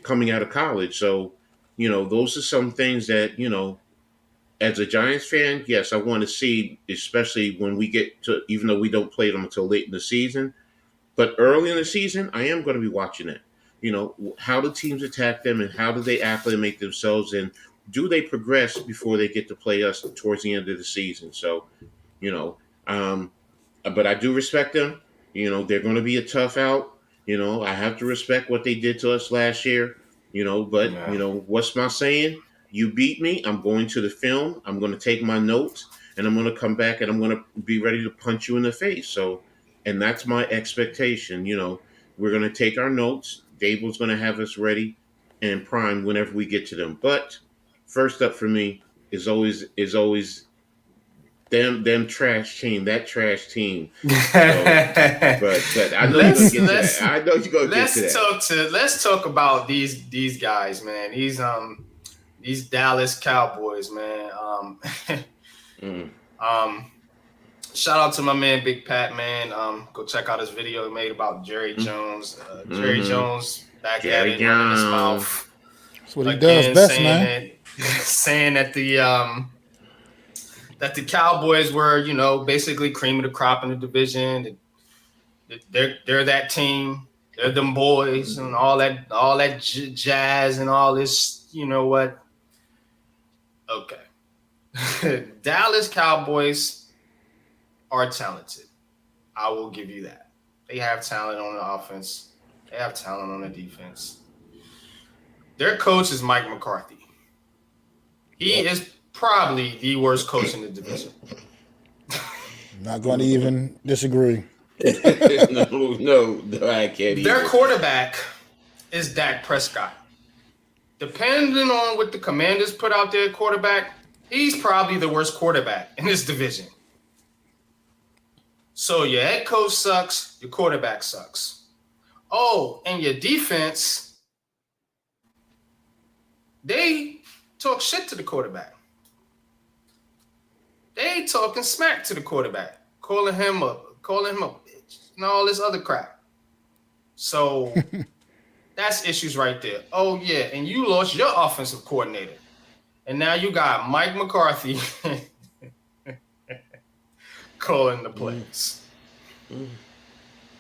[SPEAKER 2] coming out of college. So, those are some things that, as a Giants fan, yes, I want to see, especially when we get to, even though we don't play them until late in the season, but early in the season, I am going to be watching it. How the teams attack them and how do they acclimate themselves, and do they progress before they get to play us towards the end of the season? So, you know, um, but I do respect them. They're going to be a tough out. I have to respect what they did to us last year. But
[SPEAKER 1] Yeah.
[SPEAKER 2] what's my saying? You beat me. I'm going to the film. I'm going to take my notes, and I'm going to come back and I'm going to be ready to punch you in the face. So, and that's my expectation. We're going to take our notes. Dable's going to have us ready and prime whenever we get to them. But first up for me is always them trash team. So, but I know you're gonna get to that. I know you're gonna get to that.
[SPEAKER 1] Let's talk about these guys, man. These Dallas Cowboys, man.
[SPEAKER 2] Mm.
[SPEAKER 1] Shout out to my man Big Pat, man. Go check out his video he made about Jerry Jones. Jerry Jones back
[SPEAKER 2] Jerry
[SPEAKER 1] at it, running his
[SPEAKER 2] Jones.
[SPEAKER 1] mouth.
[SPEAKER 3] That's what he does best,
[SPEAKER 1] saying
[SPEAKER 3] man.
[SPEAKER 1] saying that the Cowboys were, basically cream of the crop in the division. They're that team. They're them boys and all that jazz and all this. You know what? Okay, Dallas Cowboys are talented. I will give you that. They have talent on the offense. They have talent on the defense. Their coach is Mike McCarthy. He is probably the worst coach in the division.
[SPEAKER 3] Not going to even disagree.
[SPEAKER 2] no, I can't.
[SPEAKER 1] Their quarterback is Dak Prescott. Depending on what the Commanders put out there, quarterback, he's probably the worst quarterback in this division. So your head coach sucks, your quarterback sucks. Oh, and your defense, they talk shit to the quarterback. They talking smack to the quarterback, calling him a bitch, and all this other crap. So that's issues right there. Oh yeah, and you lost your offensive coordinator, and now you got Mike McCarthy calling the plays.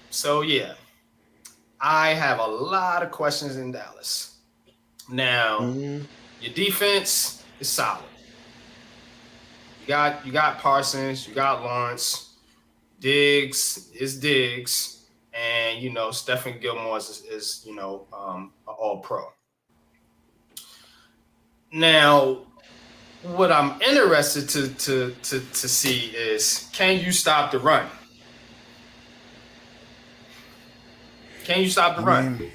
[SPEAKER 1] So yeah, I have a lot of questions in Dallas. Now, your defense is solid. You got Parsons, you got Lawrence, Diggs, and Stephen Gilmore is an all pro. Now, what I'm interested to see is, can you stop the run? Can you stop the run?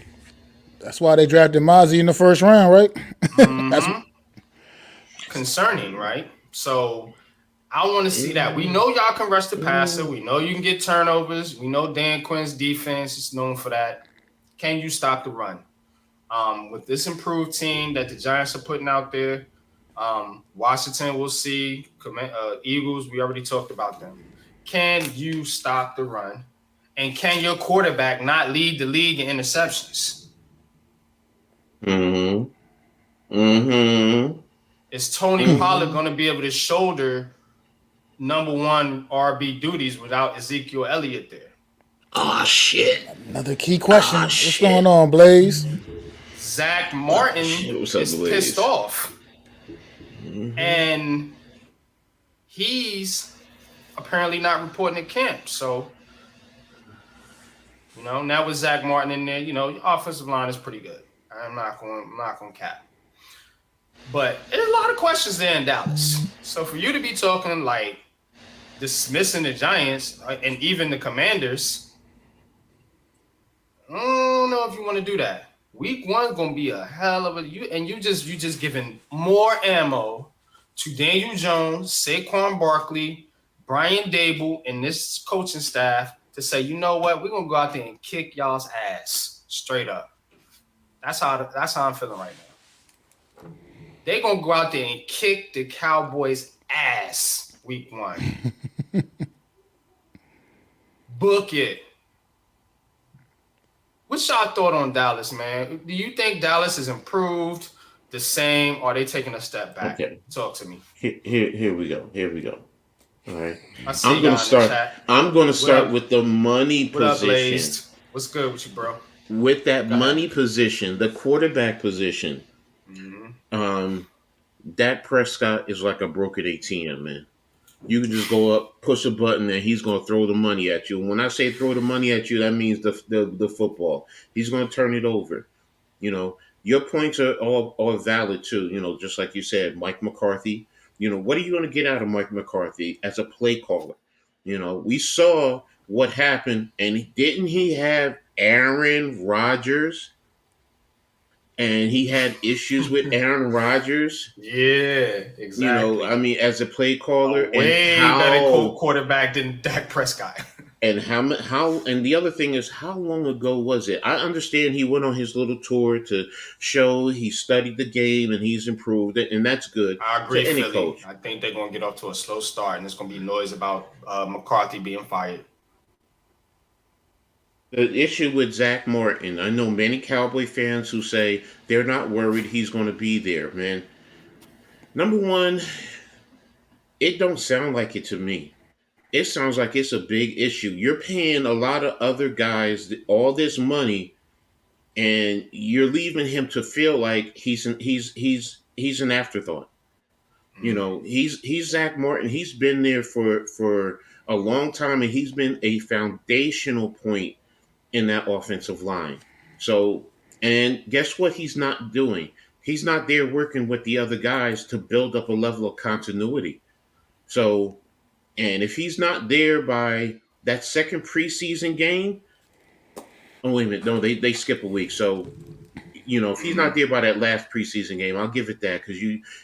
[SPEAKER 3] That's why they drafted Mozzie in the first round, right? That's
[SPEAKER 1] concerning, right? So I want to see that. We know y'all can rush the passer. We know you can get turnovers. We know Dan Quinn's defense is known for that. Can you stop the run? With this improved team that the Giants are putting out there, Washington, we'll see. Eagles, we already talked about them. Can you stop the run? And can your quarterback not lead the league in interceptions? Is Tony Pollard going to be able to shoulder number one RB duties without Ezekiel Elliott there?
[SPEAKER 2] Oh, shit.
[SPEAKER 3] another key question. What's going on, Blaze?
[SPEAKER 1] Zach Martin is pissed off. And he's apparently not reporting to camp. So, now with Zach Martin in there, your offensive line is pretty good. I'm not going to cap. But there's a lot of questions there in Dallas. So for you to be talking like dismissing the Giants and even the Commanders, I don't know if you want to do that. Week 1 gonna be a hell of you just giving more ammo to Daniel Jones, Saquon Barkley, Brian Dable, and this coaching staff to say, you know what, we're gonna go out there and kick y'all's ass straight up. That's how I'm feeling right now. They're going to go out there and kick the Cowboys' ass week 1. Book it. What's y'all thought on Dallas, man? Do you think Dallas is improved, the same, or are they taking a step back?
[SPEAKER 2] Okay.
[SPEAKER 1] Talk to me.
[SPEAKER 2] Here we go. Here we go. All right.
[SPEAKER 1] I see y'all in the chat.
[SPEAKER 2] I'm gonna start
[SPEAKER 1] up?
[SPEAKER 2] with the money
[SPEAKER 1] What up,
[SPEAKER 2] position.
[SPEAKER 1] Blazed? What's good with you, bro?
[SPEAKER 2] With that
[SPEAKER 1] Go ahead.
[SPEAKER 2] money position, the quarterback position, Dak Prescott is like a broken ATM, man. You can just go up, push a button, and he's going to throw the money at you. And when I say throw the money at you, that means the football. He's going to turn it over. You know, your points are all valid too. You know, just like you said, Mike McCarthy. You know, what are you going to get out of Mike McCarthy as a play caller? You know, we saw what happened, and didn't he have Aaron Rodgers? And he had issues with Aaron Rodgers.
[SPEAKER 1] Yeah, exactly.
[SPEAKER 2] You know, I mean, as a play caller,
[SPEAKER 1] way
[SPEAKER 2] and
[SPEAKER 1] better quarterback than Dak Prescott.
[SPEAKER 2] And and the other thing is, how long ago was it? I understand he went on his little tour to show he studied the game and he's improved it, and that's good.
[SPEAKER 1] I agree,
[SPEAKER 2] to any
[SPEAKER 1] Philly.
[SPEAKER 2] coach.
[SPEAKER 1] I think they're going to get off to a slow start, and there's going to be noise about McCarthy being fired.
[SPEAKER 2] The issue with Zach Martin, I know many Cowboy fans who say they're not worried he's going to be there, man. Number one, it don't sound like it to me. It sounds like it's a big issue. You're paying a lot of other guys all this money, and you're leaving him to feel like he's an afterthought. You know, he's Zach Martin. He's been there for a long time, and he's been a foundational point in that offensive line. So, and guess what he's not doing? He's not there working with the other guys to build up a level of continuity. So, and if he's not there by that second preseason game, oh, wait a minute. No, they skip a week. So, you know, if he's not there by that last preseason game, I'll give it that because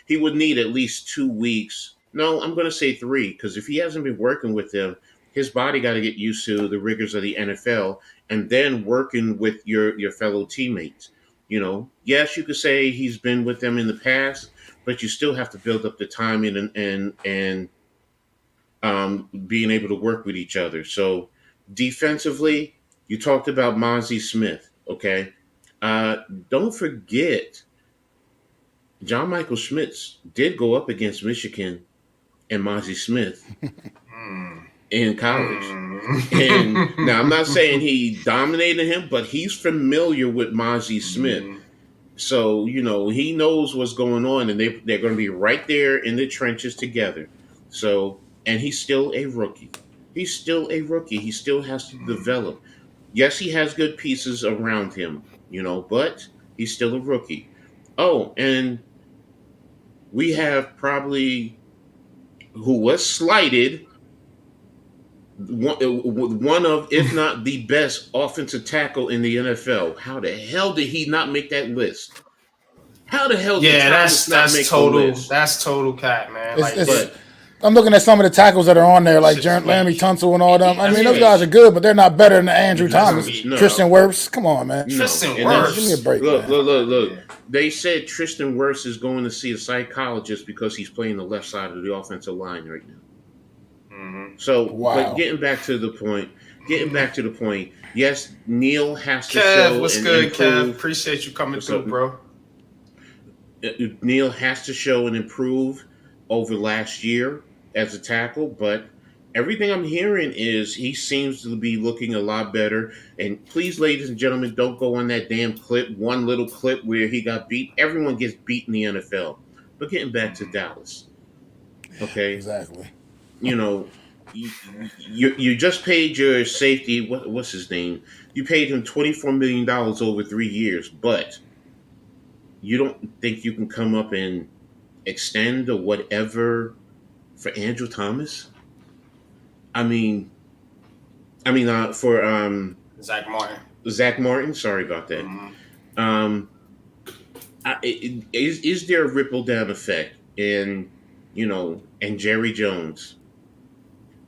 [SPEAKER 2] he would need at least 2 weeks. No, I'm going to say 3 because if he hasn't been working with them, his body got to get used to the rigors of the NFL and then working with your fellow teammates. You know, yes, you could say he's been with them in the past, but you still have to build up the timing and being able to work with each other. So defensively, you talked about Mozzie Smith, okay? Don't forget, John Michael Schmitz did go up against Michigan and Mozzie Smith in college. And now I'm not saying he dominated him, but he's familiar with Mozzie Smith. So, you know, he knows what's going on, and they're going to be right there in the trenches together. So, and he's still a rookie. He's still a rookie. He still has to develop. Yes, he has good pieces around him, you know, but he's still a rookie. Oh, and we have probably who was slighted, one of, if not the best offensive tackle in the NFL. How the hell did he not make that list? How the hell did Thomas not make
[SPEAKER 1] total,
[SPEAKER 2] the list?
[SPEAKER 1] That's total cat, man.
[SPEAKER 3] I'm looking at some of the tackles that are on there, like Laremy Tunsil and all them. I mean, those guys are good, but they're not better than Andrew Thomas. Tristan Wirfs, come on, man.
[SPEAKER 1] Tristan Wirfs.
[SPEAKER 3] Give me a break,
[SPEAKER 2] Look. They said Tristan Wirfs is going to see a psychologist because he's playing the left side of the offensive line right now. So, but getting back to the point, yes, Neil has to show.
[SPEAKER 1] What's good, Kev? Appreciate you coming through, bro.
[SPEAKER 2] Neil has to show and improve over last year as a tackle, but everything I'm hearing is he seems to be looking a lot better. And please, ladies and gentlemen, don't go on that damn clip, one little clip where he got beat. Everyone gets beat in the NFL. But getting back to Dallas, okay?
[SPEAKER 3] Exactly.
[SPEAKER 2] You know, you just paid your safety. What's his name? You paid him $24 million over 3 years, but you don't think you can come up and extend or whatever for Andrew Thomas? For
[SPEAKER 1] Zach Martin.
[SPEAKER 2] Zach Martin. Sorry about that. Is there a ripple down effect? And Jerry Jones.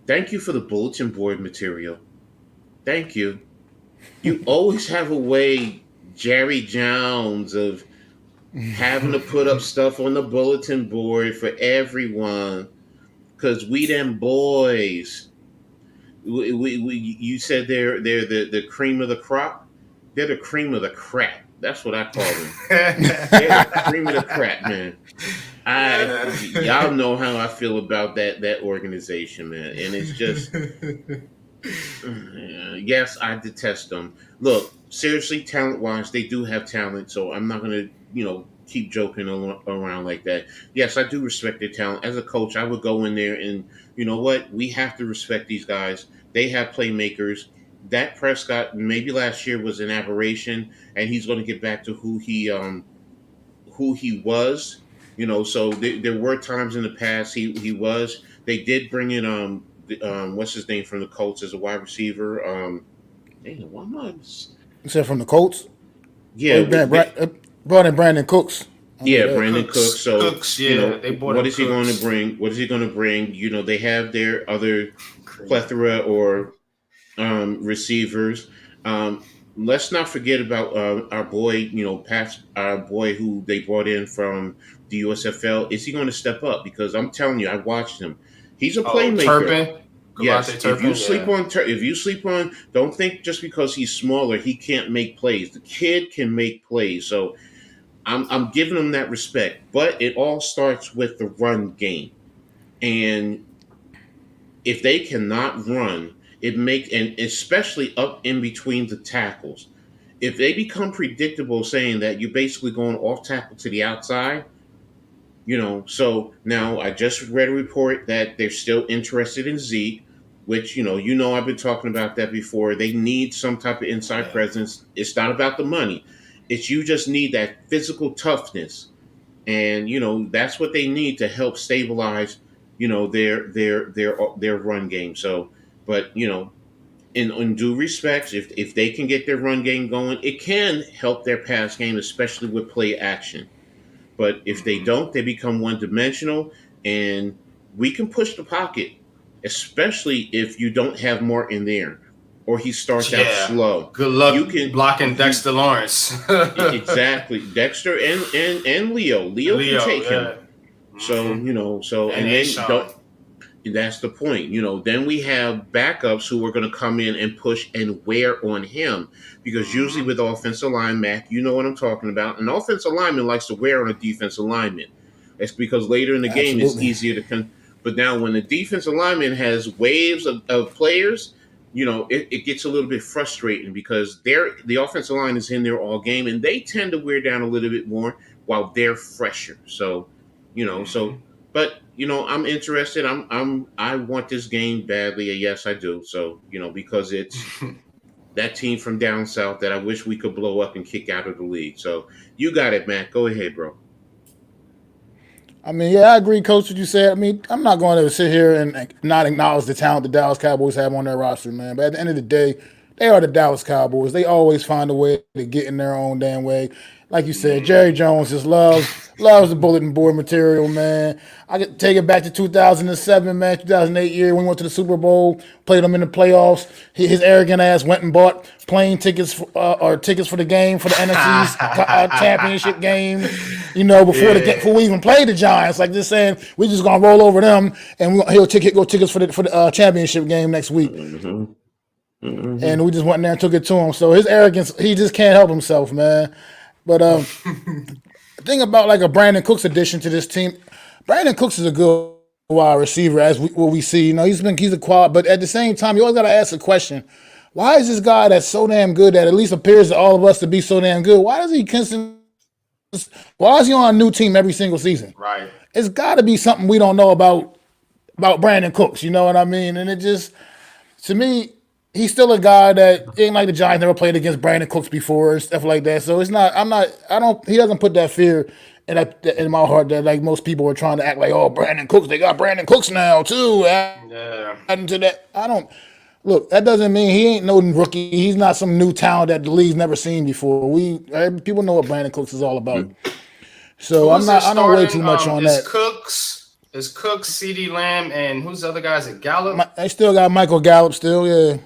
[SPEAKER 2] Thank you for the bulletin board material. Thank you. You always have a way, Jerry Jones, of having to put up stuff on the bulletin board for everyone because we them boys. You said they're the cream of the crop. They're the cream of the crap. That's what I call them. They're the cream of the crap, man. Y'all know how I feel about that organization, man, and it's just yes, I detest them. Look, seriously, talent wise, they do have talent, so I'm not gonna keep joking around like that. Yes, I do respect their talent. As a coach, I would go in there and you know what, we have to respect these guys. They have playmakers. Dak Prescott maybe last year was an aberration, and he's going to get back to who he was. So there were times in the past he was. They did bring in what's his name from the Colts as a wide receiver. Damn, why am I?
[SPEAKER 3] You said from the Colts?
[SPEAKER 2] Yeah,
[SPEAKER 3] Brought in Brandon Cooks.
[SPEAKER 2] Yeah, Brandon Cooks. So
[SPEAKER 1] yeah, they bought
[SPEAKER 2] what
[SPEAKER 1] him
[SPEAKER 2] is he going to bring? What is he going to bring? They have their other plethora or receivers. Let's not forget about our boy, our boy who they brought in from the USFL. Is he going to step up? Because I'm telling you, I watched him. He's a playmaker.
[SPEAKER 1] Turpin?
[SPEAKER 2] Yes. If you sleep on, don't think just because he's smaller he can't make plays. The kid can make plays. So I'm giving him that respect. But it all starts with the run game, and if they cannot run, and especially up in between the tackles, if they become predictable, saying that you're basically going off tackle to the outside, So now I just read a report that they're still interested in Zeke, which I've been talking about that before. They need some type of inside presence. It's not about the money. It's you just need that physical toughness, and that's what they need to help stabilize their run game. So, but in due respects, if they can get their run game going, it can help their pass game, especially with play action. But if they don't, they become one dimensional, and we can push the pocket, especially if you don't have Martin there, or he starts out slow.
[SPEAKER 1] Good luck blocking Dexter Lawrence.
[SPEAKER 2] Exactly, Dexter and Leo can take him. So and then don't. That's the point. Then we have backups who are going to come in and push and wear on him. Because usually with offensive line, Mac, you know what I'm talking about. An offensive lineman likes to wear on a defensive lineman. It's because later in the game it's easier to but now when the defensive lineman has waves of players, it gets a little bit frustrating because the offensive line is in there all game and they tend to wear down a little bit more while they're fresher. So, but I'm interested. I want this game badly. Yes, I do. So because it's that team from down south that I wish we could blow up and kick out of the league. So you got it, Matt. Go ahead, bro.
[SPEAKER 3] I mean, yeah, I agree, Coach, what you said. I mean, I'm not going to sit here and not acknowledge the talent the Dallas Cowboys have on their roster, man. But at the end of the day, they are the Dallas Cowboys. They always find a way to get in their own damn way. Like you said, Jerry Jones just loves the bulletin board material, man. I could take it back to 2007, man, 2008 year when we went to the Super Bowl, played them in the playoffs. His arrogant ass went and bought plane tickets or tickets for the game, for the NFC's championship game, before we even played the Giants. Like just saying, we're just going to roll over them and he'll go tickets for the championship game next week.
[SPEAKER 2] Mm-hmm.
[SPEAKER 3] And we just went in there and took it to him. So his arrogance, he just can't help himself, man. But the thing about like a Brandon Cooks addition to this team, Brandon Cooks is a good wide receiver as what we see. He's a quad, but at the same time, you always got to ask the question: why is this guy that's so damn good that at least appears to all of us to be so damn good? Why is he on a new team every single season?
[SPEAKER 1] Right.
[SPEAKER 3] It's got to be something we don't know about Brandon Cooks. You know what I mean? And it just, to me, he's still a guy that ain't like the Giants never played against Brandon Cooks before and stuff like that. So it's not. He doesn't put that fear in my heart that like most people are trying to act like, oh, Brandon Cooks, they got Brandon Cooks now too. Adding to that, I don't. Look, that doesn't mean he ain't no rookie. He's not some new talent that the league's never seen before. People know what Brandon Cooks is all about. So I don't weigh too much on that.
[SPEAKER 1] Is Cooks, CeeDee Lamb, and who's the other guys at Gallup?
[SPEAKER 3] They still got Michael Gallup still, yeah.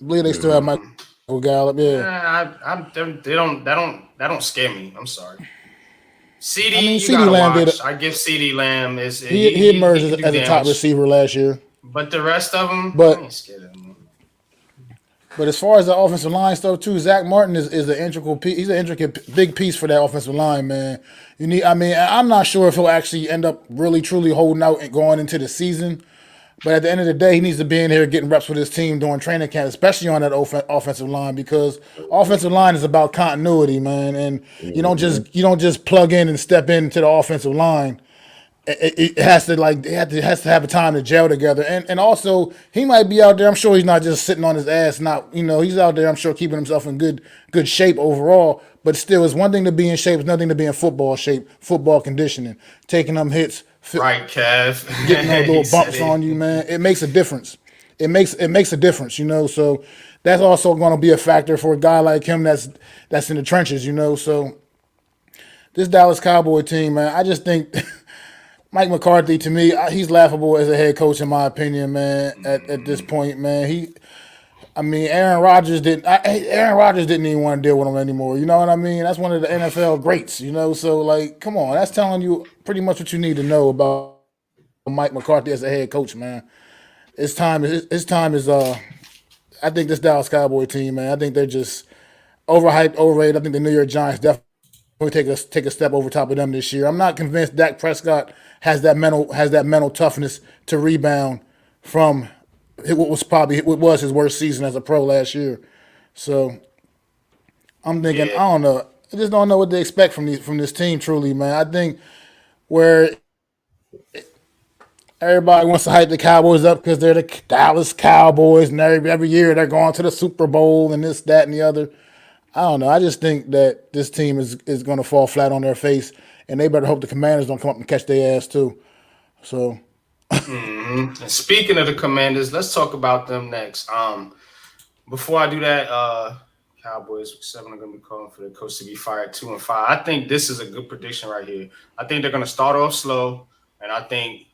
[SPEAKER 3] I believe they still have Michael Gallup, yeah.
[SPEAKER 1] That don't scare me. I'm sorry.
[SPEAKER 3] CeeDee Lamb
[SPEAKER 1] I give CeeDee Lamb
[SPEAKER 3] he emerged as a top receiver last year.
[SPEAKER 1] But the rest of them,
[SPEAKER 3] I ain't
[SPEAKER 1] scared of them.
[SPEAKER 3] But as far as the offensive line stuff too, Zach Martin is an integral piece. He's an intricate big piece for that offensive line, man. I'm not sure if he'll actually end up really truly holding out and going into the season. But at the end of the day, he needs to be in here getting reps with his team during training camp, especially on that offensive line, because offensive line is about continuity, man. And you don't just plug in and step into the offensive line. It has to has to have a time to gel together, and also he might be out there. I'm sure he's not just sitting on his ass. He's out there. I'm sure keeping himself in good shape overall. But still, it's one thing to be in shape. It's nothing to be in football shape, football conditioning, taking them hits,
[SPEAKER 1] Right, Kev.
[SPEAKER 3] getting those
[SPEAKER 1] He
[SPEAKER 3] little
[SPEAKER 1] said
[SPEAKER 3] bumps
[SPEAKER 1] it.
[SPEAKER 3] on you, man. It makes a difference. It makes a difference, So that's also going to be a factor for a guy like him that's in the trenches, So this Dallas Cowboy team, man, I just think. Mike McCarthy, to me, he's laughable as a head coach, in my opinion, man. At this point, man, Aaron Rodgers didn't. Aaron Rodgers didn't even want to deal with him anymore. You know what I mean? That's one of the NFL greats. So come on, that's telling you pretty much what you need to know about Mike McCarthy as a head coach, man. His time is. I think this Dallas Cowboy team, man. I think they're just overhyped, overrated. I think the New York Giants definitely take a step over top of them this year. I'm not convinced Dak Prescott has that mental toughness to rebound from what was his worst season as a pro last year. So I'm thinking, I don't know. I just don't know what to expect from this team. Truly, man. I think where everybody wants to hype the Cowboys up because they're the Dallas Cowboys, and every year they're going to the Super Bowl and this, that, and the other. I don't know. I just think that this team is going to fall flat on their face, and they better hope the Commanders don't come up and catch their ass too. So,
[SPEAKER 1] And speaking of the Commanders, let's talk about them next. Before I do that, Cowboys 7 are going to be calling for the coach to be fired 2-5. I think this is a good prediction right here. I think they're going to start off slow, and I think,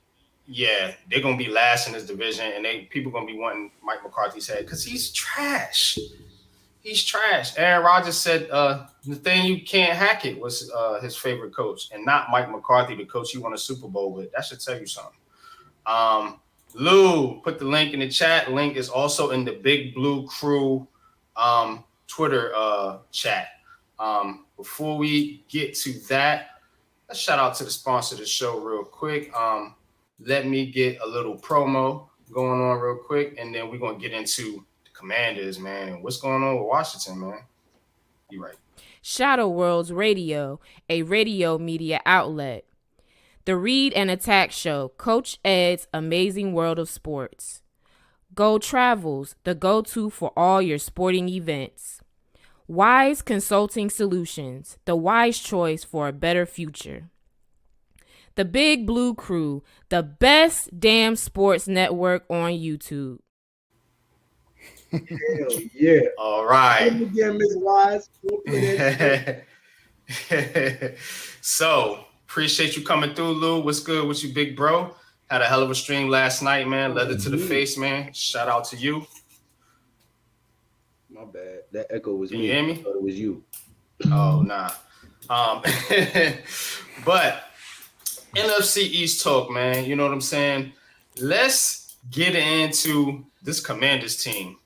[SPEAKER 1] they're going to be last in this division, and people going to be wanting Mike McCarthy's head because he's trash. He's trash. Aaron Rodgers said Nathaniel can't hack it was his favorite coach, and not Mike McCarthy, the coach he won a Super Bowl with. That should tell you something. Lou, put the link in the chat. Link is also in the Big Blue Crew Twitter chat. Before we get to that, let's shout out to the sponsor of the show real quick. Let me get a little promo going on real quick, and then we're going to get into Commanders, man, and what's going on with Washington, man? You right.
[SPEAKER 4] Shadow Worlds Radio, a radio media outlet. The Read and Attack Show, Coach Ed's Amazing World of Sports. Go Travels, the go-to for all your sporting events. Wise Consulting Solutions, the wise choice for a better future. The Big Blue Crew, the best damn sports network on YouTube.
[SPEAKER 5] Hell yeah.
[SPEAKER 1] All right.
[SPEAKER 5] Again, Ms. Wise.
[SPEAKER 1] So, appreciate you coming through, Lou. What's good with you, big bro? Had a hell of a stream last night, man. Leather to the face, man. Shout out to you.
[SPEAKER 5] My bad. That echo was
[SPEAKER 1] Can
[SPEAKER 5] me.
[SPEAKER 1] you hear me?
[SPEAKER 5] I thought it was you.
[SPEAKER 1] Oh, nah. But NFC East talk, man. You know what I'm saying? Let's get into this Commanders team.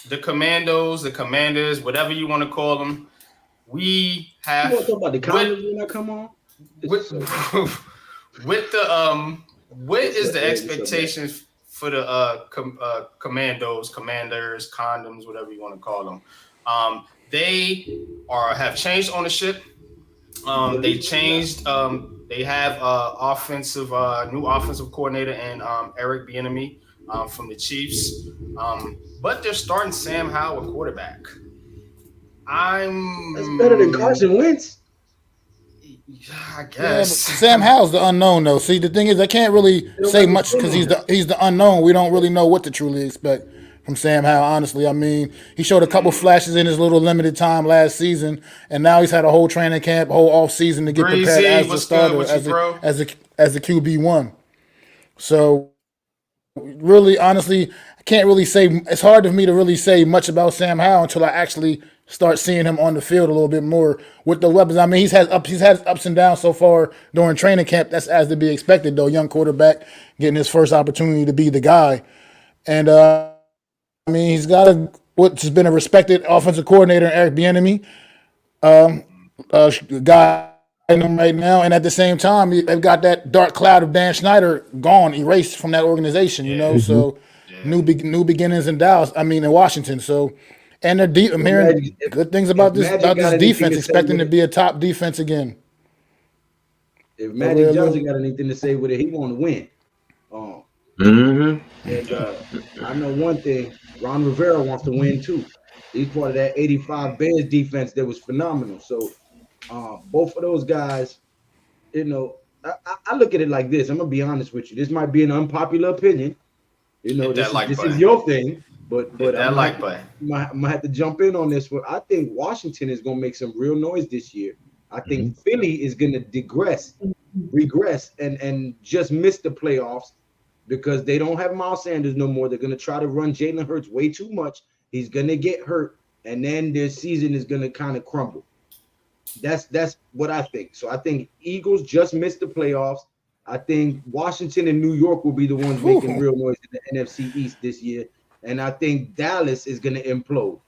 [SPEAKER 1] The Commandos, the Commanders, whatever you want to call them. We have.
[SPEAKER 5] You want to talk about the Commanders when I come on?
[SPEAKER 1] With the what is the expectations for the Commandos, Commanders, condoms, whatever you want to call them? They have changed ownership. They changed. They have new offensive coordinator and Eric Bieniemy from the Chiefs. But they're starting Sam Howell at quarterback.
[SPEAKER 5] That's better than Carson Wentz.
[SPEAKER 1] I
[SPEAKER 3] yeah,
[SPEAKER 1] guess
[SPEAKER 3] Sam Howell's the unknown, though. See, the thing is, I can't really say much because he's the unknown. We don't really know what to truly expect from Sam Howell, honestly. I mean, he showed a couple flashes in his little limited time last season, and now he's had a whole training camp, whole off season to get prepared as the starter, as the QB1. So, really, honestly, I can't really say. It's hard for me to really say much about Sam Howell until I actually start seeing him on the field a little bit more with the weapons. I mean, he's had ups and downs so far during training camp. That's as to be expected, though. Young quarterback getting his first opportunity to be the guy, and I mean, he's got what's been a respected offensive coordinator, Eric Bieniemy, guy in them right now, and at the same time, they've got that dark cloud of Dan Snyder gone, erased from that organization. You know,
[SPEAKER 1] Yeah,
[SPEAKER 3] so
[SPEAKER 1] yeah.
[SPEAKER 3] new beginnings in Dallas. I mean, in Washington. So, and they're deep. I'm hearing
[SPEAKER 5] Magic,
[SPEAKER 3] good things
[SPEAKER 5] if
[SPEAKER 3] about
[SPEAKER 5] Magic got
[SPEAKER 3] this
[SPEAKER 5] anything
[SPEAKER 3] defense,
[SPEAKER 5] to say
[SPEAKER 3] expecting
[SPEAKER 5] with
[SPEAKER 3] to
[SPEAKER 5] it,
[SPEAKER 3] be a top defense again.
[SPEAKER 5] if
[SPEAKER 3] Over
[SPEAKER 5] Magic
[SPEAKER 3] there,
[SPEAKER 5] Johnson
[SPEAKER 3] little.
[SPEAKER 5] got anything to say with it, he want to win. Um,
[SPEAKER 2] Mm-hmm.
[SPEAKER 5] and I know one thing: Ron Rivera wants to win too. He's part of that '85 Bears defense that was phenomenal. So both of those guys, you know, I look at it like this. I'm gonna be honest with you. This might be an unpopular opinion. You know,
[SPEAKER 1] Hit that like
[SPEAKER 5] this is
[SPEAKER 1] button.
[SPEAKER 5] your thing, but
[SPEAKER 1] Hit
[SPEAKER 5] I'm
[SPEAKER 1] that
[SPEAKER 5] gonna have
[SPEAKER 1] like
[SPEAKER 5] to,
[SPEAKER 1] button.
[SPEAKER 5] I'm gonna have to jump in on this one. I think Washington is gonna make some real noise this year. I think Philly is gonna regress, and just miss the playoffs because they don't have Miles Sanders no more. They're gonna try to run Jalen Hurts way too much. He's gonna get hurt, and then their season is gonna kind of crumble. That's what I think. So I think Eagles just missed the playoffs. I think Washington and New York will be the ones making
[SPEAKER 3] Whew.
[SPEAKER 5] real noise in the NFC East this year. And I think Dallas is going to implode.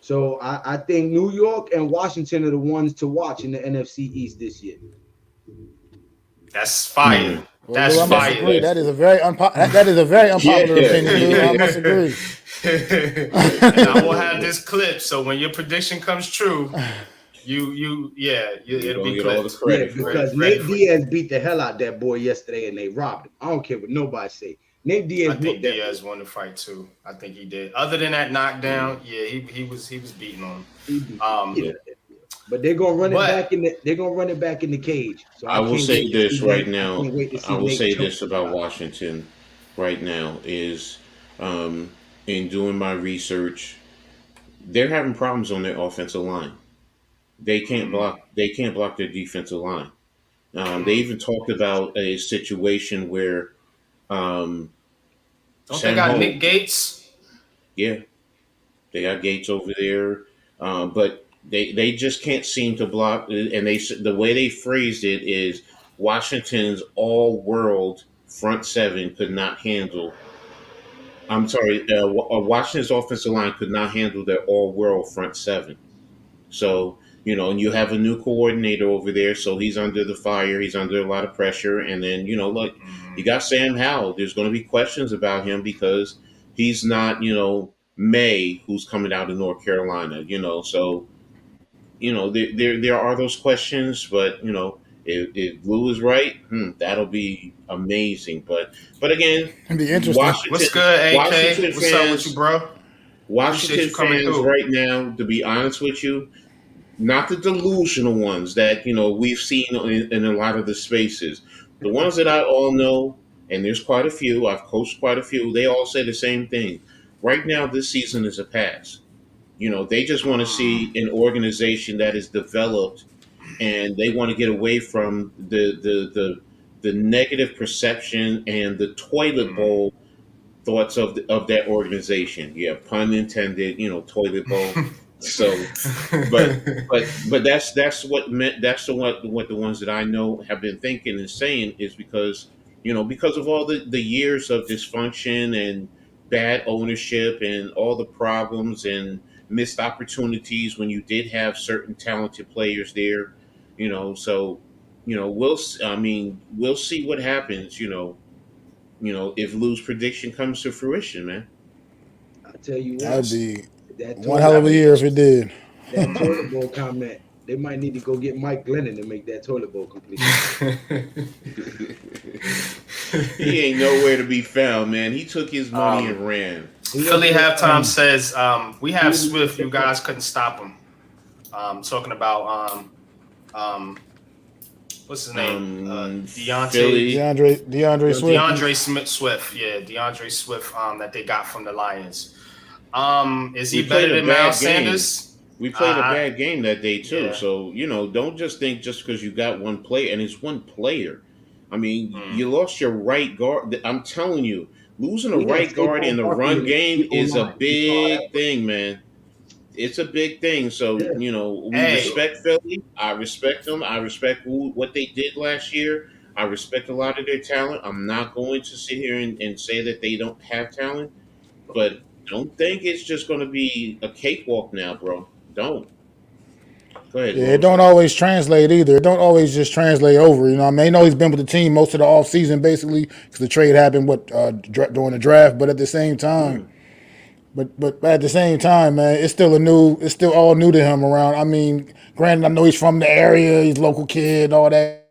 [SPEAKER 5] So I think New York and Washington are the ones to watch in the NFC East this year.
[SPEAKER 1] That's fire.
[SPEAKER 3] Well, Lou,
[SPEAKER 1] That's
[SPEAKER 3] I must
[SPEAKER 1] fire.
[SPEAKER 3] agree. That is a very unpopular
[SPEAKER 2] Yeah.
[SPEAKER 3] opinion, Lou. I must agree.
[SPEAKER 1] And I will have this clip. So when your prediction comes true,
[SPEAKER 2] You're
[SPEAKER 1] it'll
[SPEAKER 2] gonna
[SPEAKER 1] be
[SPEAKER 2] get all the
[SPEAKER 1] clipped.
[SPEAKER 2] credit
[SPEAKER 5] Yeah,
[SPEAKER 2] for it.
[SPEAKER 5] because
[SPEAKER 1] Ready
[SPEAKER 5] Nate
[SPEAKER 1] for you.
[SPEAKER 5] Diaz beat the hell out that boy yesterday and they robbed him. I don't care what nobody say. Nate Diaz
[SPEAKER 1] I think
[SPEAKER 5] whooped that
[SPEAKER 1] Diaz won the fight too. I think he did. Other than that knockdown, yeah, he was beating on him.
[SPEAKER 5] He beat
[SPEAKER 1] Um,
[SPEAKER 5] the But they're gonna run it
[SPEAKER 1] but
[SPEAKER 5] back in the cage. So
[SPEAKER 2] I
[SPEAKER 5] I
[SPEAKER 2] will
[SPEAKER 5] can't
[SPEAKER 2] say
[SPEAKER 5] wait to
[SPEAKER 2] this
[SPEAKER 5] see
[SPEAKER 2] right
[SPEAKER 5] Nate. I
[SPEAKER 2] now.
[SPEAKER 5] can't wait to
[SPEAKER 2] I
[SPEAKER 5] see
[SPEAKER 2] will
[SPEAKER 5] Nate
[SPEAKER 2] say
[SPEAKER 5] choke
[SPEAKER 2] this
[SPEAKER 5] the
[SPEAKER 2] about
[SPEAKER 5] guy.
[SPEAKER 2] Washington right now is, in doing my research, they're having problems on their offensive line. They can't block. They can't block their defensive line. They even talked about a situation where um,
[SPEAKER 1] don't they
[SPEAKER 2] Sam
[SPEAKER 1] got
[SPEAKER 2] Howell,
[SPEAKER 1] Nick Gates?
[SPEAKER 2] yeah, they got Gates over there, but they just can't seem to block. And the way they phrased it is Washington's all world front seven could not handle. I'm sorry, Washington's offensive line could not handle their all world front seven. So, and you have a new coordinator over there, so he's under the fire. He's under a lot of pressure. And then, look, you got Sam Howell. There's going to be questions about him because he's not, May, who's coming out of North Carolina, So, there are those questions, but, if Lou is right, that'll be amazing. But again,
[SPEAKER 3] It'd be interesting.
[SPEAKER 1] What's
[SPEAKER 2] Washington,
[SPEAKER 1] good, AK?
[SPEAKER 2] Washington
[SPEAKER 1] What's up with you,
[SPEAKER 2] fans,
[SPEAKER 1] bro? Appreciate
[SPEAKER 2] Washington
[SPEAKER 1] you coming
[SPEAKER 2] fans
[SPEAKER 1] through.
[SPEAKER 2] right now, to be honest with you, not the delusional ones that we've seen in a lot of the spaces. The ones that I all know, and there's quite a few. I've coached quite a few. They all say the same thing. Right now, this season is a pass. They just want to see an organization that is developed, and they want to get away from the negative perception and the toilet bowl thoughts of that organization. Yeah, pun intended. Toilet bowl. So, but that's what meant. That's what the ones that I know have been thinking and saying is because of all the years of dysfunction and bad ownership and all the problems and missed opportunities when you did have certain talented players there. So I mean we'll see what happens. If Lou's prediction comes to fruition, man.
[SPEAKER 5] I tell you what,
[SPEAKER 3] That'd be
[SPEAKER 5] that
[SPEAKER 3] one hell
[SPEAKER 5] toilet
[SPEAKER 3] of a year if it did.
[SPEAKER 5] that toilet bowl comment, they might need to go get Mike Glennon to make that toilet bowl complete.
[SPEAKER 2] He ain't nowhere to be found, man. He took his money and ran.
[SPEAKER 1] Philly halftime says we have Swift. You guys couldn't stop him. Talking about what's his name? Deontay.
[SPEAKER 2] Philly.
[SPEAKER 3] DeAndre Swift.
[SPEAKER 1] DeAndre Swift. Yeah, DeAndre Swift. That they got from the Lions. Is he
[SPEAKER 2] We played
[SPEAKER 1] better
[SPEAKER 2] a
[SPEAKER 1] than
[SPEAKER 2] bad
[SPEAKER 1] Miles
[SPEAKER 2] game.
[SPEAKER 1] Sanders?
[SPEAKER 2] We played a bad game that day too.
[SPEAKER 1] Yeah.
[SPEAKER 2] So don't just think just because you got one player and it's one player. I mean, you lost your right guard. I'm telling you, losing a right guard in the run game is a big thing, man. It's a big thing. So we respect Philly. I respect them. I respect what they did last year. I respect a lot of their talent. I'm not going to sit here and say that they don't have talent, but don't think it's just going to be a cakewalk now, bro. Don't. Go ahead,
[SPEAKER 3] Yeah, it
[SPEAKER 2] Los.
[SPEAKER 3] don't always translate either. It don't always just translate over. You know, what I mean, I know he's been with the team most of the off season basically because the trade happened during the draft. But at the same time,
[SPEAKER 2] Mm,
[SPEAKER 3] but at the same time, man, it's still all new to him around. I mean, granted, I know he's from the area, he's a local kid, all that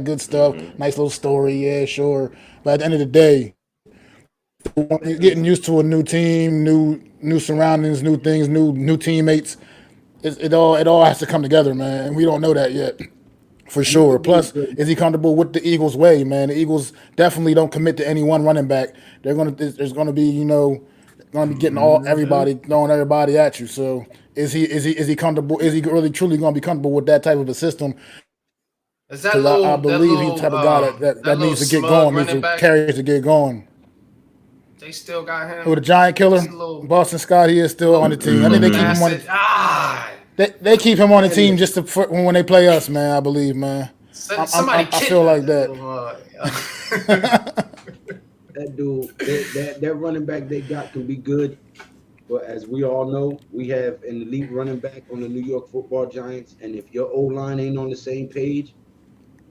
[SPEAKER 3] good stuff.
[SPEAKER 2] mm-hmm.
[SPEAKER 3] Nice little story, yeah, sure. But at the end of the day, he's getting used to a new team, new surroundings, new things, new teammates. It all has to come together, man. And we don't know that yet. For
[SPEAKER 5] You
[SPEAKER 3] sure.
[SPEAKER 5] could be a
[SPEAKER 3] Plus,
[SPEAKER 5] good.
[SPEAKER 3] is he comfortable with the Eagles' way, man? The Eagles definitely don't commit to any one running back. There's gonna be, gonna be getting
[SPEAKER 2] Mm-hmm.
[SPEAKER 3] everybody throwing everybody at you. So is he comfortable? Is he really truly gonna be comfortable with that type of a system?
[SPEAKER 1] Is
[SPEAKER 3] Because I believe he's the type of guy that
[SPEAKER 1] that little
[SPEAKER 3] needs to get
[SPEAKER 1] smug
[SPEAKER 3] going, needs
[SPEAKER 1] running
[SPEAKER 3] to
[SPEAKER 1] back?
[SPEAKER 3] carry to get going.
[SPEAKER 1] They still got
[SPEAKER 3] With
[SPEAKER 1] him.
[SPEAKER 3] the Giant
[SPEAKER 1] Just
[SPEAKER 3] Killer,
[SPEAKER 1] a little,
[SPEAKER 3] Boston Scott, he is still on the team. I think
[SPEAKER 1] little
[SPEAKER 3] they keep him on.
[SPEAKER 1] bastard. Ah,
[SPEAKER 3] They keep him on the
[SPEAKER 5] Man,
[SPEAKER 3] team just when they play us, man. I believe, man.
[SPEAKER 1] somebody
[SPEAKER 3] I feel
[SPEAKER 1] kidnapped
[SPEAKER 3] like
[SPEAKER 1] that
[SPEAKER 3] that.
[SPEAKER 1] little mug.
[SPEAKER 5] that dude, that running back they got can be good, but as we all know, we have an elite running back on the New York Football Giants, and if your O line ain't on the same page,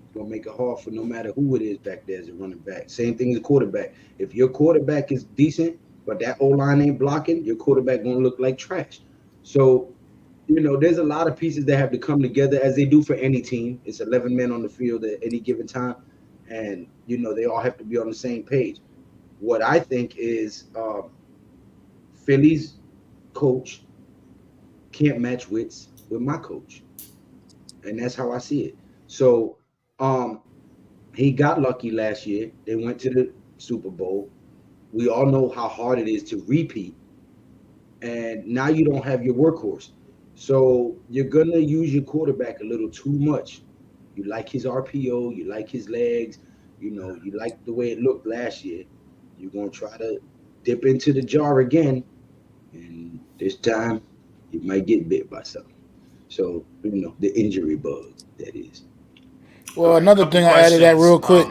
[SPEAKER 5] it's gonna make it hard for no matter who it is back there as a running back. Same thing as quarterback. If your quarterback is decent, but that O line ain't blocking, your quarterback gonna look like trash. So there's a lot of pieces that have to come together as they do for any team. It's 11 men on the field at any given time, and they all have to be on the same page. What I think is Philly's coach can't match wits with my coach, and that's how I see it. So um, he got lucky last year. They went to the Super Bowl. We all know how hard it is to repeat, and now you don't have your workhorse. So you're gonna use your quarterback a little too much. You like his RPO, you like his legs, you like the way it looked last year. You're gonna try to dip into the jar again, and this time you might get bit by something. So the injury bug that is.
[SPEAKER 1] All
[SPEAKER 3] Well,
[SPEAKER 1] right,
[SPEAKER 3] another
[SPEAKER 1] couple
[SPEAKER 3] thing I added that
[SPEAKER 1] questions.
[SPEAKER 3] real quick.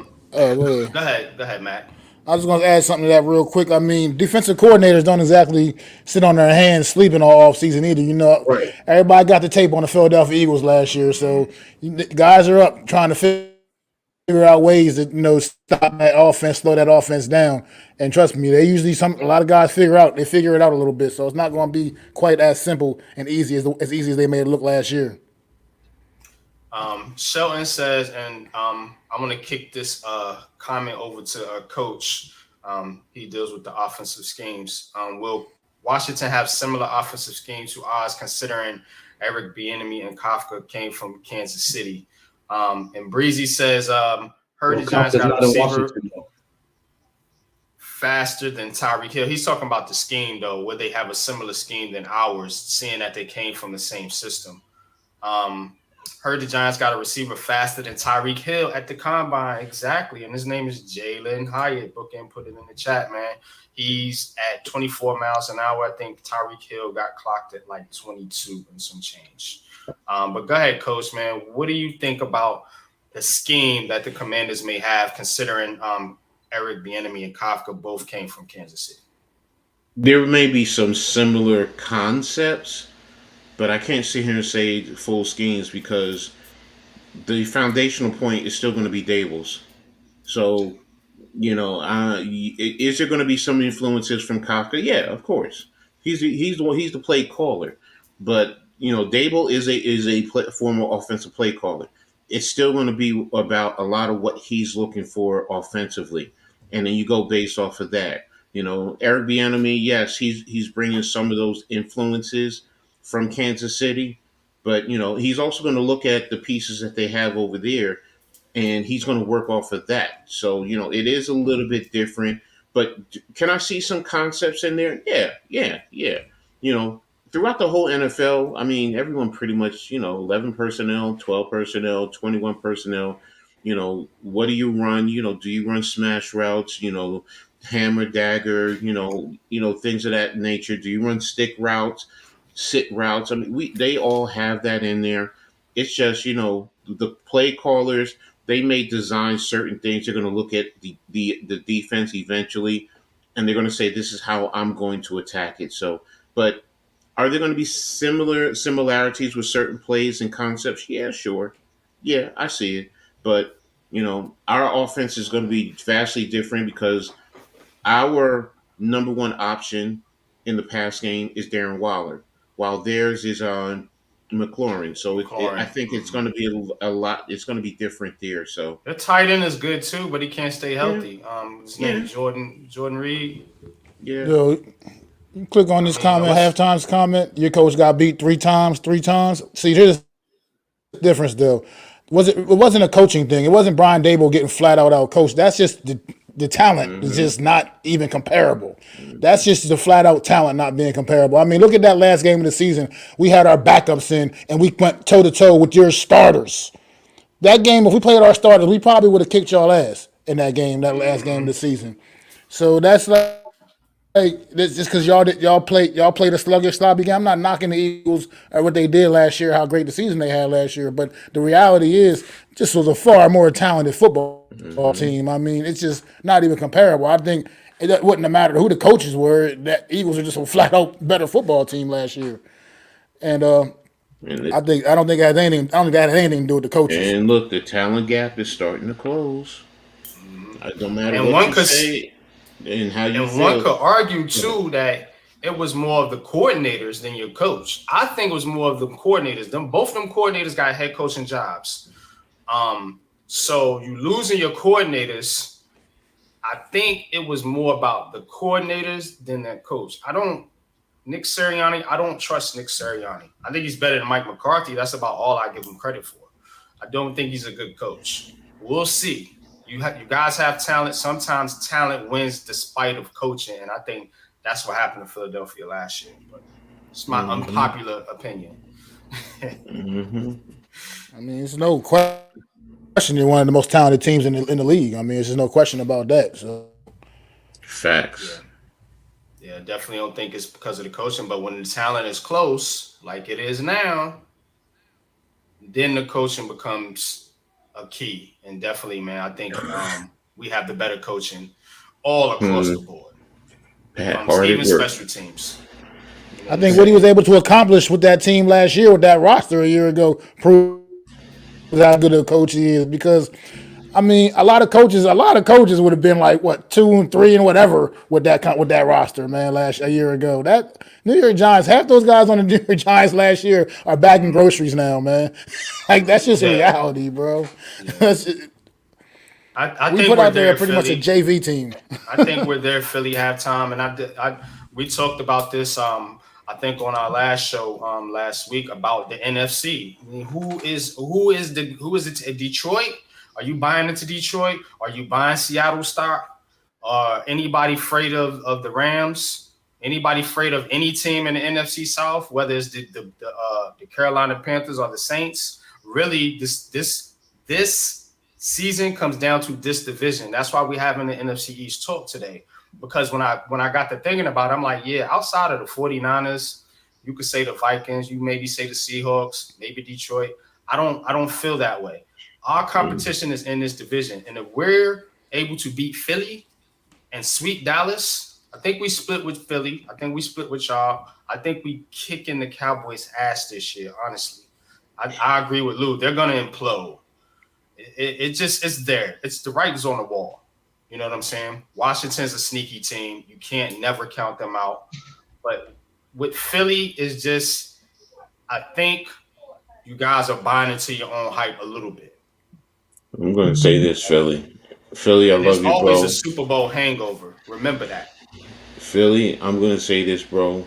[SPEAKER 3] Go ahead.
[SPEAKER 1] Go ahead, Matt.
[SPEAKER 3] I was going to add something to that real quick. I mean, defensive coordinators don't exactly sit on their hands sleeping all off season either.
[SPEAKER 5] Right.
[SPEAKER 3] Everybody got the tape on the Philadelphia Eagles last year, so guys are up trying to figure out ways to stop that offense, slow that offense down. And trust me, they usually a lot of guys figure it out a little bit. So it's not going to be quite as simple and easy as easy as they made it look last year.
[SPEAKER 1] Shelton says, and I'm going to kick this comment over to Coach. He deals with the offensive schemes. Will Washington have similar offensive schemes to ours, considering Eric Bieniemy and Kafka came from Kansas City? And Breezy says, heard
[SPEAKER 5] Well,
[SPEAKER 1] the Giants
[SPEAKER 5] Kafka's
[SPEAKER 1] got a
[SPEAKER 5] not in
[SPEAKER 1] receiver
[SPEAKER 5] Washington though.
[SPEAKER 1] faster than Tyreek Hill. He's talking about the scheme, though. Would they have a similar scheme than ours, seeing that they came from the same system? Heard the Giants got a receiver faster than Tyreek Hill at the combine. Exactly. And his name is Jalen Hyatt. Book and put it in the chat, man. He's at 24 miles an hour. I think Tyreek Hill got clocked at like 22 and some change. But go ahead, Coach, man. What do you think about the scheme that the Commanders may have, considering Eric Bieniemy and Kafka both came from Kansas City?
[SPEAKER 2] There may be some similar concepts, but I can't sit here and say full schemes because the foundational point is still going to be Dables. So, is there going to be some influences from Kafka? Yeah, of course. He's the play caller, but Dable is a former offensive play caller. It's still going to be about a lot of what he's looking for offensively, and then you go based off of that. Eric Bieniemy, yes, he's bringing some of those influences from Kansas City, but he's also going to look at the pieces that they have over there and he's going to work off of that. So, it is a little bit different, but can I see some concepts in there? Yeah, yeah, yeah. You know, Throughout the whole NFL, I mean, everyone pretty much, 11 personnel, 12 personnel, 21 personnel. What do you run? Do you run smash routes? Hammer dagger, things of that nature. Do you run stick routes, sit routes? I mean, they all have that in there. It's just, the play callers, they may design certain things. They're going to look at the defense eventually, and they're going to say this is how I'm going to attack it. So, but are there going to be similarities with certain plays and concepts? Yeah, sure. Yeah, I see it. But our offense is going to be vastly different because our number one option in the pass game is Darren Waller, while theirs is on McLaurin. So I
[SPEAKER 1] McLaurin.
[SPEAKER 2] think it's going to be a lot. It's going to be different there. So
[SPEAKER 1] Their tight end is good too, but he can't stay
[SPEAKER 2] yeah,
[SPEAKER 1] healthy. His name
[SPEAKER 2] yeah,
[SPEAKER 1] is Jordan Reed.
[SPEAKER 2] yeah.
[SPEAKER 3] Yo, you click on
[SPEAKER 1] I
[SPEAKER 3] this
[SPEAKER 1] mean,
[SPEAKER 3] comment,
[SPEAKER 1] what's
[SPEAKER 3] halftime's comment. Your coach got beat three times, three times. See, here's the difference, though. It wasn't a coaching thing. It wasn't Brian Dable getting flat out coached. That's just the talent is
[SPEAKER 2] Mm-hmm.
[SPEAKER 3] just not even comparable. That's
[SPEAKER 2] Mm-hmm.
[SPEAKER 3] just the flat out talent not being comparable. I mean, look at that last game of the season. We had our backups in, and we went toe to toe with your starters. That game, if we played our starters, we probably would have kicked y'all ass in that game, that last game of the season. So that's like this just because y'all played a sluggish sloppy game. I'm not knocking the Eagles or what they did last year, how great the season they had last year, but the reality is, this was a far more talented football
[SPEAKER 2] Mm-hmm.
[SPEAKER 3] team. I mean, it's just not even comparable. I think it wouldn't have mattered who the coaches were. That Eagles are just a flat out better football team last year, and
[SPEAKER 2] And
[SPEAKER 3] I don't think it has anything. I don't think it has anything to do with the coaches.
[SPEAKER 2] look, the talent gap is starting to close. No matter
[SPEAKER 1] and
[SPEAKER 2] what
[SPEAKER 1] one
[SPEAKER 2] you
[SPEAKER 1] could
[SPEAKER 2] say and how you
[SPEAKER 1] and one
[SPEAKER 2] feel.
[SPEAKER 1] could argue
[SPEAKER 2] Go ahead.
[SPEAKER 1] too that it was more of the coordinators than your coach. I think it was more of the coordinators. Both of them coordinators got head coaching jobs. So you losing your coordinators, I think it was more about the coordinators than that coach. Nick Sirianni, I don't trust Nick Sirianni. I think he's better than Mike McCarthy. That's about all I give him credit for. I don't think he's a good coach. We'll see. You guys have talent. Sometimes talent wins despite of coaching, and I think that's what happened to Philadelphia last year. But it's my
[SPEAKER 2] Mm-hmm.
[SPEAKER 1] unpopular opinion.
[SPEAKER 2] Mm-hmm.
[SPEAKER 3] I mean, it's no question you're one of the most talented teams in the league. I mean, there's just no question about that. So
[SPEAKER 1] Yeah,
[SPEAKER 2] Facts.
[SPEAKER 1] yeah, definitely don't think it's because of the coaching. But when the talent is close, like it is now, then the coaching becomes a key. And definitely, man, I think we have the better coaching all across the
[SPEAKER 2] Hmm.
[SPEAKER 1] board,
[SPEAKER 2] Pat,
[SPEAKER 1] from
[SPEAKER 2] hard at
[SPEAKER 1] even
[SPEAKER 2] work.
[SPEAKER 1] special teams. You know
[SPEAKER 3] I
[SPEAKER 1] what I'm
[SPEAKER 3] think what he was
[SPEAKER 1] saying?
[SPEAKER 3] able to accomplish with that team last year, with that roster a year ago, proves how good a coach he is. Because I mean, a lot of coaches would have been like what 2 and 3 and whatever with that roster, man. A year ago, that New York Giants, half those guys on the New York Giants last year are bagging
[SPEAKER 1] Mm-hmm.
[SPEAKER 3] groceries now, man. Like that's just a
[SPEAKER 1] Yeah,
[SPEAKER 3] reality, bro.
[SPEAKER 1] yeah. I
[SPEAKER 3] We
[SPEAKER 1] think
[SPEAKER 3] put
[SPEAKER 1] we're
[SPEAKER 3] out there
[SPEAKER 1] there,
[SPEAKER 3] pretty much a
[SPEAKER 1] Philly.
[SPEAKER 3] JV team.
[SPEAKER 1] I think we're there, Philly halftime, and we talked about this. I think on our last show last week about the NFC. I mean, who is it? Detroit? Are you buying into Detroit? Are you buying Seattle stock? Anybody afraid of the Rams? Anybody afraid of any team in the NFC South? Whether it's the Carolina Panthers or the Saints? Really, this season comes down to this division. That's why we're having the NFC East talk today. Because when I got to thinking about it, I'm like, yeah, outside of the 49ers, you could say the Vikings, you maybe say the Seahawks, maybe Detroit. I don't feel that way. Our
[SPEAKER 2] Mm.
[SPEAKER 1] competition is in this division. And if we're able to beat Philly and sweep Dallas, I think we split with Philly. I think we split with y'all. I think we kicking the Cowboys' ass this year, honestly. I agree with Lou. They're gonna implode. It just it's there. It's the writing's on the wall. You know what I'm saying? Washington's a sneaky team. You can't never count them out. But with Philly is just I think you guys are buying into your own hype a little bit.
[SPEAKER 2] I'm going to say this, Philly. Philly, I
[SPEAKER 1] And there's
[SPEAKER 2] love you,
[SPEAKER 1] always a
[SPEAKER 2] bro.
[SPEAKER 1] Super Bowl hangover. Remember that.
[SPEAKER 2] Philly, I'm going to say this, bro.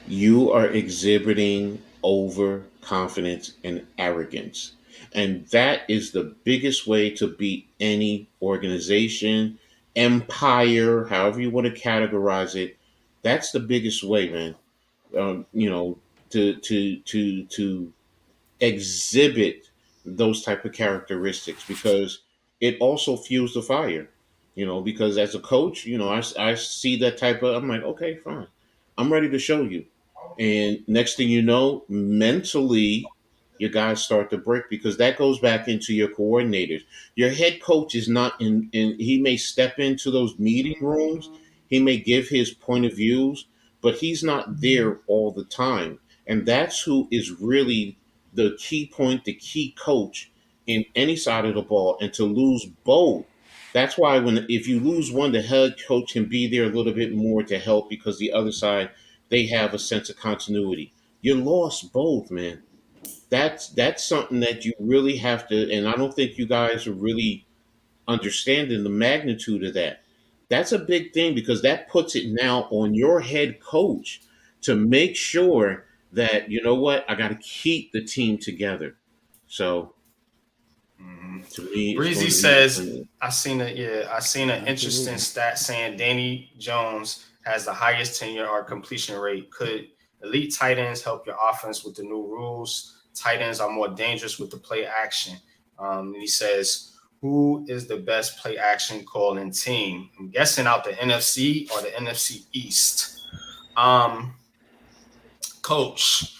[SPEAKER 2] You are exhibiting overconfidence and arrogance. And that is the biggest way to beat any organization, empire, however you want to categorize it. That's the biggest way, man. You know, to exhibit those type of characteristics because it also fuels the fire. Because as a coach, I see that type of. I'm like, okay, fine, I'm ready to show you. And next thing you know, mentally, your guys start to break because that goes back into your coordinators. Your head coach is not in. He may step into those meeting rooms. He may give his point of views, but he's not there all the time. And that's who is really the key point, the key coach in any side of the ball. And to lose both, that's why if you lose one, the head coach can be there a little bit more to help because the other side, they have a sense of continuity. You lost both, man. That's something that you really have to, and I don't think you guys are really understanding the magnitude of that. That's a big thing because that puts it now on your head coach to make sure that, you know what, I got to keep the team together. So to me, it's
[SPEAKER 1] Breezy
[SPEAKER 2] going to
[SPEAKER 1] says,
[SPEAKER 2] be.
[SPEAKER 1] I seen an interesting stat saying Danny Jones has the highest tenure or completion rate. Could elite tight ends help your offense with the new rules? Tight ends are more dangerous with the play action. And he says, who is the best play action calling team? I'm guessing out the NFC or the NFC East. Coach,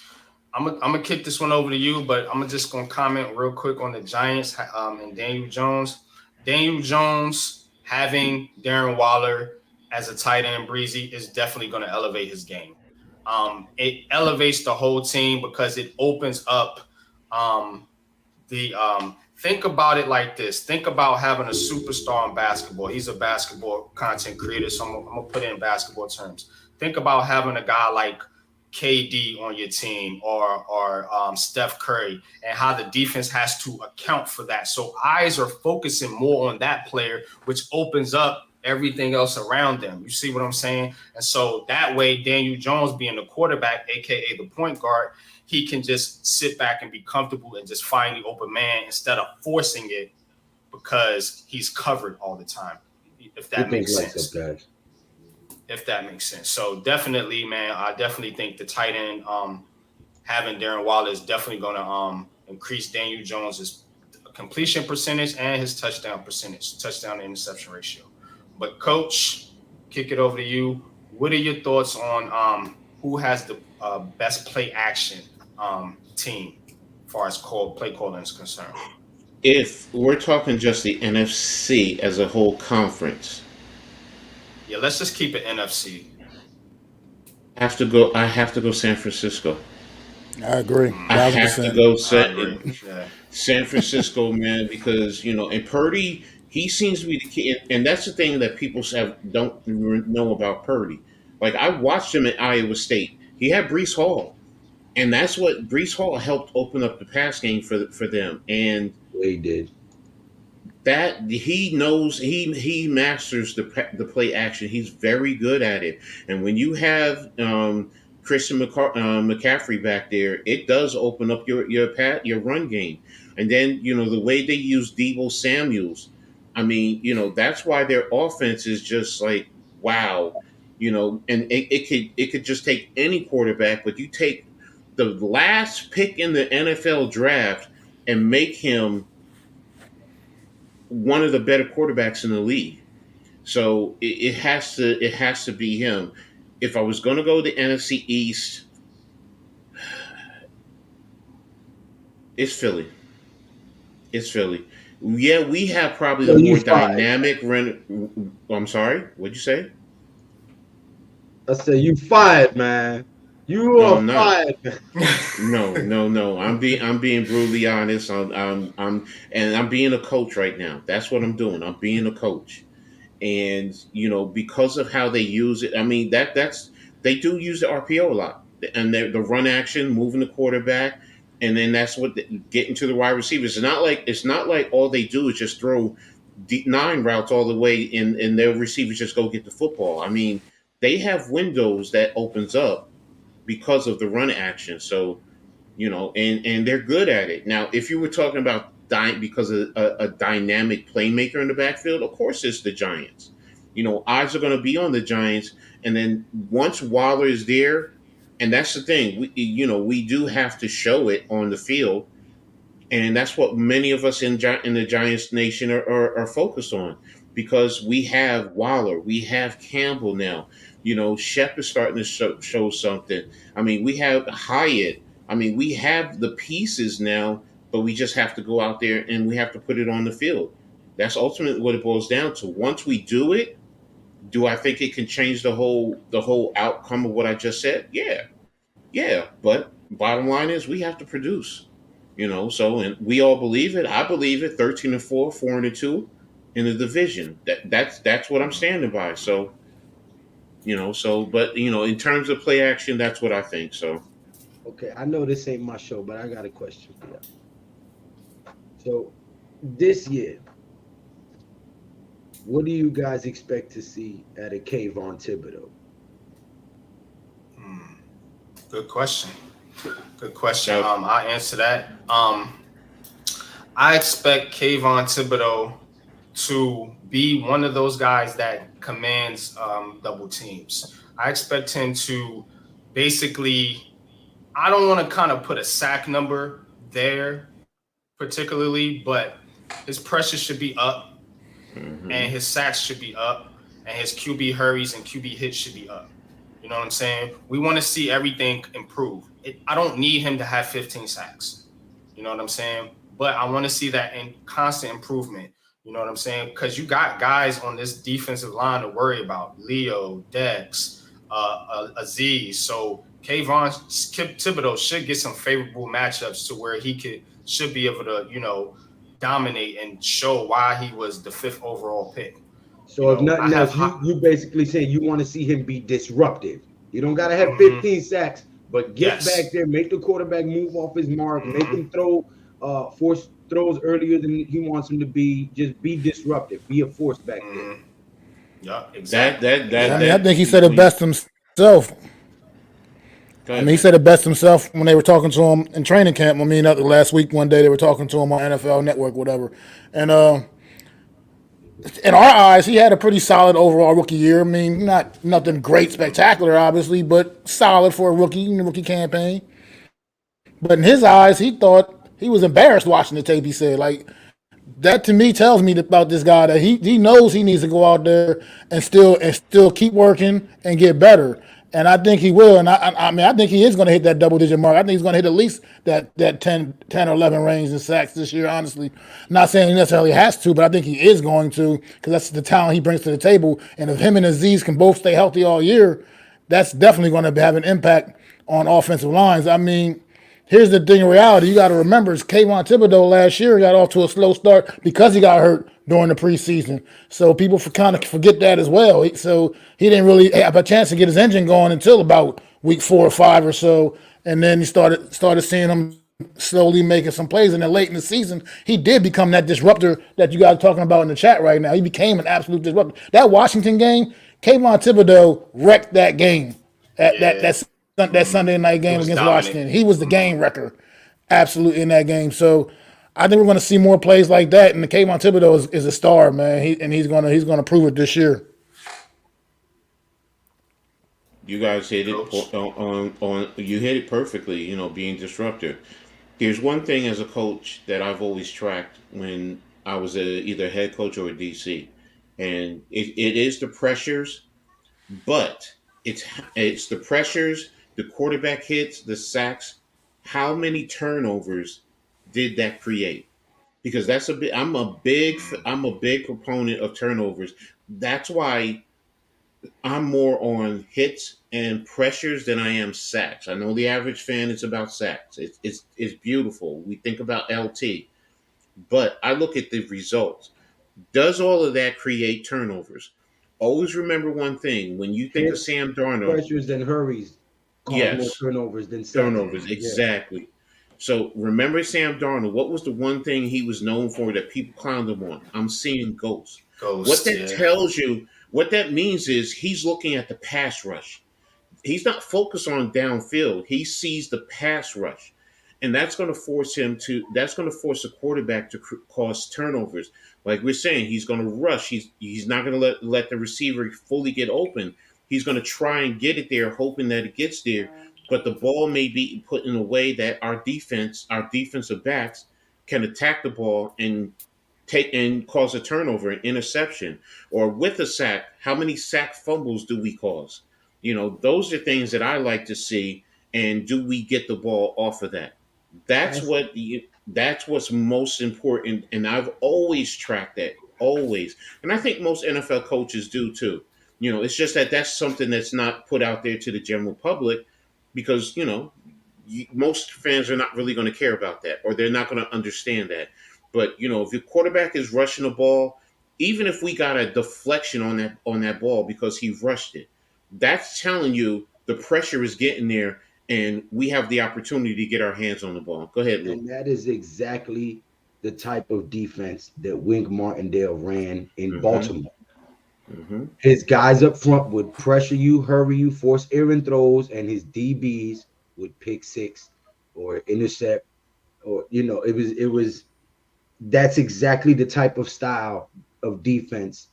[SPEAKER 1] I'm gonna kick this one over to you, but I'm just gonna comment real quick on the Giants and Daniel Jones. Daniel Jones having Darren Waller as a tight end, Breezy, is definitely gonna elevate his game. It elevates the whole team because it opens up the think about it like this. Think about having a superstar in basketball. He's a basketball content creator, so I'm gonna put it in basketball terms. Think about having a guy like KD on your team or Steph Curry and how the defense has to account for that. So eyes are focusing more on that player, which opens up everything else around them. You see what I'm saying? And so that way, Daniel Jones being the quarterback, aka the point guard, he can just sit back and be comfortable and just find the open man instead of forcing it because he's covered all the time. If that makes sense.
[SPEAKER 5] Guys.
[SPEAKER 1] If that makes sense. So definitely, man, I definitely think the tight end having Darren Waller is definitely going to increase Daniel Jones's completion percentage and his touchdown to interception ratio. But Coach, kick it over to you. What are your thoughts on who has the best play action team as far as play calling is concerned?
[SPEAKER 2] If we're talking just the NFC as a whole conference,
[SPEAKER 1] Yeah, let's just keep it NFC.
[SPEAKER 2] I have to go San Francisco.
[SPEAKER 3] I agree.
[SPEAKER 2] I have to
[SPEAKER 3] 1,000%.
[SPEAKER 2] go
[SPEAKER 1] I agree. Yeah.
[SPEAKER 2] San Francisco, man, because and Purdy, he seems to be the key, and that's the thing that people don't know about Purdy. Like I watched him at Iowa State. He had Brees Hall, and that's what Brees Hall helped open up the pass game for them, and
[SPEAKER 5] He did.
[SPEAKER 2] that he knows he masters the play action. He's very good at it, and when you have Christian McCaffrey back there, it does open up your run game. And then the way they use Deebo Samuels, I mean that's why their offense is just like wow, and it could just take any quarterback, but you take the last pick in the NFL draft and make him one of the better quarterbacks in the league. So it has to be him. If I was going to go the NFC East, it's Philly. It's Philly. Yeah, we have probably
[SPEAKER 5] So
[SPEAKER 2] the
[SPEAKER 5] you
[SPEAKER 2] more
[SPEAKER 5] fired.
[SPEAKER 2] dynamic run. I'm sorry. What'd you say?
[SPEAKER 5] I said you fired, man. You
[SPEAKER 2] No,
[SPEAKER 5] are
[SPEAKER 2] I'm not.
[SPEAKER 5] fired, man.
[SPEAKER 2] No, no, no. I'm being brutally honest. I'm being a coach right now. That's what I'm doing. I'm being a coach. And because of how they use it, I mean that's they do use the RPO a lot, and the run action, moving the quarterback, and then that's what getting to the wide receivers. It's not like all they do is just throw nine routes all the way, and their receivers just go get the football. I mean, they have windows that opens up because of the run action. So and they're good at it. Now, if you were talking about because of a dynamic playmaker in the backfield, of course it's the Giants. Eyes are going to be on the Giants, and then once Waller is there, and that's the thing, we do have to show it on the field, and that's what many of us in the Giants nation are focused on because we have Waller, we have Campbell now. Shep is starting to show something. I mean, we have Hyatt. I mean, we have the pieces now, but we just have to go out there and we have to put it on the field. That's ultimately what it boils down to. Once we do it, Do I think it can change the whole outcome of what I just said? Yeah, yeah. But bottom line is we have to produce. So and we all believe it. I believe it. 13-4, 4-2 in the division. That's what I'm standing by. But in terms of play action, that's what I think. So
[SPEAKER 5] Okay, I know this ain't my show, but I got a question for you. So this year, what do you guys expect to see at a Kayvon Thibodeau?
[SPEAKER 1] Hmm, good question. Good question.
[SPEAKER 2] now,
[SPEAKER 1] I answer that. I expect Kayvon Thibodeau to be one of those guys that commands double teams. I expect him to basically. I don't want to kind of put a sack number there particularly, but his pressure should be up
[SPEAKER 2] mhm.
[SPEAKER 1] and his sacks should be up and his QB hurries and QB hits should be up. You know what I'm saying? We want to see everything improve. I don't need him to have 15 sacks. You know what I'm saying? But I want to see that in constant improvement. You know what I'm saying? Because you got guys on this defensive line to worry about: Leo, Dex, Aziz. So Kayvon Thibodeau should get some favorable matchups to where he should be able to, dominate and show why he was the fifth overall pick.
[SPEAKER 5] So if
[SPEAKER 1] I
[SPEAKER 5] nothing
[SPEAKER 1] have
[SPEAKER 5] else,
[SPEAKER 1] high,
[SPEAKER 5] you basically saying you want to see him be disruptive. You don't gotta have
[SPEAKER 1] mm-hmm,
[SPEAKER 5] 15 sacks, but get back
[SPEAKER 1] yes,
[SPEAKER 5] there, make the quarterback move off his mark, make
[SPEAKER 1] mm-hmm,
[SPEAKER 5] him throw force throws earlier than he wants him to be. Just be disruptive, be a force back there.
[SPEAKER 1] mm-hmm. Yeah,
[SPEAKER 2] that
[SPEAKER 1] exactly,
[SPEAKER 2] that
[SPEAKER 3] Yeah, I
[SPEAKER 2] that
[SPEAKER 3] mean, I
[SPEAKER 1] exactly.
[SPEAKER 2] that
[SPEAKER 3] think he
[SPEAKER 2] you
[SPEAKER 3] said
[SPEAKER 2] know
[SPEAKER 3] it
[SPEAKER 2] you
[SPEAKER 3] best himself.
[SPEAKER 2] go
[SPEAKER 3] I
[SPEAKER 2] ahead,
[SPEAKER 3] mean, he
[SPEAKER 2] man.
[SPEAKER 3] said it best himself when they were talking to him in training camp. I mean, last week, one day they were talking to him on NFL Network, whatever. And in our eyes, he had a pretty solid overall rookie year. I mean, not nothing great, spectacular, obviously, but solid for a rookie in the rookie campaign. But in his eyes, he thought he was embarrassed watching the tape. He said, like, that to me tells me about this guy that he knows he needs to go out there and still keep working and get better. And I think he will. And I mean, I think he is going to hit that double digit mark. I think he's going to hit at least that 10 or 11 range in sacks this year, honestly. Not saying he necessarily has to, but I think he is going to because that's the talent he brings to the table. And if him and Aziz can both stay healthy all year, that's definitely going to have an impact on offensive lines. I mean, here's the thing in reality. You got to remember, is Kayvon Thibodeau last year got off to a slow start because he got hurt during the preseason. So people kind of
[SPEAKER 1] Yep.
[SPEAKER 3] forget that as well. So he didn't really have a chance to get his engine going until about week 4 or 5 or so. And then he started seeing him slowly making some plays. And then late in the season, he did become that disruptor that you guys are talking about in the chat right now. He became an absolute disruptor. That Washington game, Kayvon Thibodeau wrecked that game. That that
[SPEAKER 1] Yeah.
[SPEAKER 3] that's that
[SPEAKER 1] Mm-hmm.
[SPEAKER 3] Sunday night
[SPEAKER 1] He
[SPEAKER 3] game
[SPEAKER 1] was
[SPEAKER 3] against
[SPEAKER 1] dominant.
[SPEAKER 3] Washington. He was the
[SPEAKER 1] Mm-hmm.
[SPEAKER 3] game wrecker, absolutely in that game. So I think we're going to see more plays like that. And the Kayvon Thibodeau is a star, man. He's gonna prove it this year.
[SPEAKER 2] You guys hit it
[SPEAKER 1] Coach.
[SPEAKER 2] on you hit it perfectly. Being disruptive. Here's one thing as a coach that I've always tracked when I was either head coach or a DC, and it is the pressures, but it's the pressures, the quarterback hits, the sacks. How many turnovers did that create? Because that's a bit. I'm a big proponent of turnovers. That's why I'm more on hits and pressures than I am sacks. I know the average fan is about sacks. It's beautiful. We think about LT, but I look at the results. Does all of that create turnovers? Always remember one thing: when you think of
[SPEAKER 5] Hits,
[SPEAKER 2] Sam Darnold,
[SPEAKER 5] pressures, and hurries cause more
[SPEAKER 2] yes,
[SPEAKER 5] turnovers than sacks.
[SPEAKER 2] turnovers
[SPEAKER 5] Yeah.
[SPEAKER 2] exactly. So remember Sam Darnold. What was the one thing he was known for that people clowned him on? I'm seeing ghosts. What
[SPEAKER 1] Ghost.
[SPEAKER 2] that
[SPEAKER 1] Yeah.
[SPEAKER 2] tells you, what that means is he's looking at the pass rush. He's not focused on downfield. He sees the pass rush, and that's going to force a quarterback to cause turnovers. Like we're saying, he's going to rush. He's not going to let the receiver fully get open. He's going to try and get it there, hoping that it gets there. But the ball may be put in a way that our defensive backs, can attack the ball and take and cause a turnover, an interception, or with a sack. How many sack fumbles do we cause? Those are things that I like to see. And do we get the ball off of that? That's
[SPEAKER 5] That's
[SPEAKER 2] that's what's most important. And I've always tracked that, always. And I think most NFL coaches do too. It's just that that's something that's not put out there to the general public because most fans are not really going to care about that, or they're not going to understand that. But if your quarterback is rushing the ball, even if we got a deflection on that ball because he rushed it, that's telling you the pressure is getting there, and we have the opportunity to get our hands on the ball. Go ahead, Lou.
[SPEAKER 5] And that is exactly the type of defense that Wink Martindale ran in
[SPEAKER 2] Mm-hmm.
[SPEAKER 5] Baltimore.
[SPEAKER 2] Mm-hmm.
[SPEAKER 5] His guys up front would pressure you, hurry you, force errant throws, and his DBs would pick six or intercept, or it was that's exactly the type of style of defense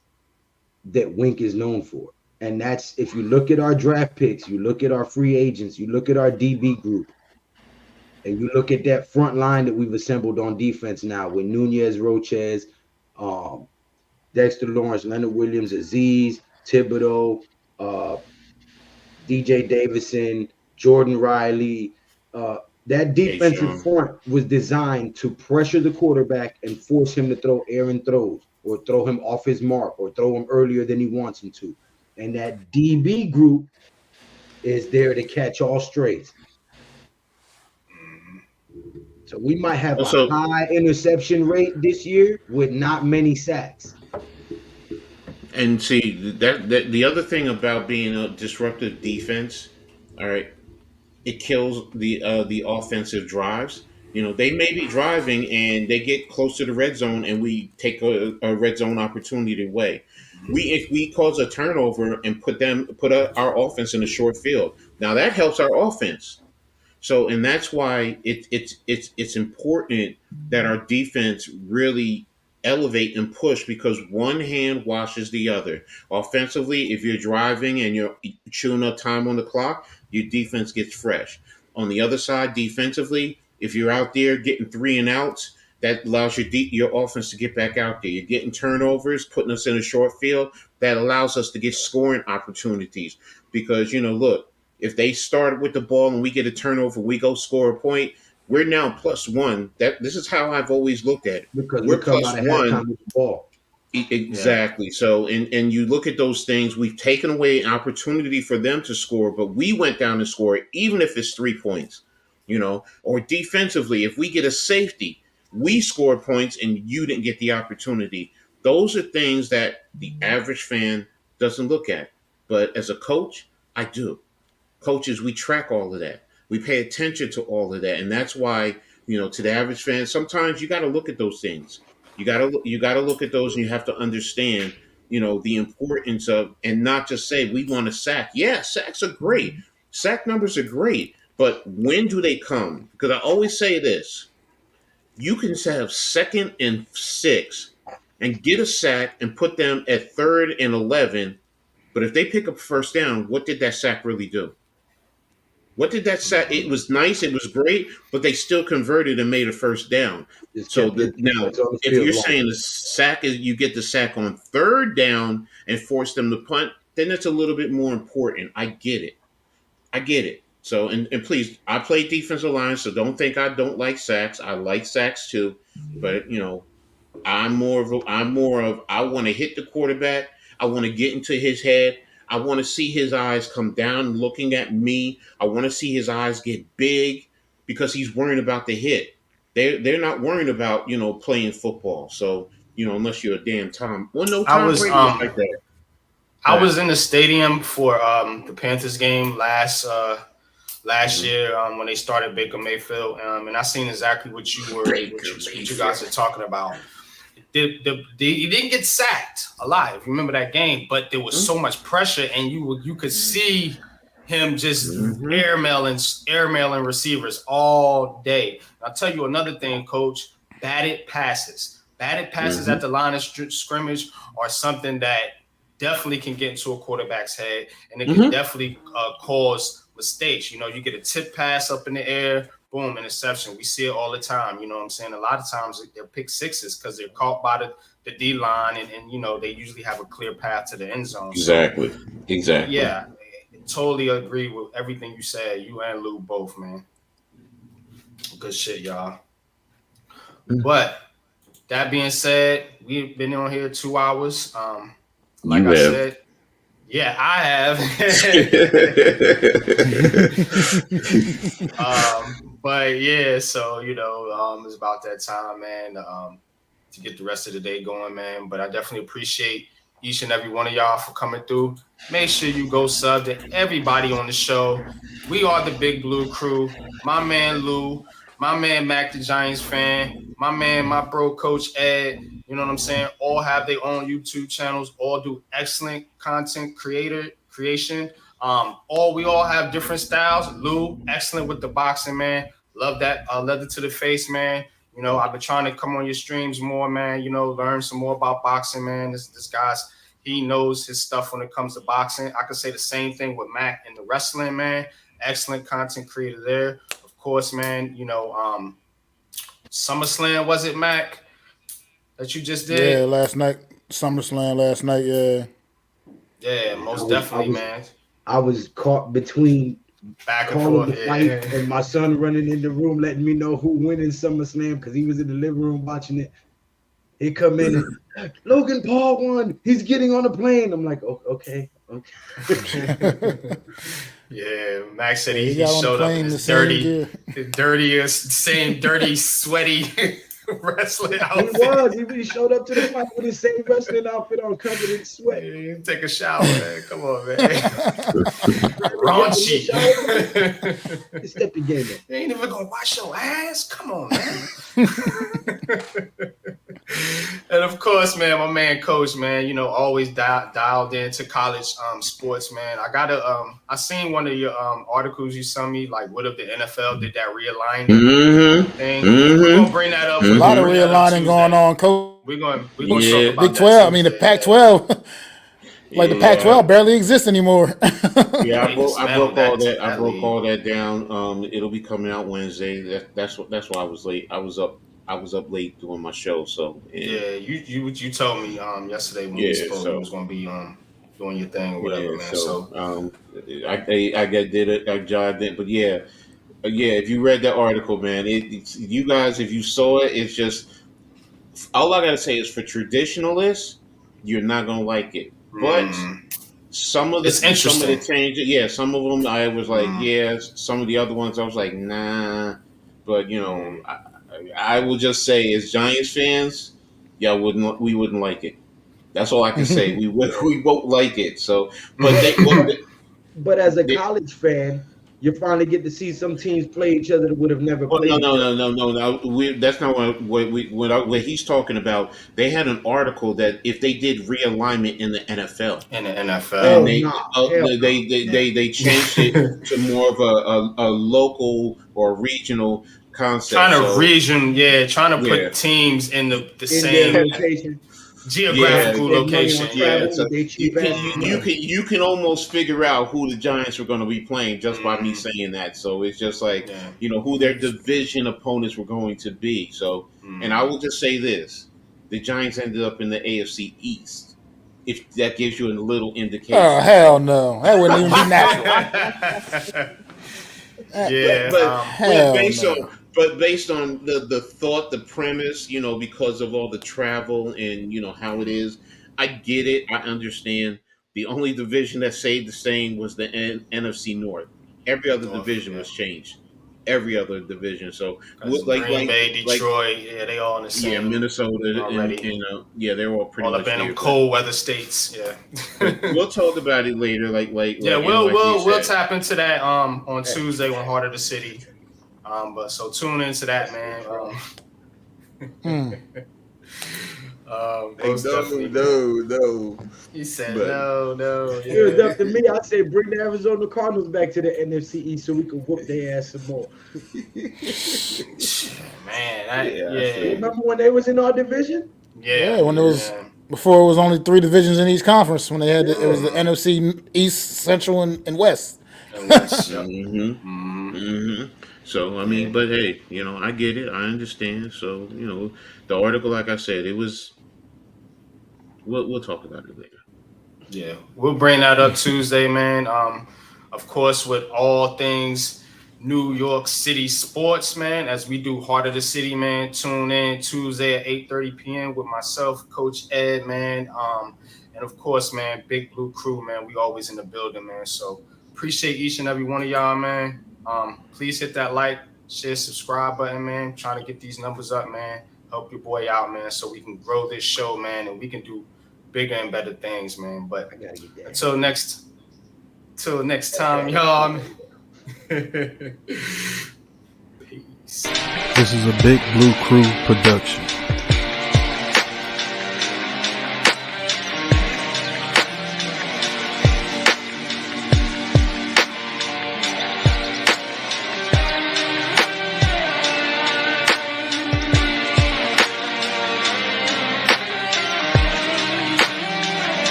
[SPEAKER 5] that Wink is known for. And that's, if you look at our draft picks, you look at our free agents, you look at our DB group, and you look at that front line that we've assembled on defense now with Nunez, Roches, um, Dexter Lawrence, Leonard Williams, Aziz, Thibodeau, uh, DJ Davison, Jordan Riley. That
[SPEAKER 2] Hey,
[SPEAKER 5] defensive
[SPEAKER 2] Sean.
[SPEAKER 5] front was designed to pressure the quarterback and force him to throw errant throws or throw him off his mark or throw him earlier than he wants him to. And that DB group is there to catch all strays. So we might have a
[SPEAKER 2] Also,
[SPEAKER 5] high interception rate this year with not many sacks.
[SPEAKER 2] and see that the other thing about being a disruptive defense, all right, it kills the offensive drives. They may be driving and they get close to the red zone, and we take a red zone opportunity away. If we cause a turnover and our offense in a short field, now that helps our offense. So, and that's why it's important that our defense really elevate and push, because one hand washes the other. Offensively, if you're driving and you're chewing up time on the clock, your defense gets fresh. On the other side, defensively, if you're out there getting 3-and-outs, that allows your offense to get back out there. You're getting turnovers, putting us in a short field. That allows us to get scoring opportunities. Because, look, if they start with the ball and we get a turnover, we go score a point, we're now +1. This is how I've always looked at it.
[SPEAKER 5] Because we
[SPEAKER 2] We're
[SPEAKER 5] come
[SPEAKER 2] plus
[SPEAKER 5] out of
[SPEAKER 2] one.
[SPEAKER 5] halftime with the ball.
[SPEAKER 2] Exactly. So, and you look at those things, we've taken away an opportunity for them to score, but we went down and scored, even if it's 3 points, or defensively, if we get a safety, we scored points and you didn't get the opportunity. Those are things that the average fan doesn't look at. But as a coach, I do. Coaches, we track all of that. We pay attention to all of that. And that's why, to the average fan, sometimes you got to look at those things. You got to look at those, and you have to understand, the importance of, and not just say we want a sack. Yeah, sacks are great. Sack numbers are great. But when do they come? Because I always say this: you can have 2nd and 6 and get a sack and put them at 3rd and 11. But if they pick up first down, what did that sack really do? What did that sack? It was nice, it was great, but they still converted and made a first down.
[SPEAKER 5] Just
[SPEAKER 2] So
[SPEAKER 5] kept your
[SPEAKER 2] now,
[SPEAKER 5] defense on the
[SPEAKER 2] if
[SPEAKER 5] field
[SPEAKER 2] you're
[SPEAKER 5] long.
[SPEAKER 2] saying the sack is, you get the sack on 3rd down and force them to punt, then it's a little bit more important. I get it. So, and please, I play defensive line, so don't think I don't like sacks. I like sacks too, but I'm more of I want to hit the quarterback. I want to get into his head. I want to see his eyes come down looking at me. I want to see his eyes get big because he's worrying about the hit. They're not worrying about, playing football. So, unless you're a damn Tom. Well, no,
[SPEAKER 1] I
[SPEAKER 2] Tom
[SPEAKER 1] was
[SPEAKER 2] Brady was like that.
[SPEAKER 1] I was in the stadium for the Panthers game last
[SPEAKER 2] Mhm.
[SPEAKER 1] year when they started Baker Mayfield, and I seen exactly what you guys are talking about. He didn't get sacked a lot, if you remember that game, but there was so much pressure, and you could see him just
[SPEAKER 2] Mhm.
[SPEAKER 1] airmailing receivers all day. I'll tell you another thing, Coach. Batted passes at
[SPEAKER 2] Mhm.
[SPEAKER 1] the line of scrimmage are something that definitely can get into a quarterback's head, and it can
[SPEAKER 2] Mhm.
[SPEAKER 1] definitely cause mistakes. You get a tip pass up in the air, boom, interception. We see it all the time. You know what I'm saying? A lot of times they're pick sixes because they're caught by the D line, and they usually have a clear path to the end zone. So
[SPEAKER 2] Exactly. Exactly.
[SPEAKER 1] yeah, totally agree with everything you said. You and Lou both, man. Good shit, y'all. But that being said, we've been on here 2 hours. Like
[SPEAKER 2] You
[SPEAKER 1] I
[SPEAKER 2] have.
[SPEAKER 1] said, Yeah, I have. But yeah, so it's about that time, man, to get the rest of the day going, man. But I definitely appreciate each and every one of y'all for coming through. Make sure you go sub to everybody on the show. We are the Big Blue Crew. My man Lou, my man Mac the Giants fan, my man, my bro Coach Ed. You know what I'm saying? All have their own YouTube channels. All do excellent content creation. We all have different styles. Lou, excellent with the boxing, man. Love that. Leather to the face, man. I've been trying to come on your streams more, man. Learn some more about boxing, man. This guy's he knows his stuff when it comes to boxing. I could say the same thing with Mac in the wrestling, man. Excellent content creator there. Of course, man. SummerSlam, was it, Mac, that you just did?
[SPEAKER 3] Yeah, last night, SummerSlam last night. Yeah.
[SPEAKER 1] Yeah, most definitely, man.
[SPEAKER 5] I was caught between
[SPEAKER 1] back and
[SPEAKER 5] calling
[SPEAKER 1] forth,
[SPEAKER 5] the fight and my son running in the room, letting me know who winning SummerSlam because he was in the living room watching it. He come in and Logan Paul won. He's getting on a plane. I'm like, oh, okay.
[SPEAKER 1] Yeah, Max said he showed up in his dirty, sweaty wrestling outfit.
[SPEAKER 5] He showed up to the fight with his same wrestling outfit on, covered in sweat.
[SPEAKER 1] Yeah, take a shower, man. Come on, man. Raunchy.
[SPEAKER 5] Step your game up.
[SPEAKER 1] You ain't even gonna wash your ass. Come on, man. And of course, man, my man Coach, man, always dialed into college sports, man. I seen one of your articles you sent me, like what if the NFL did that realignment thing. We're gonna bring that up.
[SPEAKER 3] A lot of realigning going on, Coach.
[SPEAKER 1] We're gonna talk about
[SPEAKER 3] Big 12. I mean the Pac-12. The Pac-12 barely exists anymore.
[SPEAKER 2] Yeah, I broke all that down. It'll be coming out Wednesday. That's why I was late. I was up late doing my show. So
[SPEAKER 1] you told me yesterday when we spoke you was gonna be doing your thing or whatever, man. So
[SPEAKER 2] I did it. I jogged it, but yeah. If you read that article, man, you guys, if you saw it, it's just all I gotta say is for traditionalists, you're not gonna like it. But some of the changes, some of them I was like, some of the other ones I was like, nah. But I will just say, as Giants fans, we wouldn't like it. That's all I can say. we won't like it. So,
[SPEAKER 5] but as a college fan, you finally get to see some teams play each other that would have never played.
[SPEAKER 2] No. That's not what he's talking about. They had an article that if they did realignment in the NFL, they changed it to more of a local or regional concept.
[SPEAKER 1] Trying to put teams in the same
[SPEAKER 5] location.
[SPEAKER 1] Geographical location.
[SPEAKER 2] So you can almost figure out who the Giants were going to be playing just by me saying that. So it's just like who their division opponents were going to be. So and I will just say this: the Giants ended up in the AFC East. If that gives you a little indication.
[SPEAKER 3] Oh hell no! That wouldn't even be natural.
[SPEAKER 2] But based on the thought, the premise, because of all the travel and, how it is, I get it. I understand. The only division that stayed the same was the NFC North. Every other division was changed. Every other division. So,
[SPEAKER 1] Green Bay, Detroit, they all in the same.
[SPEAKER 2] Yeah, Minnesota, and they're all pretty much
[SPEAKER 1] all up in them cold weather states. Yeah.
[SPEAKER 2] We'll talk about it later.
[SPEAKER 1] We'll tap into that on Tuesday on Heart of the City. But so tune into that, man.
[SPEAKER 6] No.
[SPEAKER 1] He said no.
[SPEAKER 5] It was up to me. I'd say bring the Arizona Cardinals back to the NFC East so we can whoop their ass some more.
[SPEAKER 1] Man,
[SPEAKER 5] remember when they was in our division?
[SPEAKER 3] Yeah, when it was before it was only 3 divisions in each conference. When they had it was the NFC East, Central, and West.
[SPEAKER 2] So, I mean, but hey, I get it. I understand. So, the article, like I said, it was, we'll talk about it later.
[SPEAKER 1] Yeah, we'll bring that up Tuesday, man. Of course, with all things New York City sports, man, as we do Heart of the City, man, tune in Tuesday at 8:30 p.m. with myself, Coach Ed, man. And of course, man, Big Blue Crew, man, we always in the building, man. So appreciate each and every one of y'all, man. Please hit that like, share, subscribe button, man. Trying to get these numbers up, man. Help your boy out, man, so we can grow this show, man, and we can do bigger and better things, man. But until next time, y'all.
[SPEAKER 6] Peace.
[SPEAKER 7] This is a Big Blue Crew production.